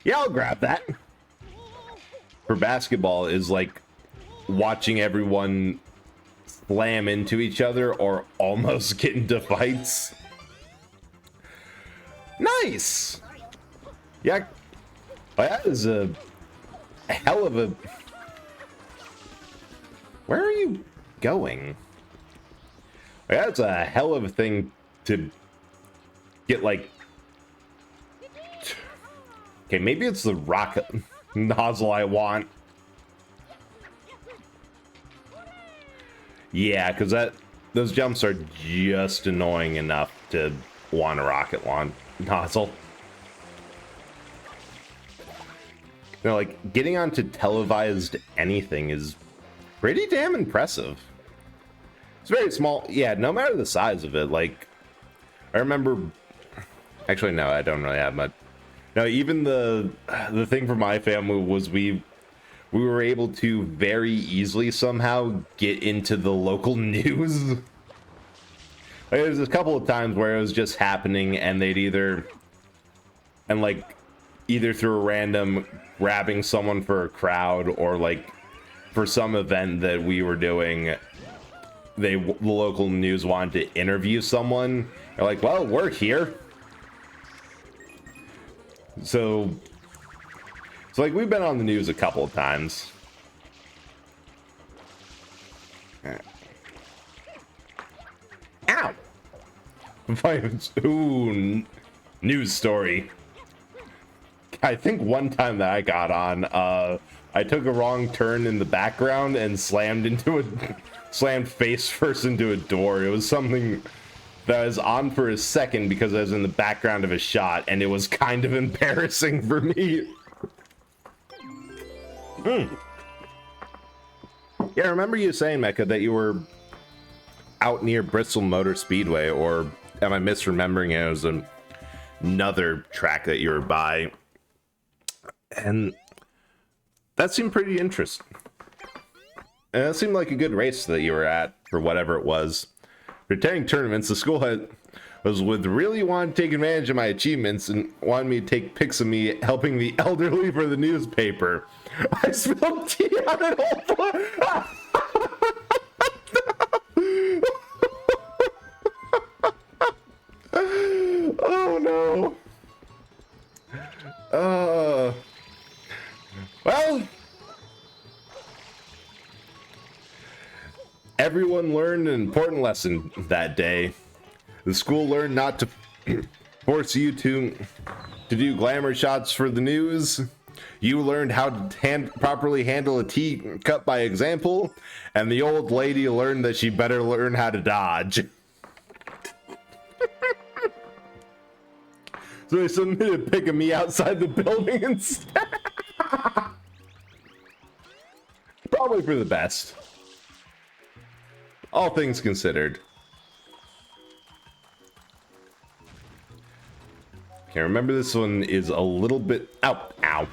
Yeah, I'll grab that. For basketball is like watching everyone slam into each other or almost get into fights. Nice. Yeah, well, that is a hell of a... Where are you going? Well, that's a hell of a thing to get, like... Okay, maybe it's the rocket nozzle I want. Yeah, because those jumps are just annoying enough to want a rocket nozzle. You know, like, getting onto televised anything is pretty damn impressive. It's very small. Yeah, no matter the size of it. Like, I remember... Actually, no, I don't really have much. No, even the thing for my family was we were able to very easily somehow get into the local news. Like, there's a couple of times where it was just happening and they'd either through a random grabbing someone for a crowd or like for some event that we were doing, the local news wanted to interview someone. They're like, well, we're here. So like, we've been on the news a couple of times. Ow! Ooh, news story. I think one time that I got on, I took a wrong turn in the background and slammed face first into a door. It was something that I was on for a second because I was in the background of a shot, and it was kind of embarrassing for me. Yeah, I remember you saying, Mecha, that you were out near Bristol Motor Speedway, or am I misremembering it? It was another track that you were by, and that seemed pretty interesting. And that seemed like a good race that you were at for whatever it was. For attending tournaments, the school really wanted to take advantage of my achievements and wanted me to take pics of me helping the elderly for the newspaper. I spilled tea on it all. Oh no. Well, everyone learned an important lesson that day. The school learned not to force you to do glamour shots for the news. You learned how to properly handle a teacup by example, and the old lady learned that she better learn how to dodge. So they submitted a pic of me outside the building instead. Probably for the best. All things considered. Okay, remember this one is a little bit... Ow.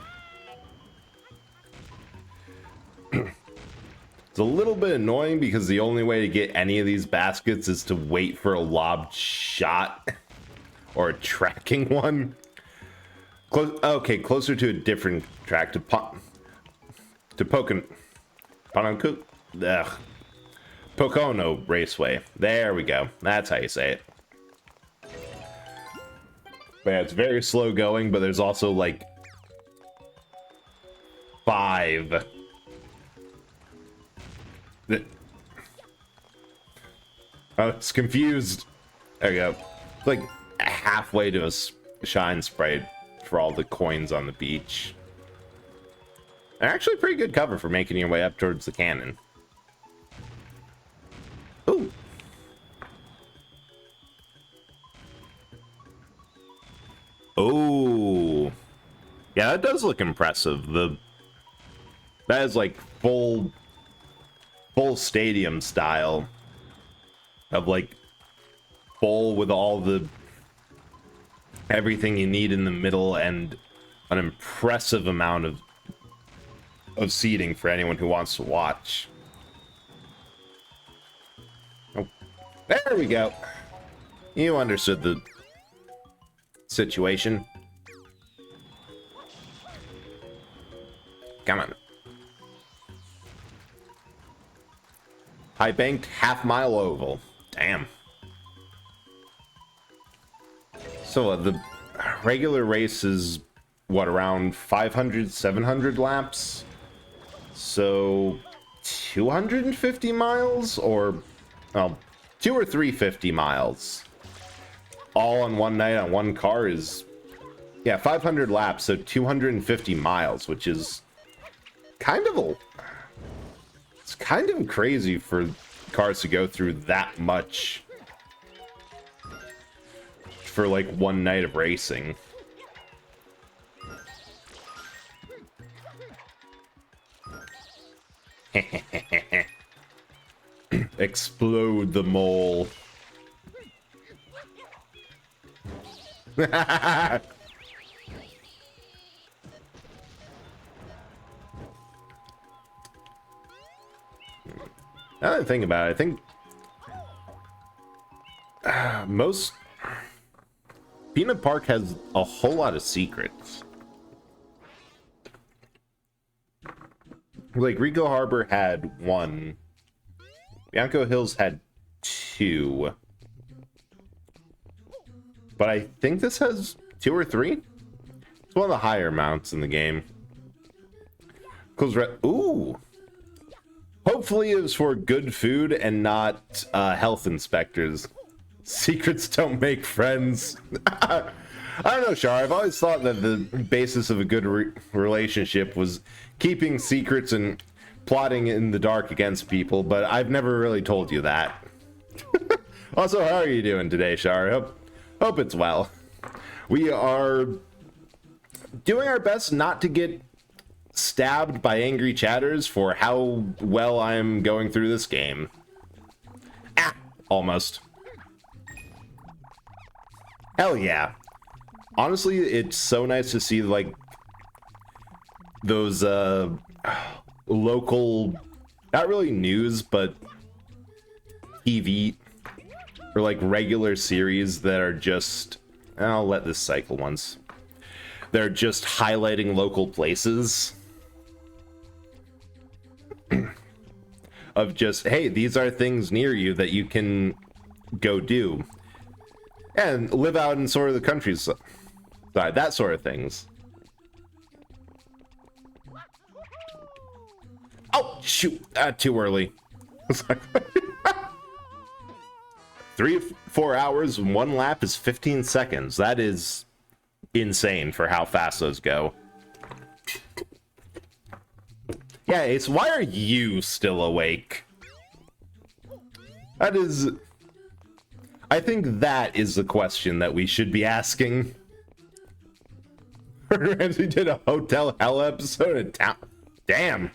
It's a little bit annoying because the only way to get any of these baskets is to wait for a lobbed shot or a tracking one. Okay, closer to a different track, to Pocono Raceway. There we go. That's how you say it. But yeah, it's very slow going, but there's also like 5. I was confused. There we go. It's like halfway to a shine sprite for all the coins on the beach. And actually pretty good cover for making your way up towards the cannon. Ooh. Oh. Yeah, that does look impressive. That is like full stadium style of like full with all the everything you need in the middle and an impressive amount of seating for anyone who wants to watch. Oh, there we go. You understood the situation. Come on. High banked half-mile oval. Damn. So the regular race is what, around 500, 700 laps? So 250 miles, or well, 2 or 350 miles all on one night on one car is, yeah, 500 laps, so 250 miles, which is kind of it's kind of crazy for cars to go through that much for like one night of racing. Explode the mole. Now that I think about it, I think most Peanut Park has a whole lot of secrets. Like Rico Harbor had 1, Bianco Hills had 2, but I think this has 2 or 3. It's one of the higher amounts in the game. Ooh. Hopefully it was for good food and not health inspectors. Secrets don't make friends. I don't know, Shar. I've always thought that the basis of a good relationship was keeping secrets and plotting in the dark against people, but I've never really told you that. Also, how are you doing today, Shar? Hope it's well. We are doing our best not to get stabbed by angry chatters for how well I'm going through this game. Ah, almost. Hell yeah. Honestly, it's so nice to see, like, those, local, not really news, but TV, or, like, regular series that are just, I'll let this cycle once. They're just highlighting local places. Of just, hey, these are things near you that you can go do. And live out in sort of the countryside, that sort of things. Oh, shoot, too early. 3-4 hours, and 1 lap is 15 seconds. That is insane for how fast those go. Yeah, Ace, why are you still awake? That is... I think that is the question that we should be asking. Ramsey did a Hotel Hell episode in town. Damn.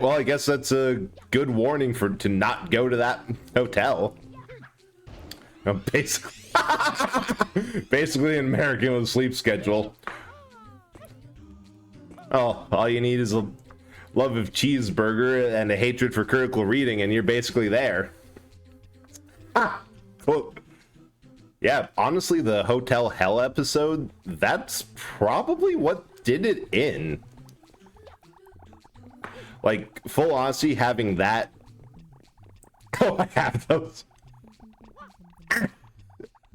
Well, I guess that's a good warning to not go to that hotel. Basically, basically an American with a sleep schedule. Oh, all you need is a love of cheeseburger and a hatred for critical reading, and you're basically there. Ah, cool. Yeah, honestly, the Hotel Hell episode, that's probably what did it in. Like, full honesty, having that... Oh, I have those.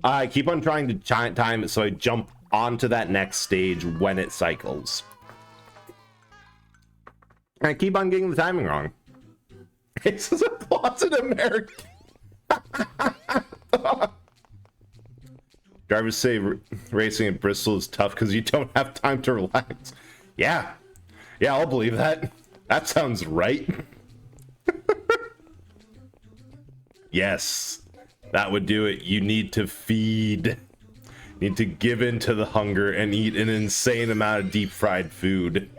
I keep on trying to time it so I jump onto that next stage when it cycles. And I keep on getting the timing wrong. This is a closet American. Drivers say racing at Bristol is tough because you don't have time to relax. Yeah, I'll believe that. That sounds right. Yes, that would do it. You need to feed. You need to give in to the hunger and eat an insane amount of deep fried food.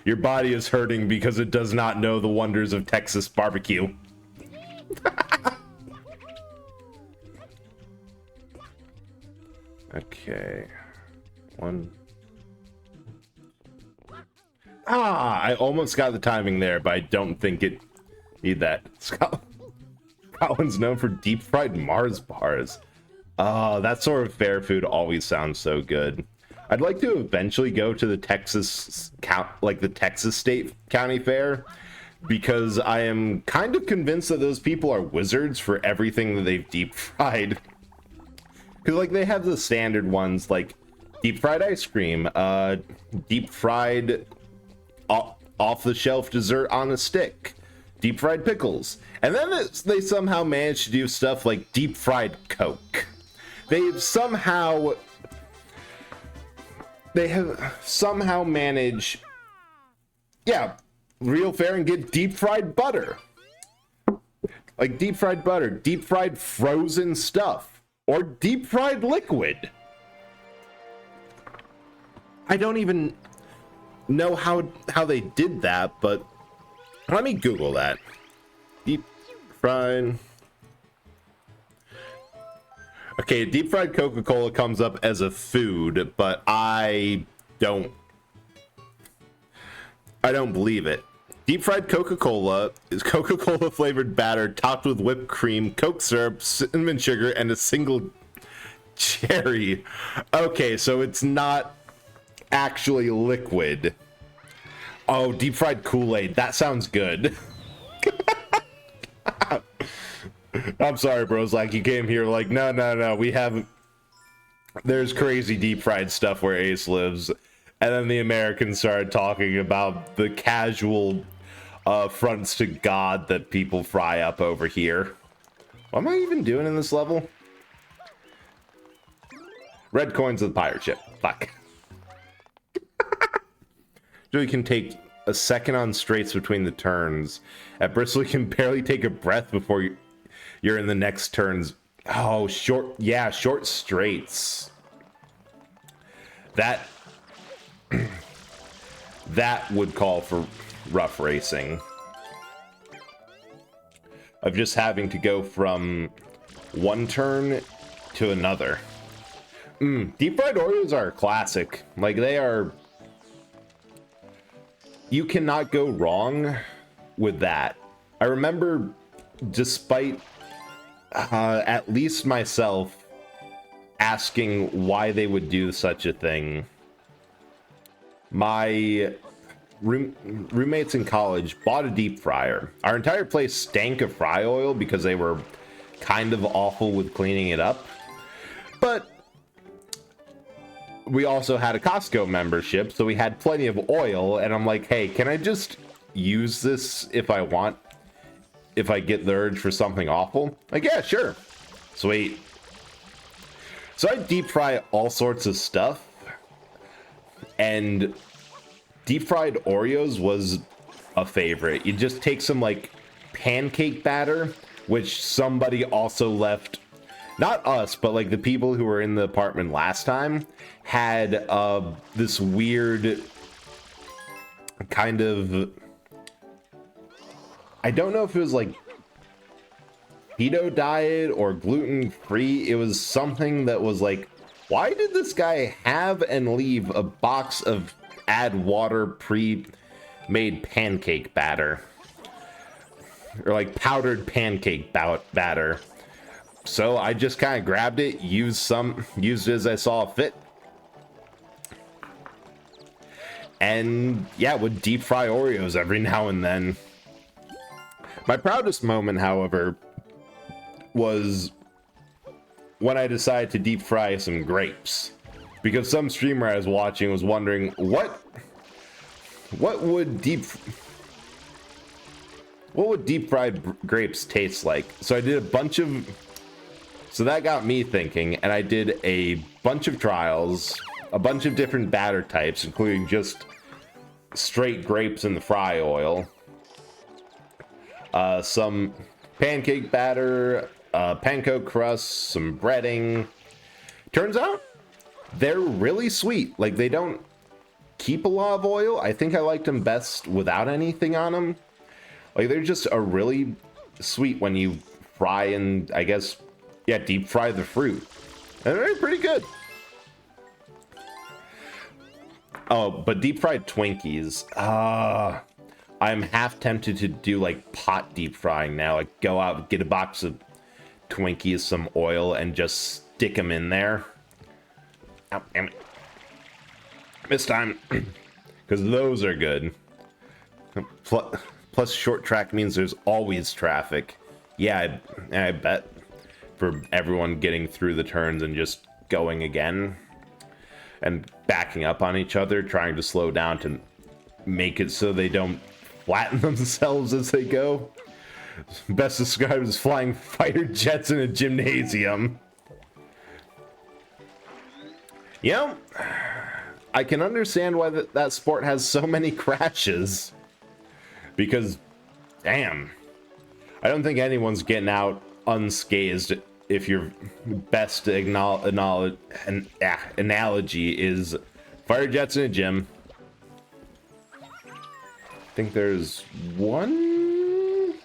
Your body is hurting because it does not know the wonders of Texas barbecue. Okay. I almost got the timing there, but I don't think it need that. Scotland's known for deep fried Mars bars. That sort of fair food always sounds so good. I'd like to eventually go to the Texas State County Fair, because I am kind of convinced that those people are wizards for everything that they've deep fried. Because, like, they have the standard ones, like deep fried ice cream, deep fried off-the-shelf dessert on a stick, deep fried pickles, and then they somehow managed to do stuff like deep fried Coke. They have somehow managed, yeah, real fair, and get deep fried butter. Like deep fried butter, deep fried frozen stuff, or deep fried liquid. I don't even know how they did that, but let me Google that. Deep fried. Okay, deep fried Coca-Cola comes up as a food, but I don't believe it. Deep fried Coca-Cola is Coca-Cola flavored batter topped with whipped cream, Coke syrup, cinnamon sugar, and a single cherry. Okay, so it's not actually liquid. Oh, deep fried Kool-Aid. That sounds good. I'm sorry, bros. Like, you came here like, no. We haven't. There's crazy deep fried stuff where Ace lives. And then the Americans started talking about the casual fronts to God that people fry up over here. What am I even doing in this level? Red coins of the pirate ship. Fuck. Joey can take a second on straights between the turns. At Bristol, you can barely take a breath before you're in the next turns. Oh, short. Yeah, short straights. That that would call for rough racing. Of just having to go from one turn to another. Deep fried Oreos are a classic. Like, they are... You cannot go wrong with that. I remember, despite at least myself asking why they would do such a thing, my roommates in college bought a deep fryer. Our entire place stank of fry oil because they were kind of awful with cleaning it up. But we also had a Costco membership, so we had plenty of oil, and I'm like, hey, can I just use this if I want? If I get the urge for something awful? Like, yeah, sure. Sweet. So I deep fry all sorts of stuff, and deep fried Oreos was a favorite. You just take some, like, pancake batter, which somebody also left, not us, but like the people who were in the apartment last time had this weird kind of, I don't know if it was like keto diet or gluten free. It was something that was like, why did this guy have and leave a box of add water pre-made pancake batter, or like powdered pancake batter? So I just kind of grabbed it, used it as I saw fit, and yeah, would deep fry Oreos every now and then. My proudest moment, however, was when I decided to deep fry some grapes, because some streamer I was watching was wondering what would deep fried grapes taste like. So I did a bunch of, so that got me thinking, and I did a bunch of trials, a bunch of different batter types, including just straight grapes in the fry oil, some pancake batter, panko crust, some breading. Turns out they're really sweet. Like, they don't keep a lot of oil. I think I liked them best without anything on them. Like, they're just a really sweet when you fry and, I guess, yeah, deep fry the fruit. And they're pretty good. Oh, but deep fried Twinkies. I'm half tempted to do like pot deep frying now. Like, go out, get a box of Twinkies, some oil, and just stick them in there. Oh, damn it. This time, because those are good. Plus, short track means there's always traffic. Yeah, I bet. For everyone getting through the turns and just going again. And backing up on each other, trying to slow down to make it so they don't flatten themselves as they go. Best described as flying fighter jets in a gymnasium. You know, I can understand why that sport has so many crashes. Because, damn, I don't think anyone's getting out unscathed if your best analogy is fighter jets in a gym. I think there's one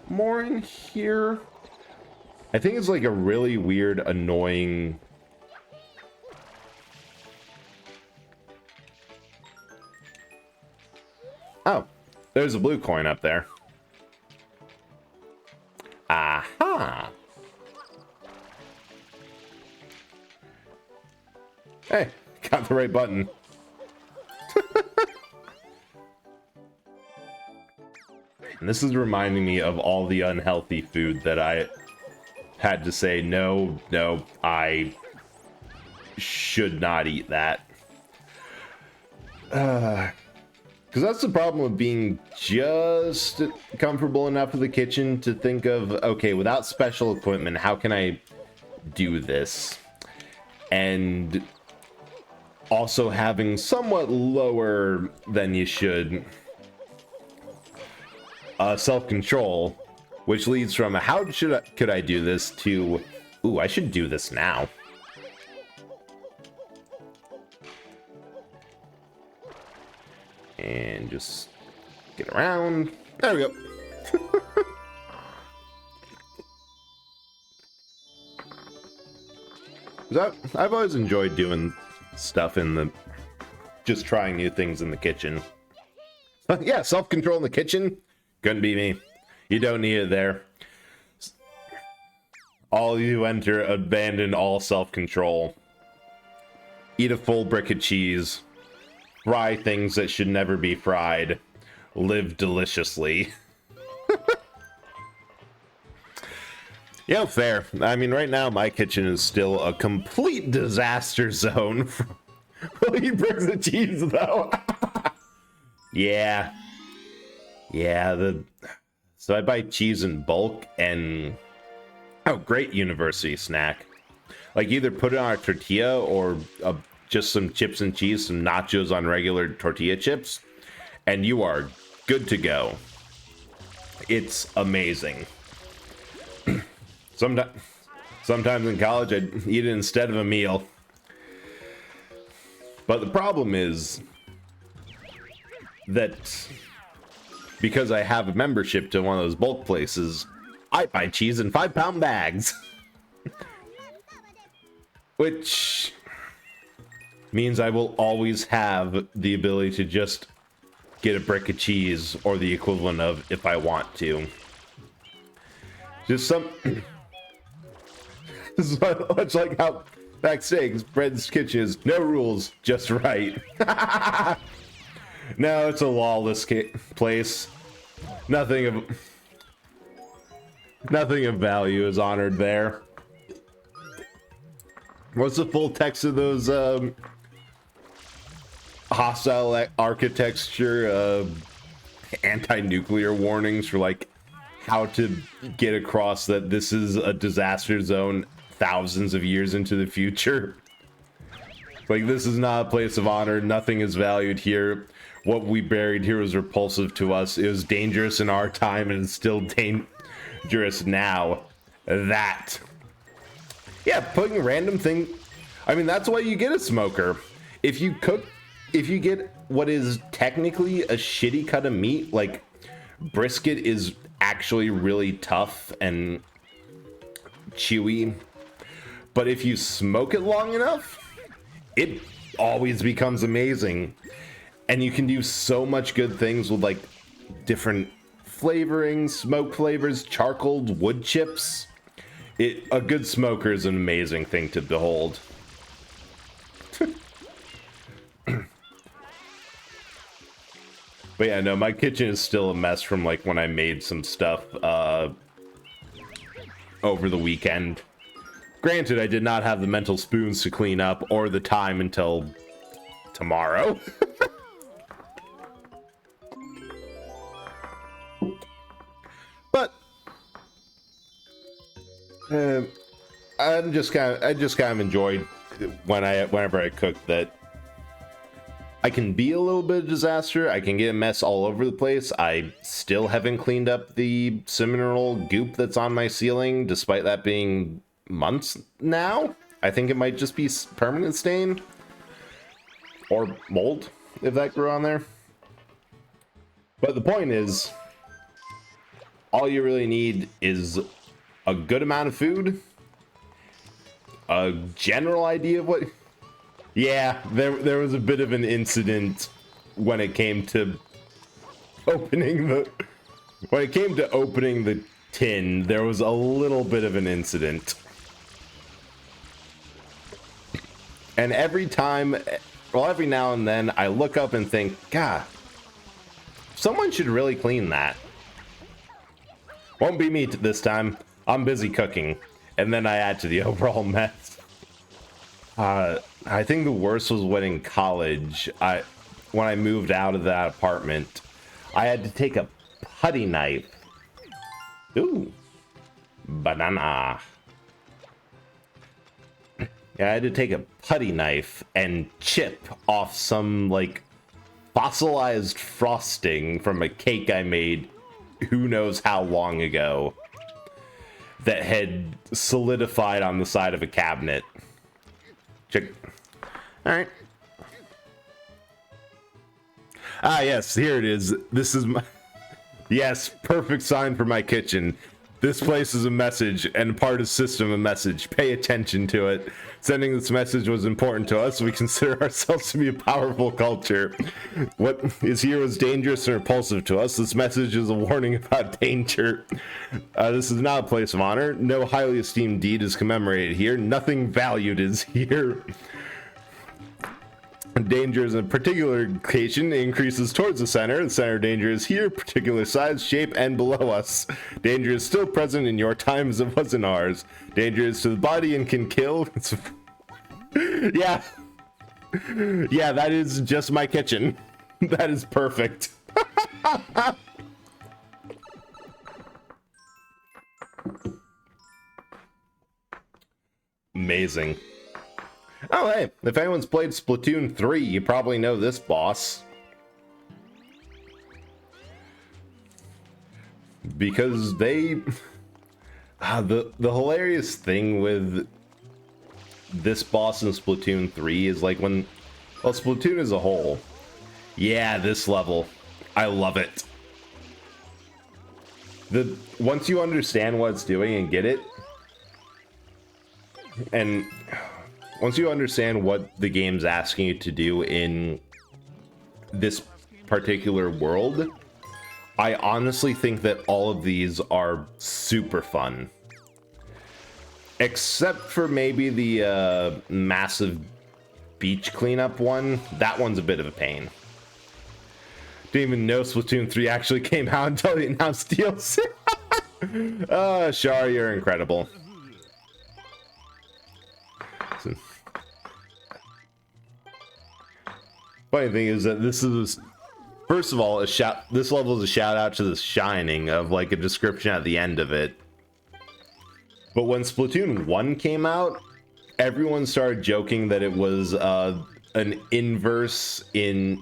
more in here. I think it's like a really weird, annoying... Oh, there's a blue coin up there. Aha! Hey, got the right button. And this is reminding me of all the unhealthy food that I had to say, no, I should not eat that. Because that's the problem with being just comfortable enough in the kitchen to think of, okay, without special equipment, how can I do this? and also having somewhat lower than you should self-control, which leads from could I do this to, ooh, I should do this now. And just get around. There we go. I've always enjoyed doing stuff in the, just trying new things in the kitchen. Yeah, self-control in the kitchen, couldn't be me. You don't need it there. All you enter, abandon all self-control. Eat a full brick of cheese. Fry things that should never be fried. Live deliciously. Yeah, fair. I mean, right now my kitchen is still a complete disaster zone. Will you bricks of cheese though? Yeah. Yeah, so I buy cheese in bulk and oh, great university snack. Like either put it on a tortilla or just some chips and cheese, some nachos on regular tortilla chips, and you are good to go. It's amazing. Sometimes in college I'd eat it instead of a meal. But the problem is that because I have a membership to one of those bulk places, I buy cheese in 5-pound bags. Which means I will always have the ability to just get a brick of cheese or the equivalent of if I want to. Just some... Much like how backstage, Bread's Kitchen is no rules, just right. No, it's a lawless place. Nothing of value is honored there. What's the full text of those hostile architecture anti-nuclear warnings for like how to get across that this is a disaster zone thousands of years into the future? Like, this is not a place of honor. Nothing is valued here. What we buried here was repulsive to us. It was dangerous in our time and it's still dangerous now. That. Yeah, putting random thing. I mean, that's why you get a smoker. If you get what is technically a shitty cut of meat, like brisket is actually really tough and chewy. But if you smoke it long enough, it always becomes amazing. And you can do so much good things with like different flavorings, smoke flavors, charcoal, wood chips. A good smoker is an amazing thing to behold. But yeah, no, my kitchen is still a mess from like when I made some stuff over the weekend. Granted, I did not have the mental spoons to clean up or the time until tomorrow. But I just kind of enjoyed whenever I cook that I can be a little bit of disaster. I can get a mess all over the place. I still haven't cleaned up the Seminole goop that's on my ceiling, despite that being months now. I think it might just be permanent stain or mold if that grew on there. But the point is, all you really need is a good amount of food, a general idea of what... Yeah, there was a bit of an incident when it came to opening the... When it came to opening the tin, there was a little bit of an incident. And every time, well, every now and then, I look up and think, God, someone should really clean that. Won't be me this time. I'm busy cooking. And then I add to the overall mess. I think the worst was when in college, when I moved out of that apartment, I had to take a putty knife. Ooh. Banana. Yeah, I had to take a putty knife and chip off some, like, fossilized frosting from a cake I made who knows how long ago that had solidified on the side of a cabinet. Check. Alright. Ah, yes, here it is. This is my... Yes, perfect sign for my kitchen. This place is a message, and part of system a message. Pay attention to it. Sending this message was important to us. We consider ourselves to be a powerful culture. What is here was dangerous and repulsive to us. This message is a warning about danger. This is not a place of honor. No highly esteemed deed is commemorated here. Nothing valued is here. Danger is in a particular location increases towards the center. The center of danger is here, particular size, shape, and below us. Danger is still present in your time as it was in ours. Danger is to the body and can kill. Yeah. Yeah, that is just my kitchen. That is perfect. Amazing. Oh, hey, if anyone's played Splatoon 3, you probably know this boss. Because they... the hilarious thing with this boss in Splatoon 3 is like when... Well, Splatoon as a whole. Yeah, this level. I love it. Once you understand what it's doing and get it, and... Once you understand what the game's asking you to do in this particular world, I honestly think that all of these are super fun. Except for maybe the massive beach cleanup one. That one's a bit of a pain. Didn't even know Splatoon 3 actually came out until they announced DLC. Shar, you're incredible. Funny thing is that this is, first of all, this level is a shout out to The Shining of like a description at the end of it. But when Splatoon 1 came out, everyone started joking that it was an inverse in...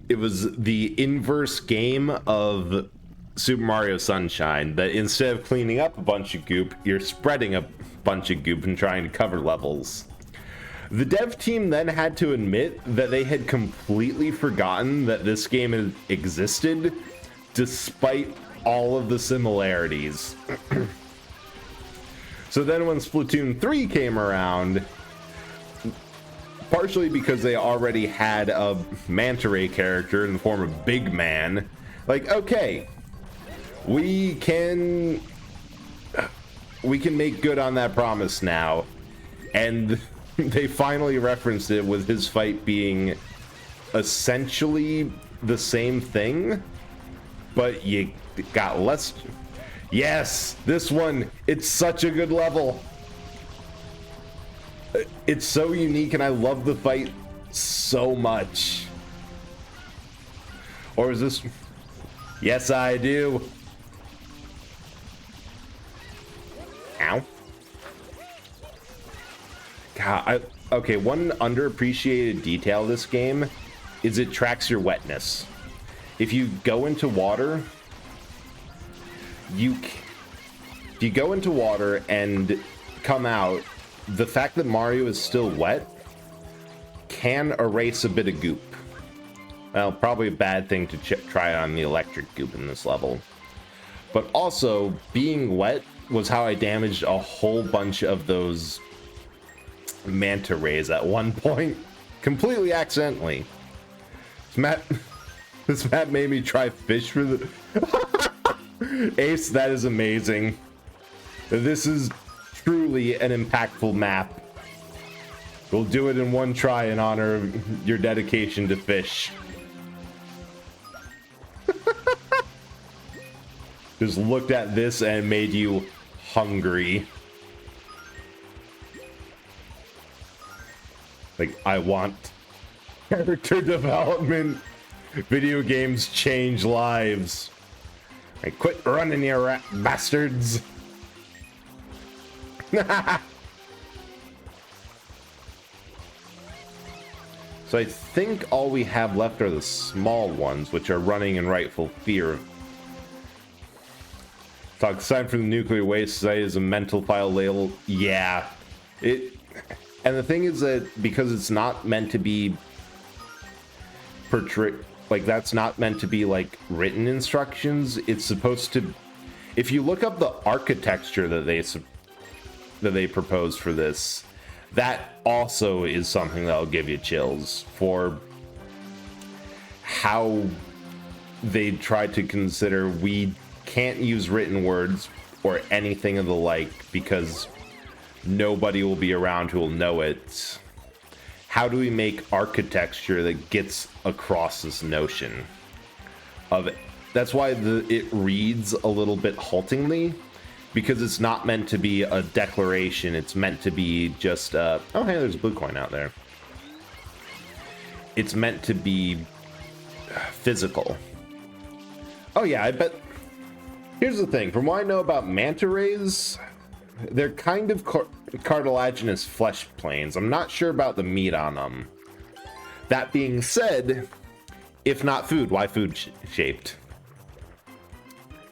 It was the inverse game of Super Mario Sunshine, that instead of cleaning up a bunch of goop, you're spreading a bunch of goop and trying to cover levels. The dev team then had to admit that they had completely forgotten that this game existed, despite all of the similarities. So then when Splatoon 3 came around, partially because they already had a Manta Ray character in the form of Big Man, like, okay, we can make good on that promise now. And they finally referenced it with his fight being essentially the same thing, but you got less. Yes, this one, it's such a good level. It's so unique and I love the fight so much. Or is this... Yes, I do. Ow. God, okay, one underappreciated detail of this game is it tracks your wetness. If you go into water, if you go into water and come out, the fact that Mario is still wet can erase a bit of goop. Well, probably a bad thing to try on the electric goop in this level. But also, being wet was how I damaged a whole bunch of those Manta Rays at one point, completely accidentally. This map made me try fish for the... Ace, that is amazing. This is truly an impactful map. We'll do it in one try in honor of your dedication to fish. Just looked at this and made you hungry. Like, I want character development. Video games change lives. Like, quit running, you rat bastards. So I think all we have left are the small ones, which are running in rightful fear. Talk aside from the nuclear waste site is a mental file label. Yeah. And the thing is that because it's not meant to be portrayed, like that's not meant to be like written instructions. It's supposed to, if you look up the architecture that they proposed for this, that also is something that'll give you chills for how they tried to consider we can't use written words or anything of the like because nobody will be around who will know it. How do we make architecture that gets across this notion of it? That's why it reads a little bit haltingly, because it's not meant to be a declaration. It's meant to be just oh hey, there's a blue coin out there. It's meant to be physical. Oh yeah, I bet. Here's the thing, from what I know about manta rays, they're kind of cartilaginous flesh planes. I'm not sure about the meat on them. That being said, if not food, why food shaped?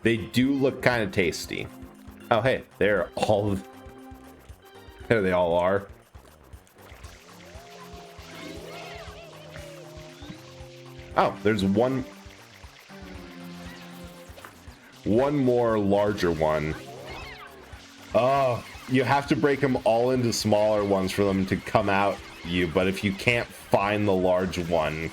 They do look kind of tasty. Oh hey, there they all are. Oh, there's one more larger one. Oh, you have to break them all into smaller ones for them to come out you, but if you can't find the large one,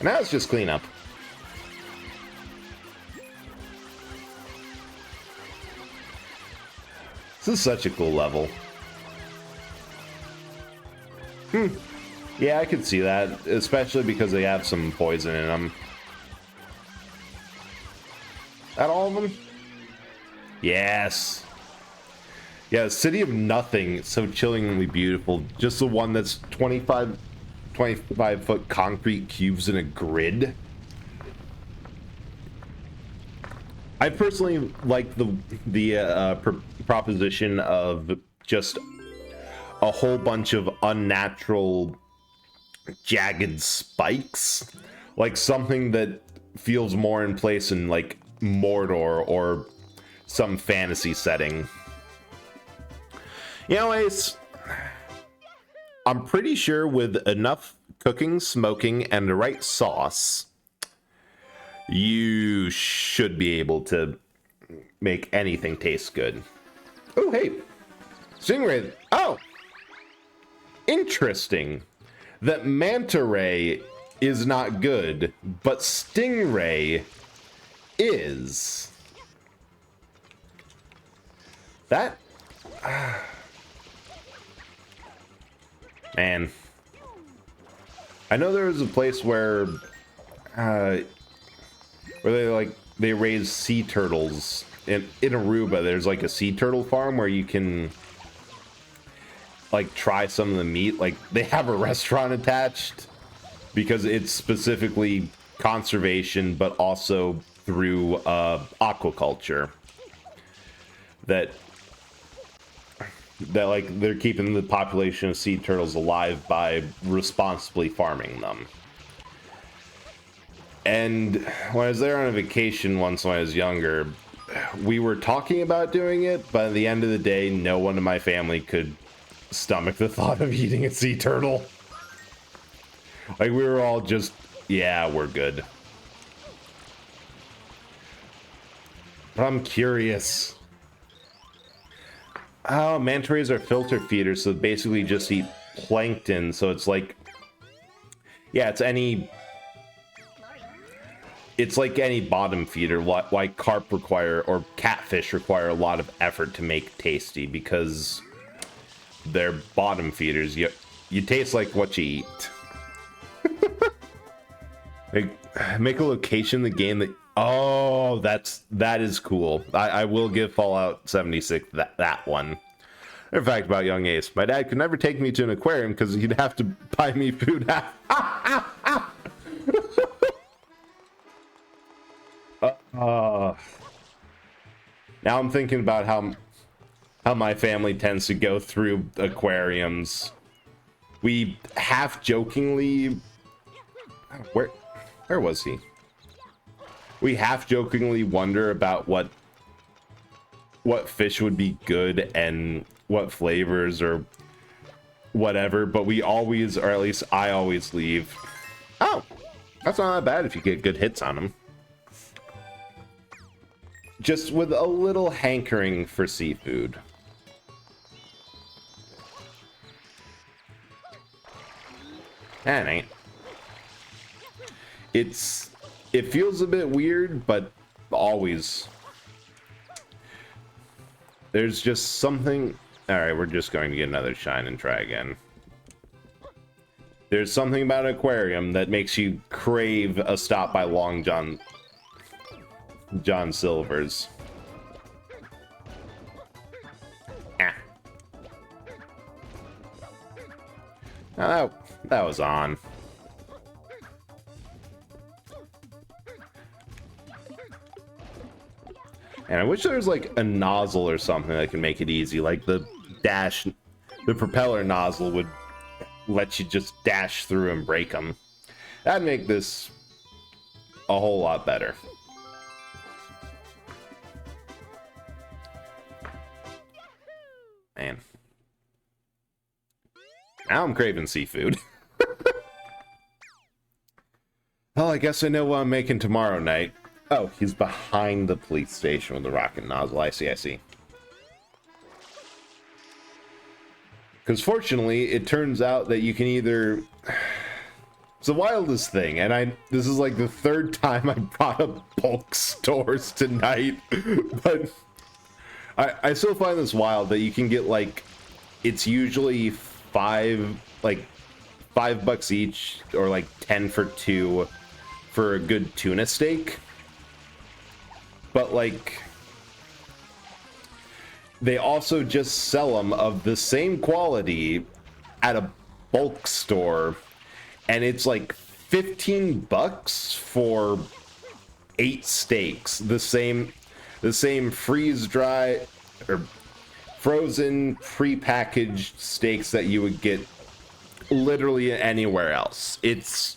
now it's just cleanup. This is such a cool level. Yeah, I could see that, especially because they have some poison in them. That all of them? Yes. Yeah, City of Nothing, so chillingly beautiful. Just the one that's 25 foot concrete cubes in a grid. I personally like the proposition of just a whole bunch of unnatural jagged spikes, like something that feels more in place in like Mordor or some fantasy setting. You know, Ace, I'm pretty sure with enough cooking, smoking, and the right sauce, you should be able to make anything taste good. Oh, hey, Stingray. Oh, interesting that Manta Ray is not good, but Stingray is. That... Man. I know there was a place where they raise sea turtles in Aruba. There's like a sea turtle farm where you can like try some of the meat. Like they have a restaurant attached because it's specifically conservation, but also through aquaculture. That like they're keeping the population of sea turtles alive by responsibly farming them. And when I was there on a vacation once when I was younger, we were talking about doing it, but at the end of the day, no one in my family could stomach the thought of eating a sea turtle. Like we were all just, yeah, we're good. But I'm curious. Oh, manta rays are filter feeders, so basically just eat plankton. So it's like, yeah, it's like any bottom feeder. Why carp require, or catfish require a lot of effort to make tasty, because they're bottom feeders. You taste like what you eat. Make a location in the game that, oh, that is cool. I will give Fallout 76 that one. In fact, about young Ace, my dad could never take me to an aquarium because he'd have to buy me food. Now I'm thinking about how how my family tends to go through aquariums. We half jokingly, where was he? We half jokingly wonder about what fish would be good and what flavors or whatever, but we always, or at least I always leave. Oh, that's not that bad if you get good hits on them. Just with a little hankering for seafood. That ain't. It feels a bit weird, but always. There's just something. Alright, we're just going to get another shine and try again. There's something about an aquarium that makes you crave a stop by Long John Silver's. Ah. Now that was on. And I wish there was like a nozzle or something that can make it easy, like the propeller nozzle would let you just dash through and break them. That'd make this a whole lot better. Man. Now I'm craving seafood. Well, I guess I know what I'm making tomorrow night. Oh, he's behind the police station with the rocket nozzle. I see. Because fortunately, it turns out that you can either... It's the wildest thing, and this is like the third time I brought up bulk stores tonight, but I still find this wild that you can get like, it's usually $5 each, or like 10 for 2 for a good tuna steak. But like, they also just sell them of the same quality at a bulk store, and it's like $15 for 8 steaks. The same freeze dry or frozen pre-packaged steaks that you would get literally anywhere else. It's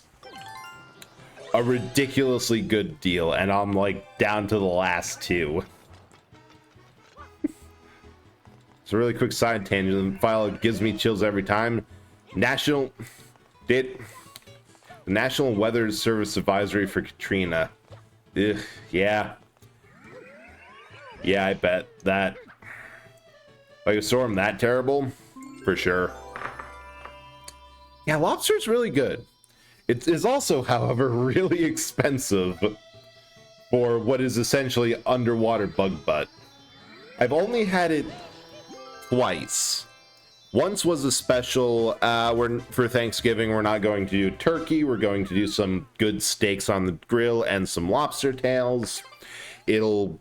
a ridiculously good deal, and I'm like down to the last 2. It's a really quick side tangent. The file gives me chills every time. The National Weather Service advisory for Katrina. Ugh, yeah, I bet that. Like a storm that terrible, for sure. Yeah, lobster's really good. It is also, however, really expensive for what is essentially underwater bug butt. I've only had it twice. Once was a special, for Thanksgiving, we're not going to do turkey. We're going to do some good steaks on the grill and some lobster tails. It'll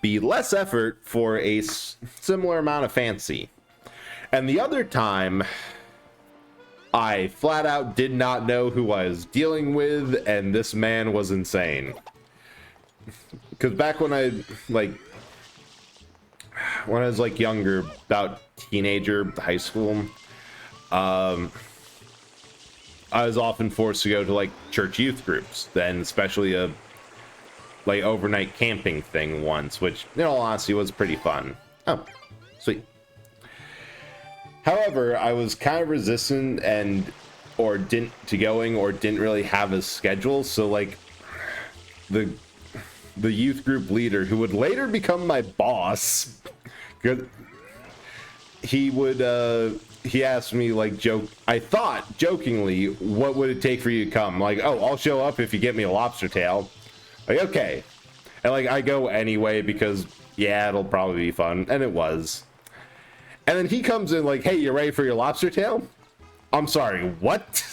be less effort for a similar amount of fancy. And the other time, I flat out did not know who I was dealing with, and this man was insane. Because back when I was like younger, about teenager, high school, I was often forced to go to like church youth groups, then especially a like overnight camping thing once, which in all honesty was pretty fun. Oh, sweet. However, I was kind of resistant or didn't really have a schedule. So like the youth group leader, who would later become my boss, he asked me like I thought jokingly, what would it take for you to come? Like, oh, I'll show up if you get me a lobster tail. Like, okay. And like I go anyway because yeah, it'll probably be fun, and it was. And then he comes in like, hey, you ready for your lobster tail? I'm sorry, what?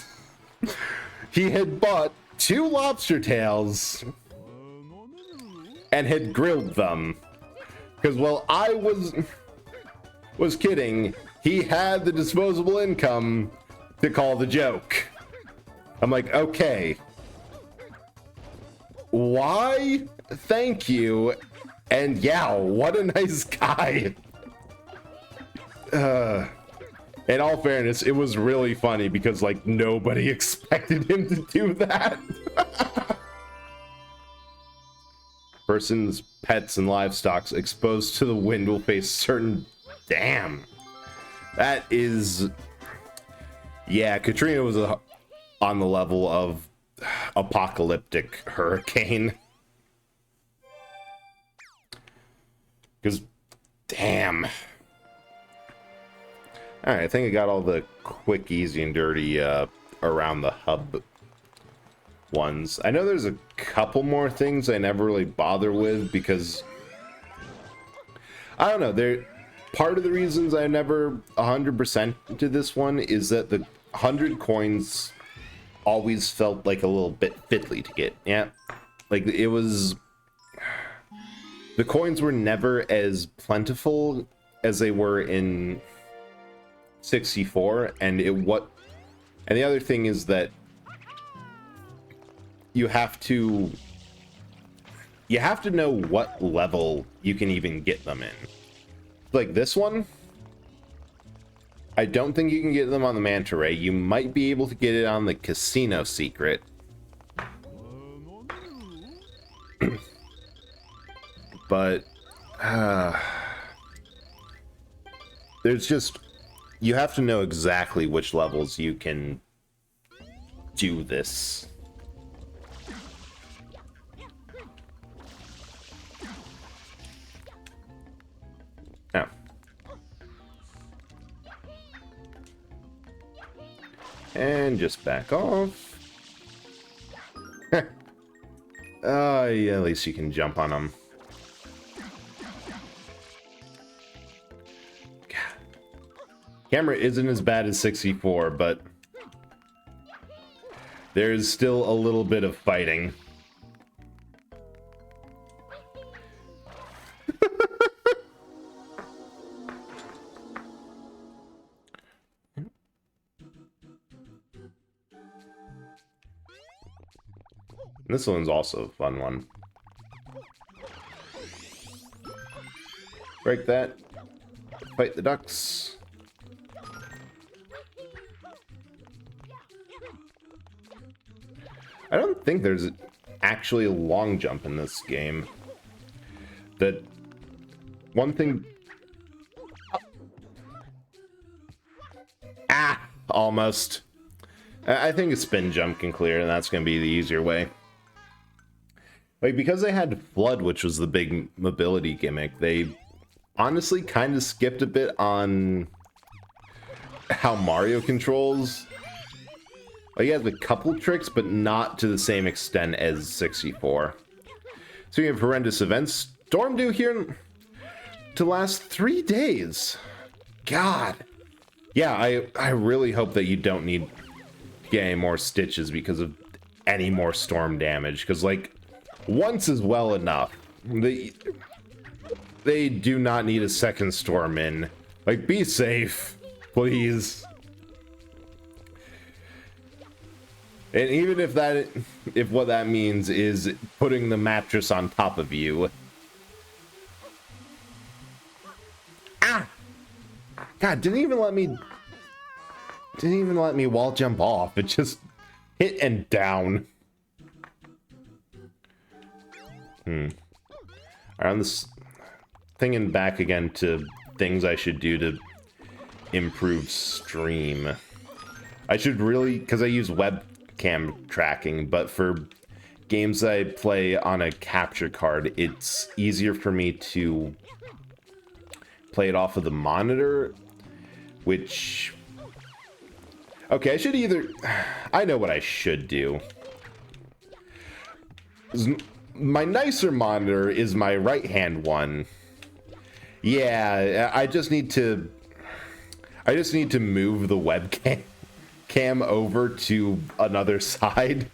He had bought 2 lobster tails and had grilled them. Because while I was kidding, he had the disposable income to call the joke. I'm like, okay. Why? Thank you. And yeah, what a nice guy. In all fairness, it was really funny because like nobody expected him to do that. Persons, pets, and livestock exposed to the wind will face certain... Damn. That is... Yeah, Katrina was on the level of apocalyptic hurricane. Because, damn. Alright, I think I got all the quick, easy, and dirty around the hub ones. I know there's a couple more things I never really bother with because... I don't know, part of the reasons I never 100% to this one is that the 100 coins always felt like a little bit fiddly to get. Yeah, like it was... The coins were never as plentiful as they were in 64, and the other thing is that you have to know what level you can even get them in. Like this one, I don't think you can get them on the manta ray. You might be able to get it on the casino secret. But there's just, you have to know exactly which levels you can do this. Now, and just back off. Yeah, at least you can jump on them. Camera isn't as bad as 64, but there's still a little bit of fighting. This one's also a fun one. Break that. Fight the ducks. I don't think there's actually a long jump in this game. That one thing... Almost. I think a spin jump can clear, and that's going to be the easier way. Like, because they had Flood, which was the big mobility gimmick, they honestly kind of skipped a bit on how Mario controls. Like, he has a couple tricks, but not to the same extent as 64. Speaking of horrendous events, storm due here to last 3 days. God. Yeah, I really hope that you don't need to get any more stitches because of any more storm damage. Because, like, once is well enough. They do not need a second storm in. Like, be safe, please. And even if what that means is putting the mattress on top of you. Ah! God, didn't even let me wall jump off. It just hit and down. Alright, I'm this thinking back again to things I should do to improve stream. I should really, because I use webcam tracking, but for games that I play on a capture card, it's easier for me to play it off of the monitor, which... Okay, I should either... I know what I should do. My nicer monitor is my right-hand one. Yeah, I just need to move the webcam over to another side.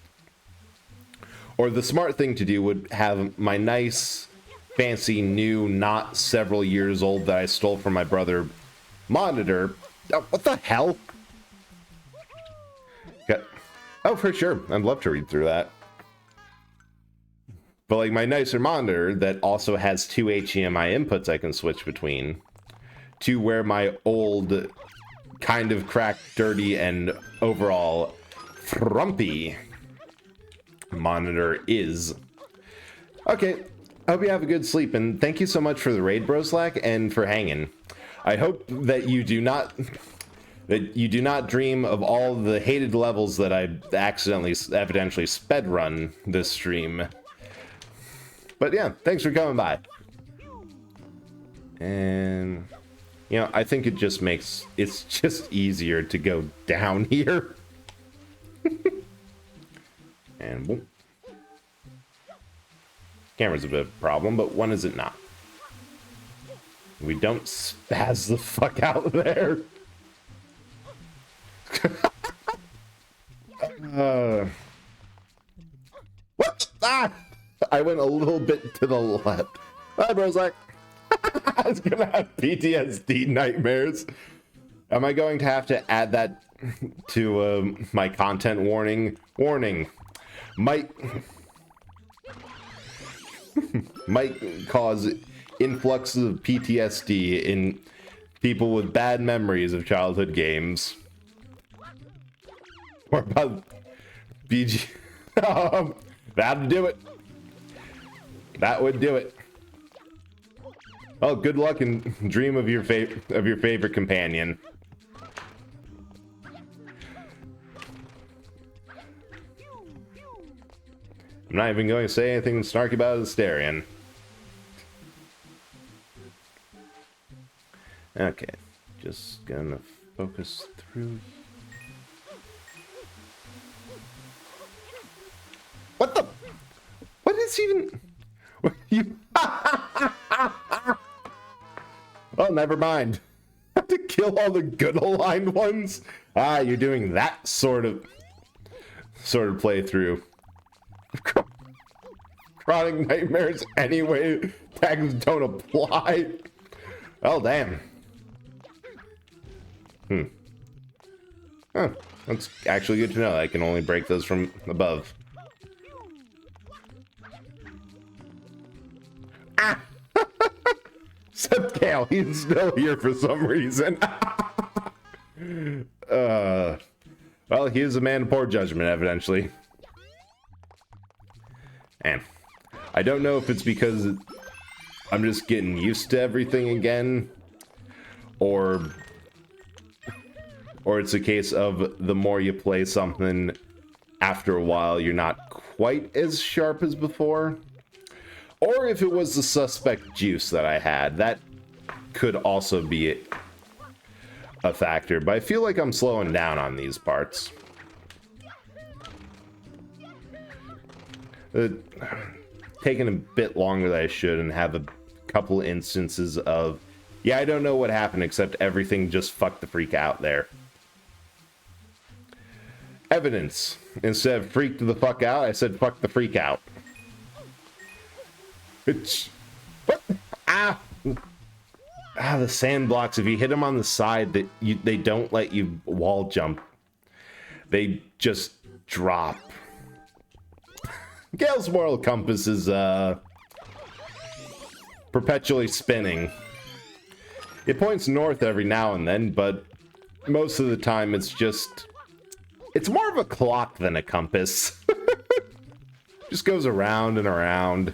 Or the smart thing to do would have my nice, fancy, new, not several years old that I stole from my brother monitor. Oh, what the hell? Oh, for sure. I'd love to read through that. But like my nicer monitor that also has two HDMI inputs I can switch between to where my old kind of cracked, dirty, and overall frumpy monitor is. Okay, I hope you have a good sleep, and thank you so much for the raid, Broslack, and for hanging. I hope that you do not dream of all the hated levels that I evidentally sped run this stream. But yeah, thanks for coming by. And you know, I think it's just easier to go down here. And boom. Camera's a bit of a problem, but when is it not? We don't spaz the fuck out there. What? Ah! I went a little bit to the left. Hi, Broslack. I was gonna have PTSD nightmares. Am I going to have to add that to my content warning? Warning. Might cause influxes of PTSD in people with bad memories of childhood games. Or about BG. That'd do it. That would do it. Oh, good luck and dream of your favorite companion. I'm not even going to say anything snarky about Asterion. Okay, just gonna focus through. What the? What is even? What you? Oh, never mind. I have to kill all the good aligned ones. Ah, you're doing that sort of playthrough. Chronic nightmares anyway. Tags don't apply. Oh, damn. Huh, that's actually good to know. I can only break those from above. Ah! Except Kale, he's still here for some reason. Well, he is a man of poor judgment, evidently. And I don't know if it's because I'm just getting used to everything again, or it's a case of the more you play something, after a while you're not quite as sharp as before. Or if it was the suspect juice that I had, that could also be a factor. But I feel like I'm slowing down on these parts. Taking a bit longer than I should, and have a couple instances of, yeah, I don't know what happened except everything just fucked the freak out there. Evidence. Instead of freaked the fuck out, I said fuck the freak out. It's what? The sand blocks. If you hit them on the side, they don't let you wall jump. They just drop. Gale's moral compass is perpetually spinning. It points north every now and then, but most of the time it's more of a clock than a compass. Just goes around and around.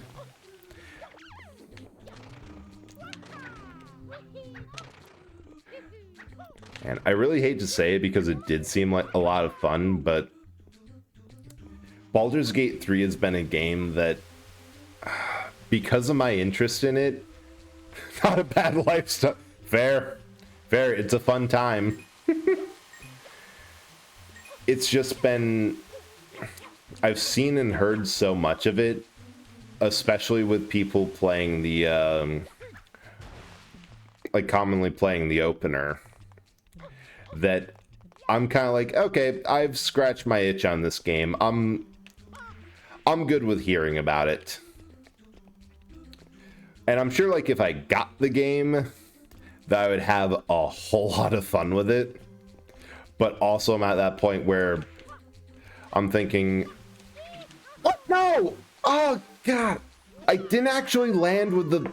And I really hate to say it because it did seem like a lot of fun, but Baldur's Gate 3 has been a game that, because of my interest in it, not a bad lifestyle. Fair. It's a fun time. It's just been, I've seen and heard so much of it, especially with people playing the, commonly playing the opener, that I'm kind of like, okay, I've scratched my itch on this game. I'm good with hearing about it. And I'm sure, if I got the game, that I would have a whole lot of fun with it. But also I'm at that point where I'm thinking, what? No! Oh, God! I didn't actually land with the...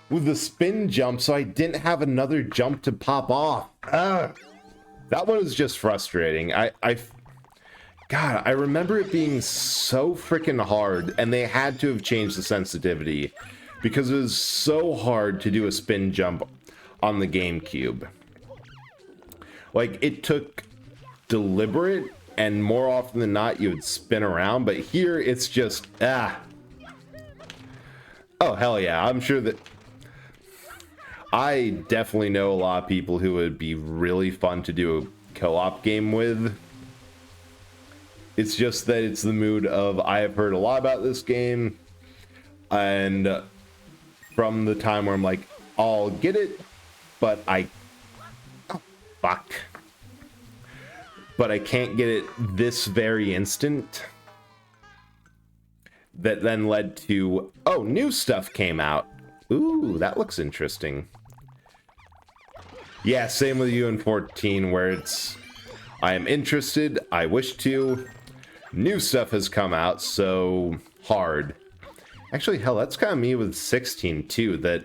with the spin jump, so I didn't have another jump to pop off. Ugh. That one was just frustrating. God, I remember it being so freaking hard, and they had to have changed the sensitivity because it was so hard to do a spin jump on the GameCube. Like, it took deliberate, and more often than not, you would spin around, but here it's just, Oh, hell yeah, I'm sure that... I definitely know a lot of people who would be really fun to do a co-op game with. It's just that it's the mood of, I have heard a lot about this game, and from the time where I'm like, I'll get it, but fuck. But I can't get it this very instant. That then led to, oh, new stuff came out. Ooh, that looks interesting. Yeah, same with UN14, where it's, I am interested, I wish to. New stuff has come out, so hard. Actually, hell, that's kind of me with 16 too, that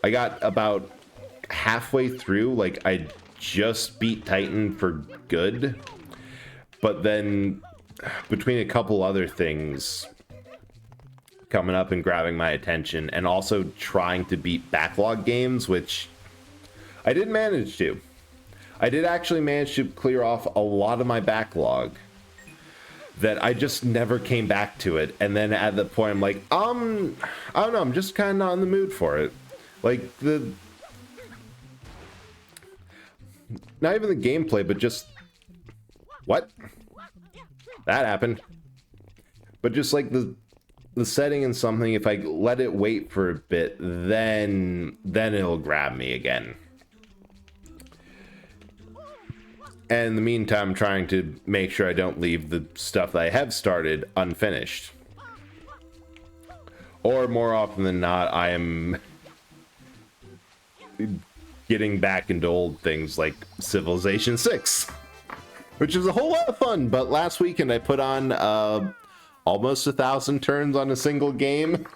I got about halfway through, like I just beat Titan for good, but then between a couple other things coming up and grabbing my attention, and also trying to beat backlog games, which I did manage to. I did actually manage to clear off a lot of my backlog that I just never came back to it. And then at the point I'm like, I don't know, I'm just kind of not in the mood for it. Like, not even the gameplay, but just, what? That happened. But just like the setting and something, if I let it wait for a bit, then it'll grab me again. And in the meantime, I'm trying to make sure I don't leave the stuff that I have started unfinished. Or more often than not, I am getting back into old things like Civilization 6, which is a whole lot of fun. But last weekend I put on almost 1,000 turns on a single game.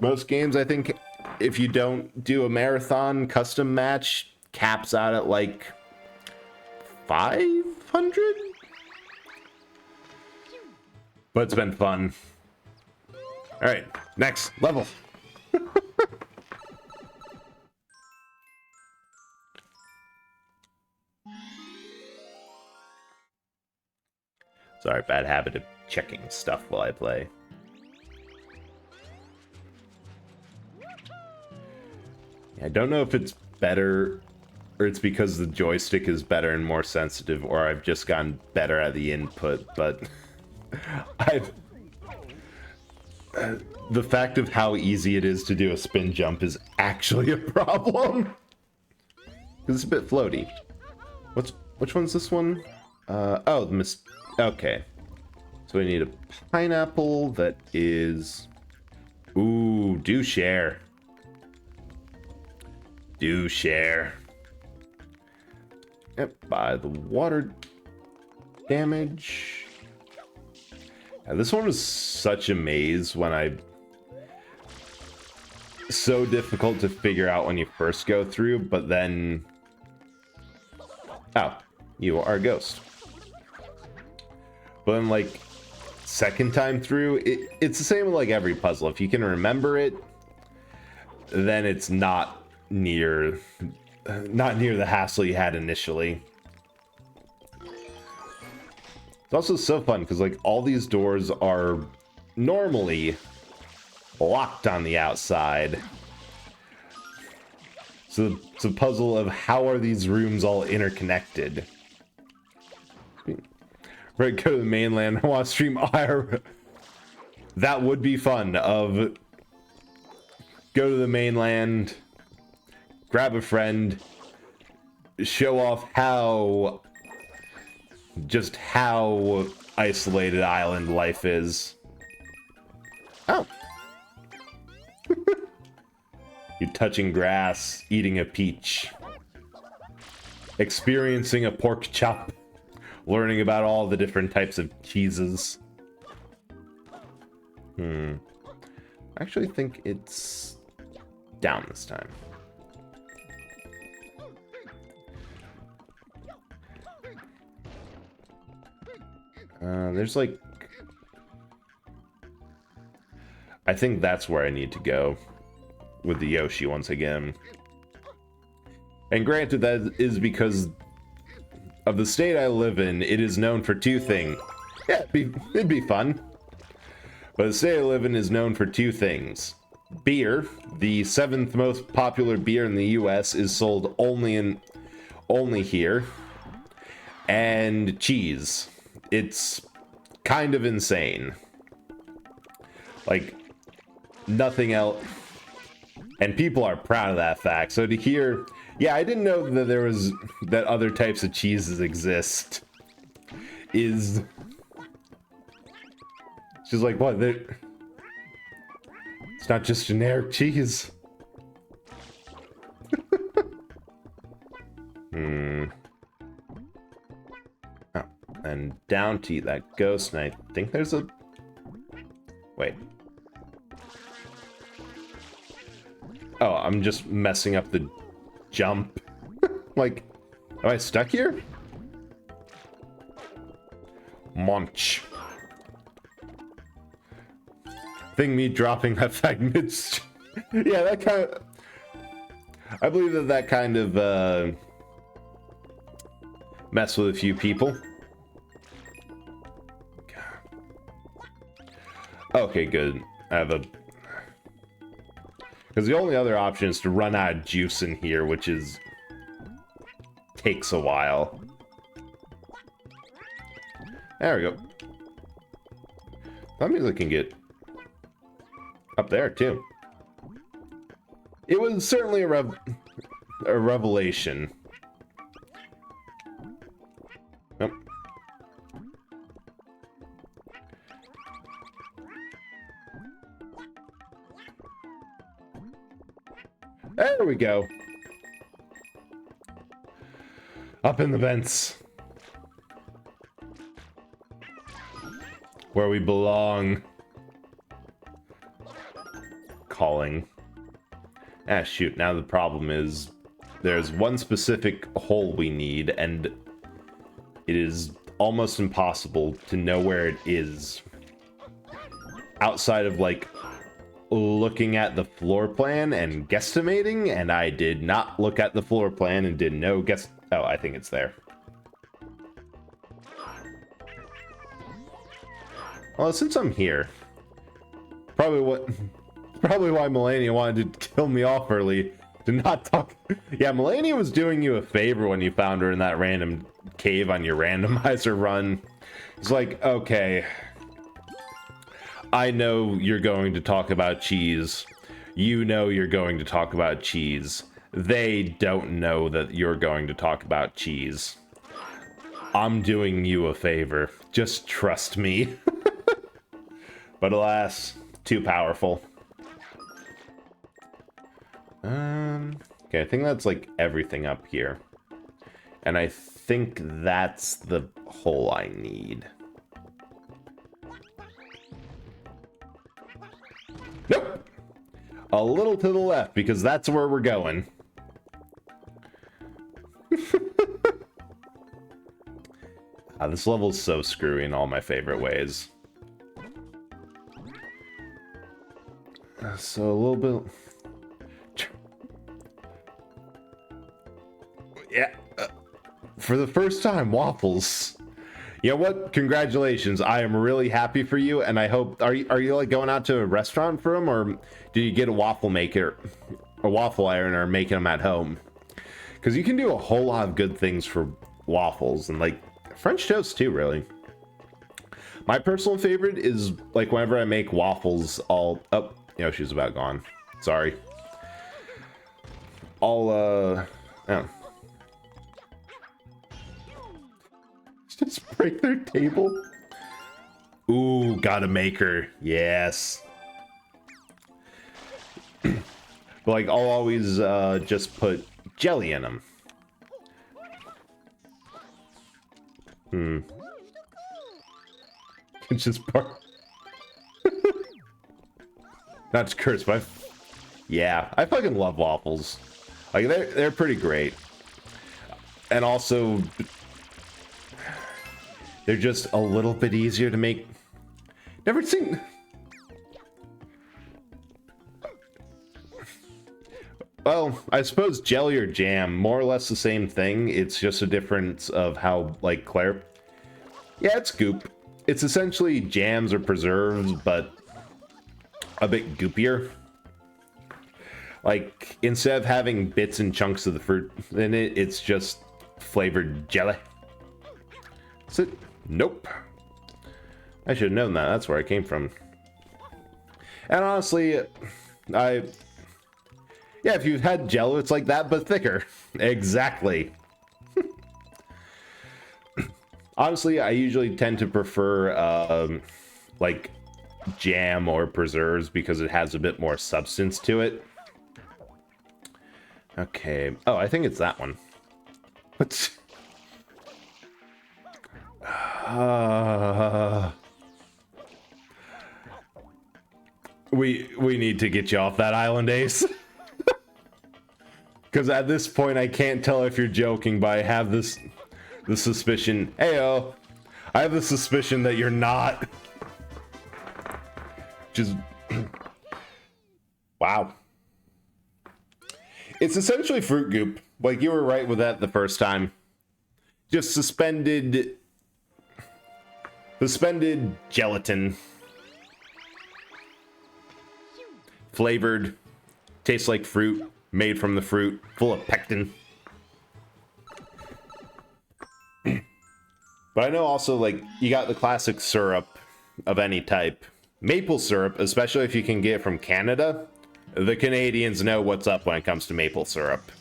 Most games, I think, if you don't do a marathon custom match, caps out at like 500? But it's been fun. Alright, next level. Sorry, bad habit of checking stuff while I play. I don't know if it's better, or it's because the joystick is better and more sensitive, or I've just gotten better at the input, but the fact of how easy it is to do a spin jump is actually a problem. Because it's a bit floaty. Which one's this one? Oh, okay. So we need a pineapple that is... Ooh, do share. Do share. Yep, by the water damage. Yeah, this one was such a maze when so difficult to figure out when you first go through, but then... Oh, you are a ghost. But then, like, second time through, it's the same with, like, every puzzle. If you can remember it, then it's not near the hassle you had initially. It's also so fun, because, like, all these doors are normally locked on the outside. So it's a puzzle of how are these rooms all interconnected. Right, go to the mainland. I want to stream IRL. That would be fun. Of go to the mainland, grab a friend, show off how isolated island life is. Oh. You touching grass, eating a peach, experiencing a pork chop, learning about all the different types of cheeses. I actually think it's down this time. There's like... I think that's where I need to go with the Yoshi once again. And granted, that is because of the state I live in. It is known for two things. Yeah, it'd be fun. But the state I live in is known for two things. Beer, the 7th most popular beer in the US, is sold only here. And cheese. It's kind of insane. Like, nothing else. And people are proud of that fact. So to hear, yeah, I didn't know that that other types of cheeses exist. Is she's like, what? It's not just generic cheese. Oh, and down to eat that ghost, and I think there's a... Wait. Oh, I'm just messing up the jump. Like, am I stuck here? Munch. Thing me dropping that fact mid... Yeah, that kind of... I believe that kind of, mess with a few people. Okay, good. I have a... Because the only other option is to run out of juice in here, which is... takes a while. There we go. That means I can get up there, too. It was certainly a revelation. Nope. There we go. Up in the vents. Where we belong. Calling. Ah, shoot. Now the problem is there's one specific hole we need, and it is almost impossible to know where it is outside of, like, looking at the floor plan and guesstimating, and I did not look at the floor plan and did no guess. Oh, I think it's there. Well, since I'm here, probably why Melania wanted to kill me off early. To not talk. Yeah, Melania was doing you a favor when you found her in that random cave on your randomizer run. It's like, okay, I know you're going to talk about cheese. You know you're going to talk about cheese. They don't know that you're going to talk about cheese. I'm doing you a favor. Just trust me. But alas, too powerful. Okay, I think that's like everything up here. And I think that's the hole I need. Nope! A little to the left, because that's where we're going. This level's so screwy in all my favorite ways. So a little bit... Yeah, for the first time, waffles. You know what? Congratulations. I am really happy for you, and I hope... Are you like going out to a restaurant for them, or do you get a waffle maker, a waffle iron, or making them at home? Because you can do a whole lot of good things for waffles, and like French toast too, really. My personal favorite is like whenever I make waffles, oh, she's about gone. Sorry. Oh. Just break their table. Ooh, gotta make her. Yes. But like, I'll always just put jelly in them. It's just part. Not to curse, but Yeah, I fucking love waffles. Like they're pretty great. And also they're just a little bit easier to make. Never seen. Well, I suppose jelly or jam, more or less the same thing. It's just a difference of how, like, Claire. Yeah, it's goop. It's essentially jams or preserves, but a bit goopier. Like, instead of having bits and chunks of the fruit in it, it's just flavored jelly. Is it? Nope. I should have known that. That's where I came from. And honestly, yeah, if you've had Jello, it's like that, but thicker. Exactly. Honestly, I usually tend to prefer, like, jam or preserves because it has a bit more substance to it. Okay. Oh, I think it's that one. What's... We need to get you off that island, Ace. Because at this point, I can't tell if you're joking, but I have the suspicion. Heyo, I have the suspicion that you're not. Just wow. It's essentially fruit goop. Like you were right with that the first time. Just suspended gelatin. Flavored, tastes like fruit, made from the fruit, full of pectin. But I know also, like, you got the classic syrup of any type. Maple syrup, especially if you can get it from Canada. The Canadians know what's up when it comes to maple syrup.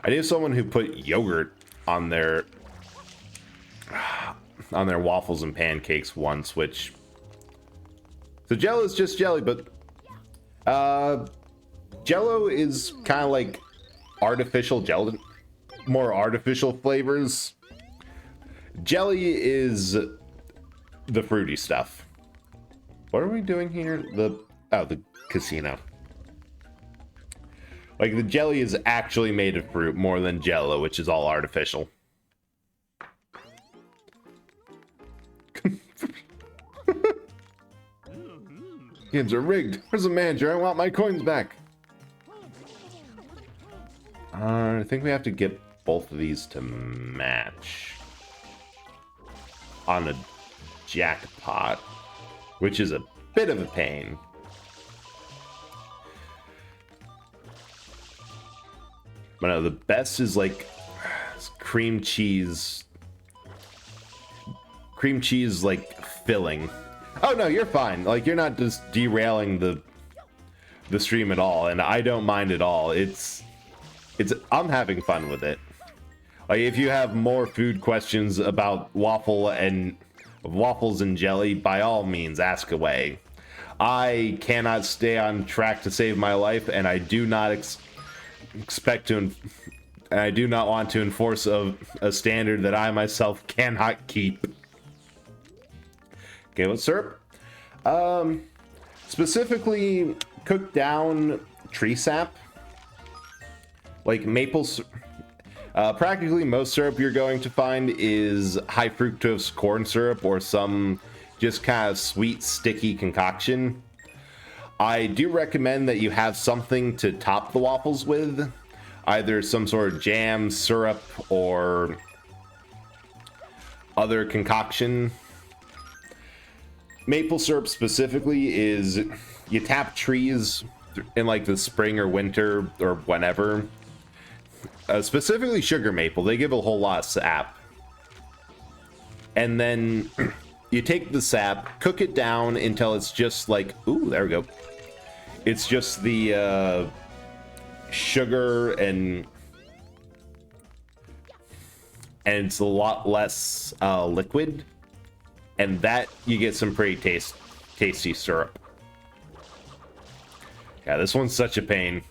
I knew someone who put yogurt on their waffles and pancakes once, which... So Jello is just jelly, but... Jello is kind of like artificial gelatin, more artificial flavors. Jelly is the fruity stuff. What are we doing here? The casino. Like the jelly is actually made of fruit more than Jello, which is all artificial. Games are rigged. Where's the manager? I want my coins back. I think we have to get both of these to match on a jackpot, which is a bit of a pain. But no, the best is like cream cheese like filling. Oh no, you're fine. Like you're not just derailing the stream at all, and I don't mind at all. I'm having fun with it. Like if you have more food questions about waffles and jelly, by all means ask away. I cannot stay on track to save my life, and I do not expect to, and I do not want to enforce a standard that I myself cannot keep. Okay, what's syrup? Specifically cooked down tree sap. Like maple, practically most syrup you're going to find is high fructose corn syrup or some just kind of sweet, sticky concoction. I do recommend that you have something to top the waffles with, either some sort of jam, syrup, or other concoction. Maple syrup specifically is you tap trees in like the spring or winter or whenever. Specifically sugar maple, they give a whole lot of sap. And then you take the sap, cook it down until it's just like, ooh, there we go. It's just the sugar and it's a lot less liquid. And that, you get some pretty tasty syrup. Yeah, this one's such a pain.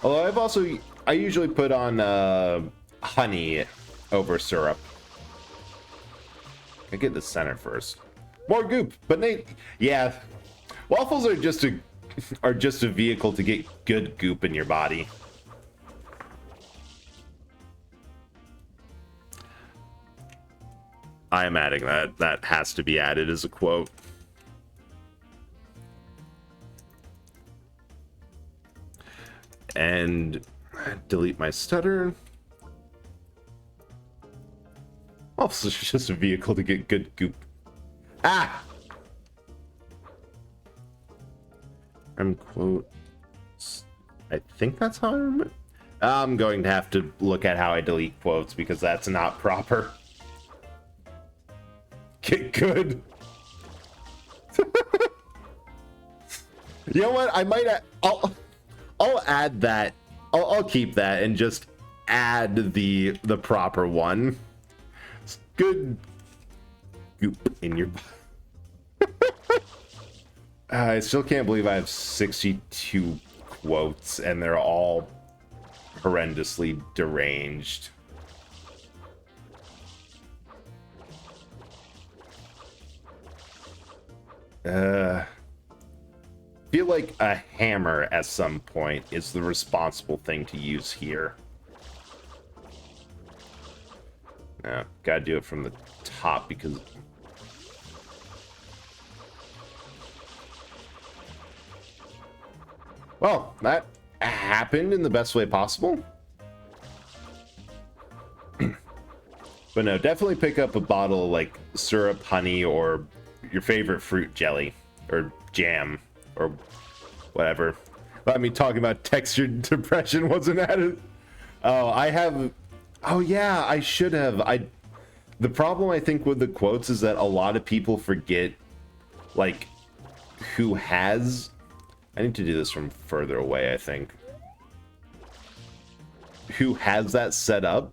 Although I usually put on honey over syrup. I get the center first. More goop. But Nate, yeah, waffles are just a vehicle to get good goop in your body. I am adding that. That has to be added as a quote. And delete my stutter. Also, it's just a vehicle to get good goop. Ah! Quote. I think that's how I remember. I'm going to have to look at how I delete quotes because that's not proper. Get good. You know what? I might. I'll add that. I'll keep that and just add the proper one. It's good goop in your. I still can't believe I have 62 quotes and they're all horrendously deranged. Feel like a hammer at some point is the responsible thing to use here. Gotta do it from the top because well, that happened in the best way possible. But no, definitely pick up a bottle of like syrup, honey, or your favorite fruit jelly or jam or whatever. I mean, talking about textured depression wasn't added. Oh, I have. Oh yeah, I should have. The problem I think with the quotes is that a lot of people forget, like, who has. I need to do this from further away, I think. Who has that set up?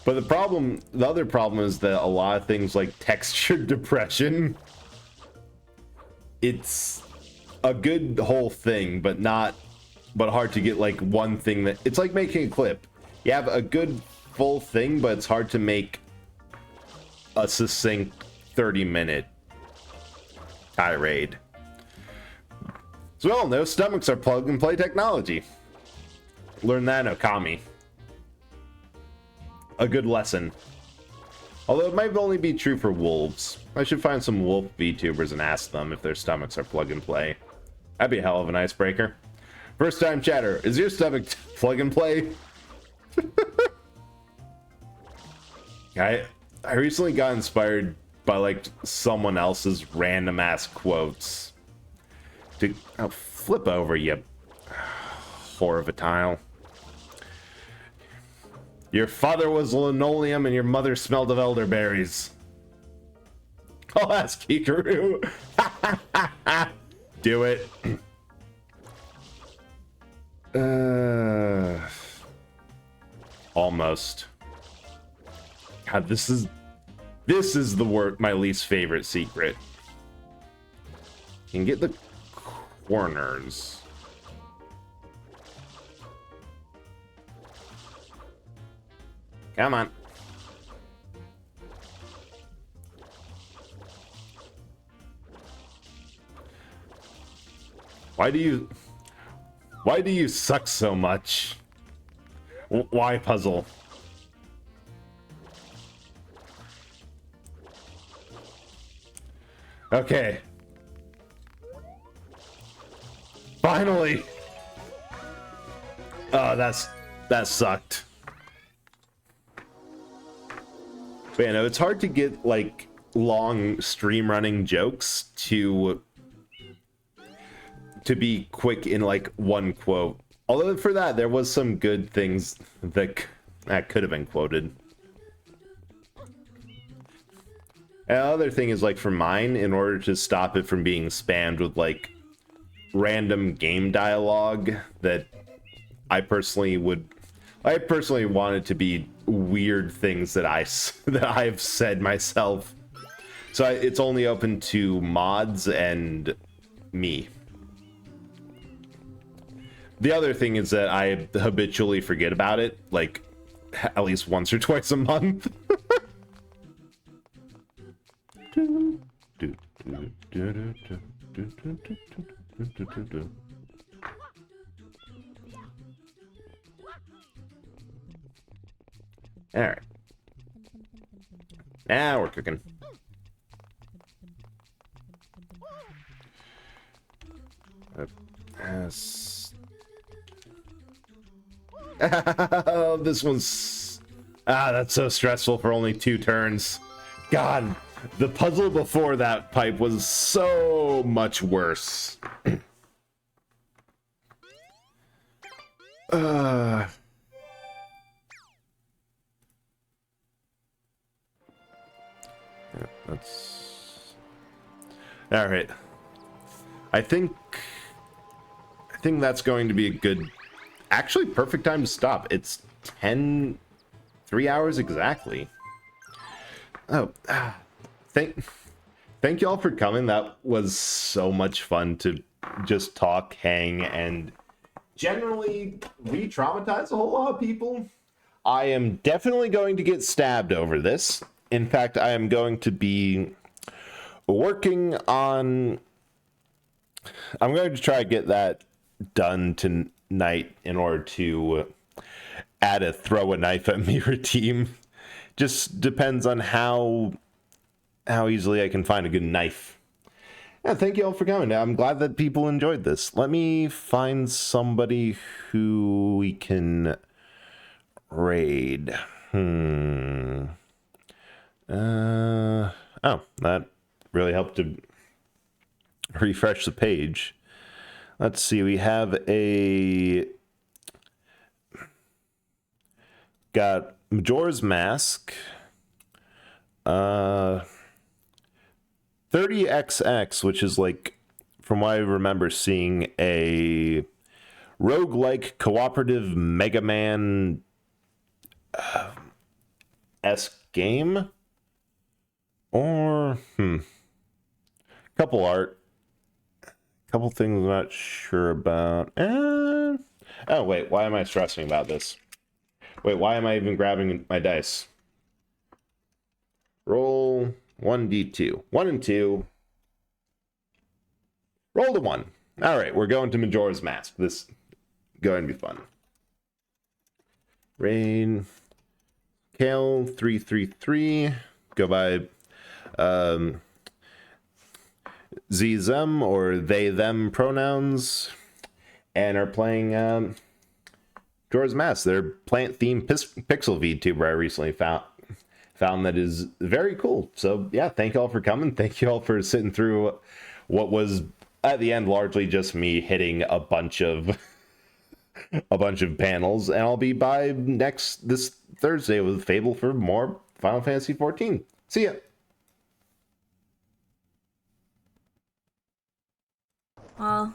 But the other problem is that a lot of things like textured depression, it's a good whole thing, but hard to get like one thing that, it's like making a clip. You have a good full thing, but it's hard to make a succinct 30-minute tirade. So we all know stomachs are plug and play technology. Learn that in Okami. A good lesson. Although it might only be true for wolves. I should find some wolf VTubers and ask them if their stomachs are plug and play. That'd be a hell of an icebreaker. First time chatter, is your stomach plug and play? I recently got inspired by like someone else's random ass quotes. Oh, flip over, you whore of a tile. Your father was linoleum and your mother smelled of elderberries. I'll ask Hikaru. Do it. Almost. God, this is the word, my least favorite secret. You can get the corners. Come on. Why do you suck so much? Why puzzle? Okay. Finally. Oh, that sucked. But yeah, no, it's hard to get like long stream running jokes to be quick in like one quote. Although for that there was some good things that could have been quoted. And the other thing is like for mine, in order to stop it from being spammed with like random game dialogue that I personally want it to be weird things that I've said myself. So it's only open to mods and me. The other thing is that I habitually forget about it, like at least once or twice a month. All right. Now we're cooking. Yes. Oh, this one's... that's so stressful for only 2 turns. God, the puzzle before that pipe was so much worse. Yeah, that's... All right. I think that's going to be a good, actually perfect time to stop. It's 3 hours exactly. Oh, thank you all for coming. That was so much fun to just talk, hang, and generally re-traumatize a whole lot of people. I am definitely going to get stabbed over this. In fact, I am going to be working on... I'm going to try to get that done tonight in order to add a throw a knife at me routine. Just depends on how easily I can find a good knife. Yeah, thank you all for coming. I'm glad that people enjoyed this. Let me find somebody who we can raid. Oh, that really helped to refresh the page. Let's see, we have got Majora's Mask, 30XX, which is like, from what I remember seeing, a roguelike cooperative Mega Man esque game, or couple things I'm not sure about. Oh wait, why am I stressing about this? Wait, why am I even grabbing my dice? Roll 1d2. 1 and 2. Roll the 1. All right, we're going to Majora's Mask. This is going to be fun. Rain. Kale 333. Go by Z them or they them pronouns, and are playing Majora's Mask. Their plant themed pixel VTuber I recently found that is very cool. So yeah, thank you all for coming. Thank you all for sitting through what was at the end largely just me hitting a bunch of panels, and I'll be by this Thursday with Fable for more Final Fantasy 14. See ya. Well,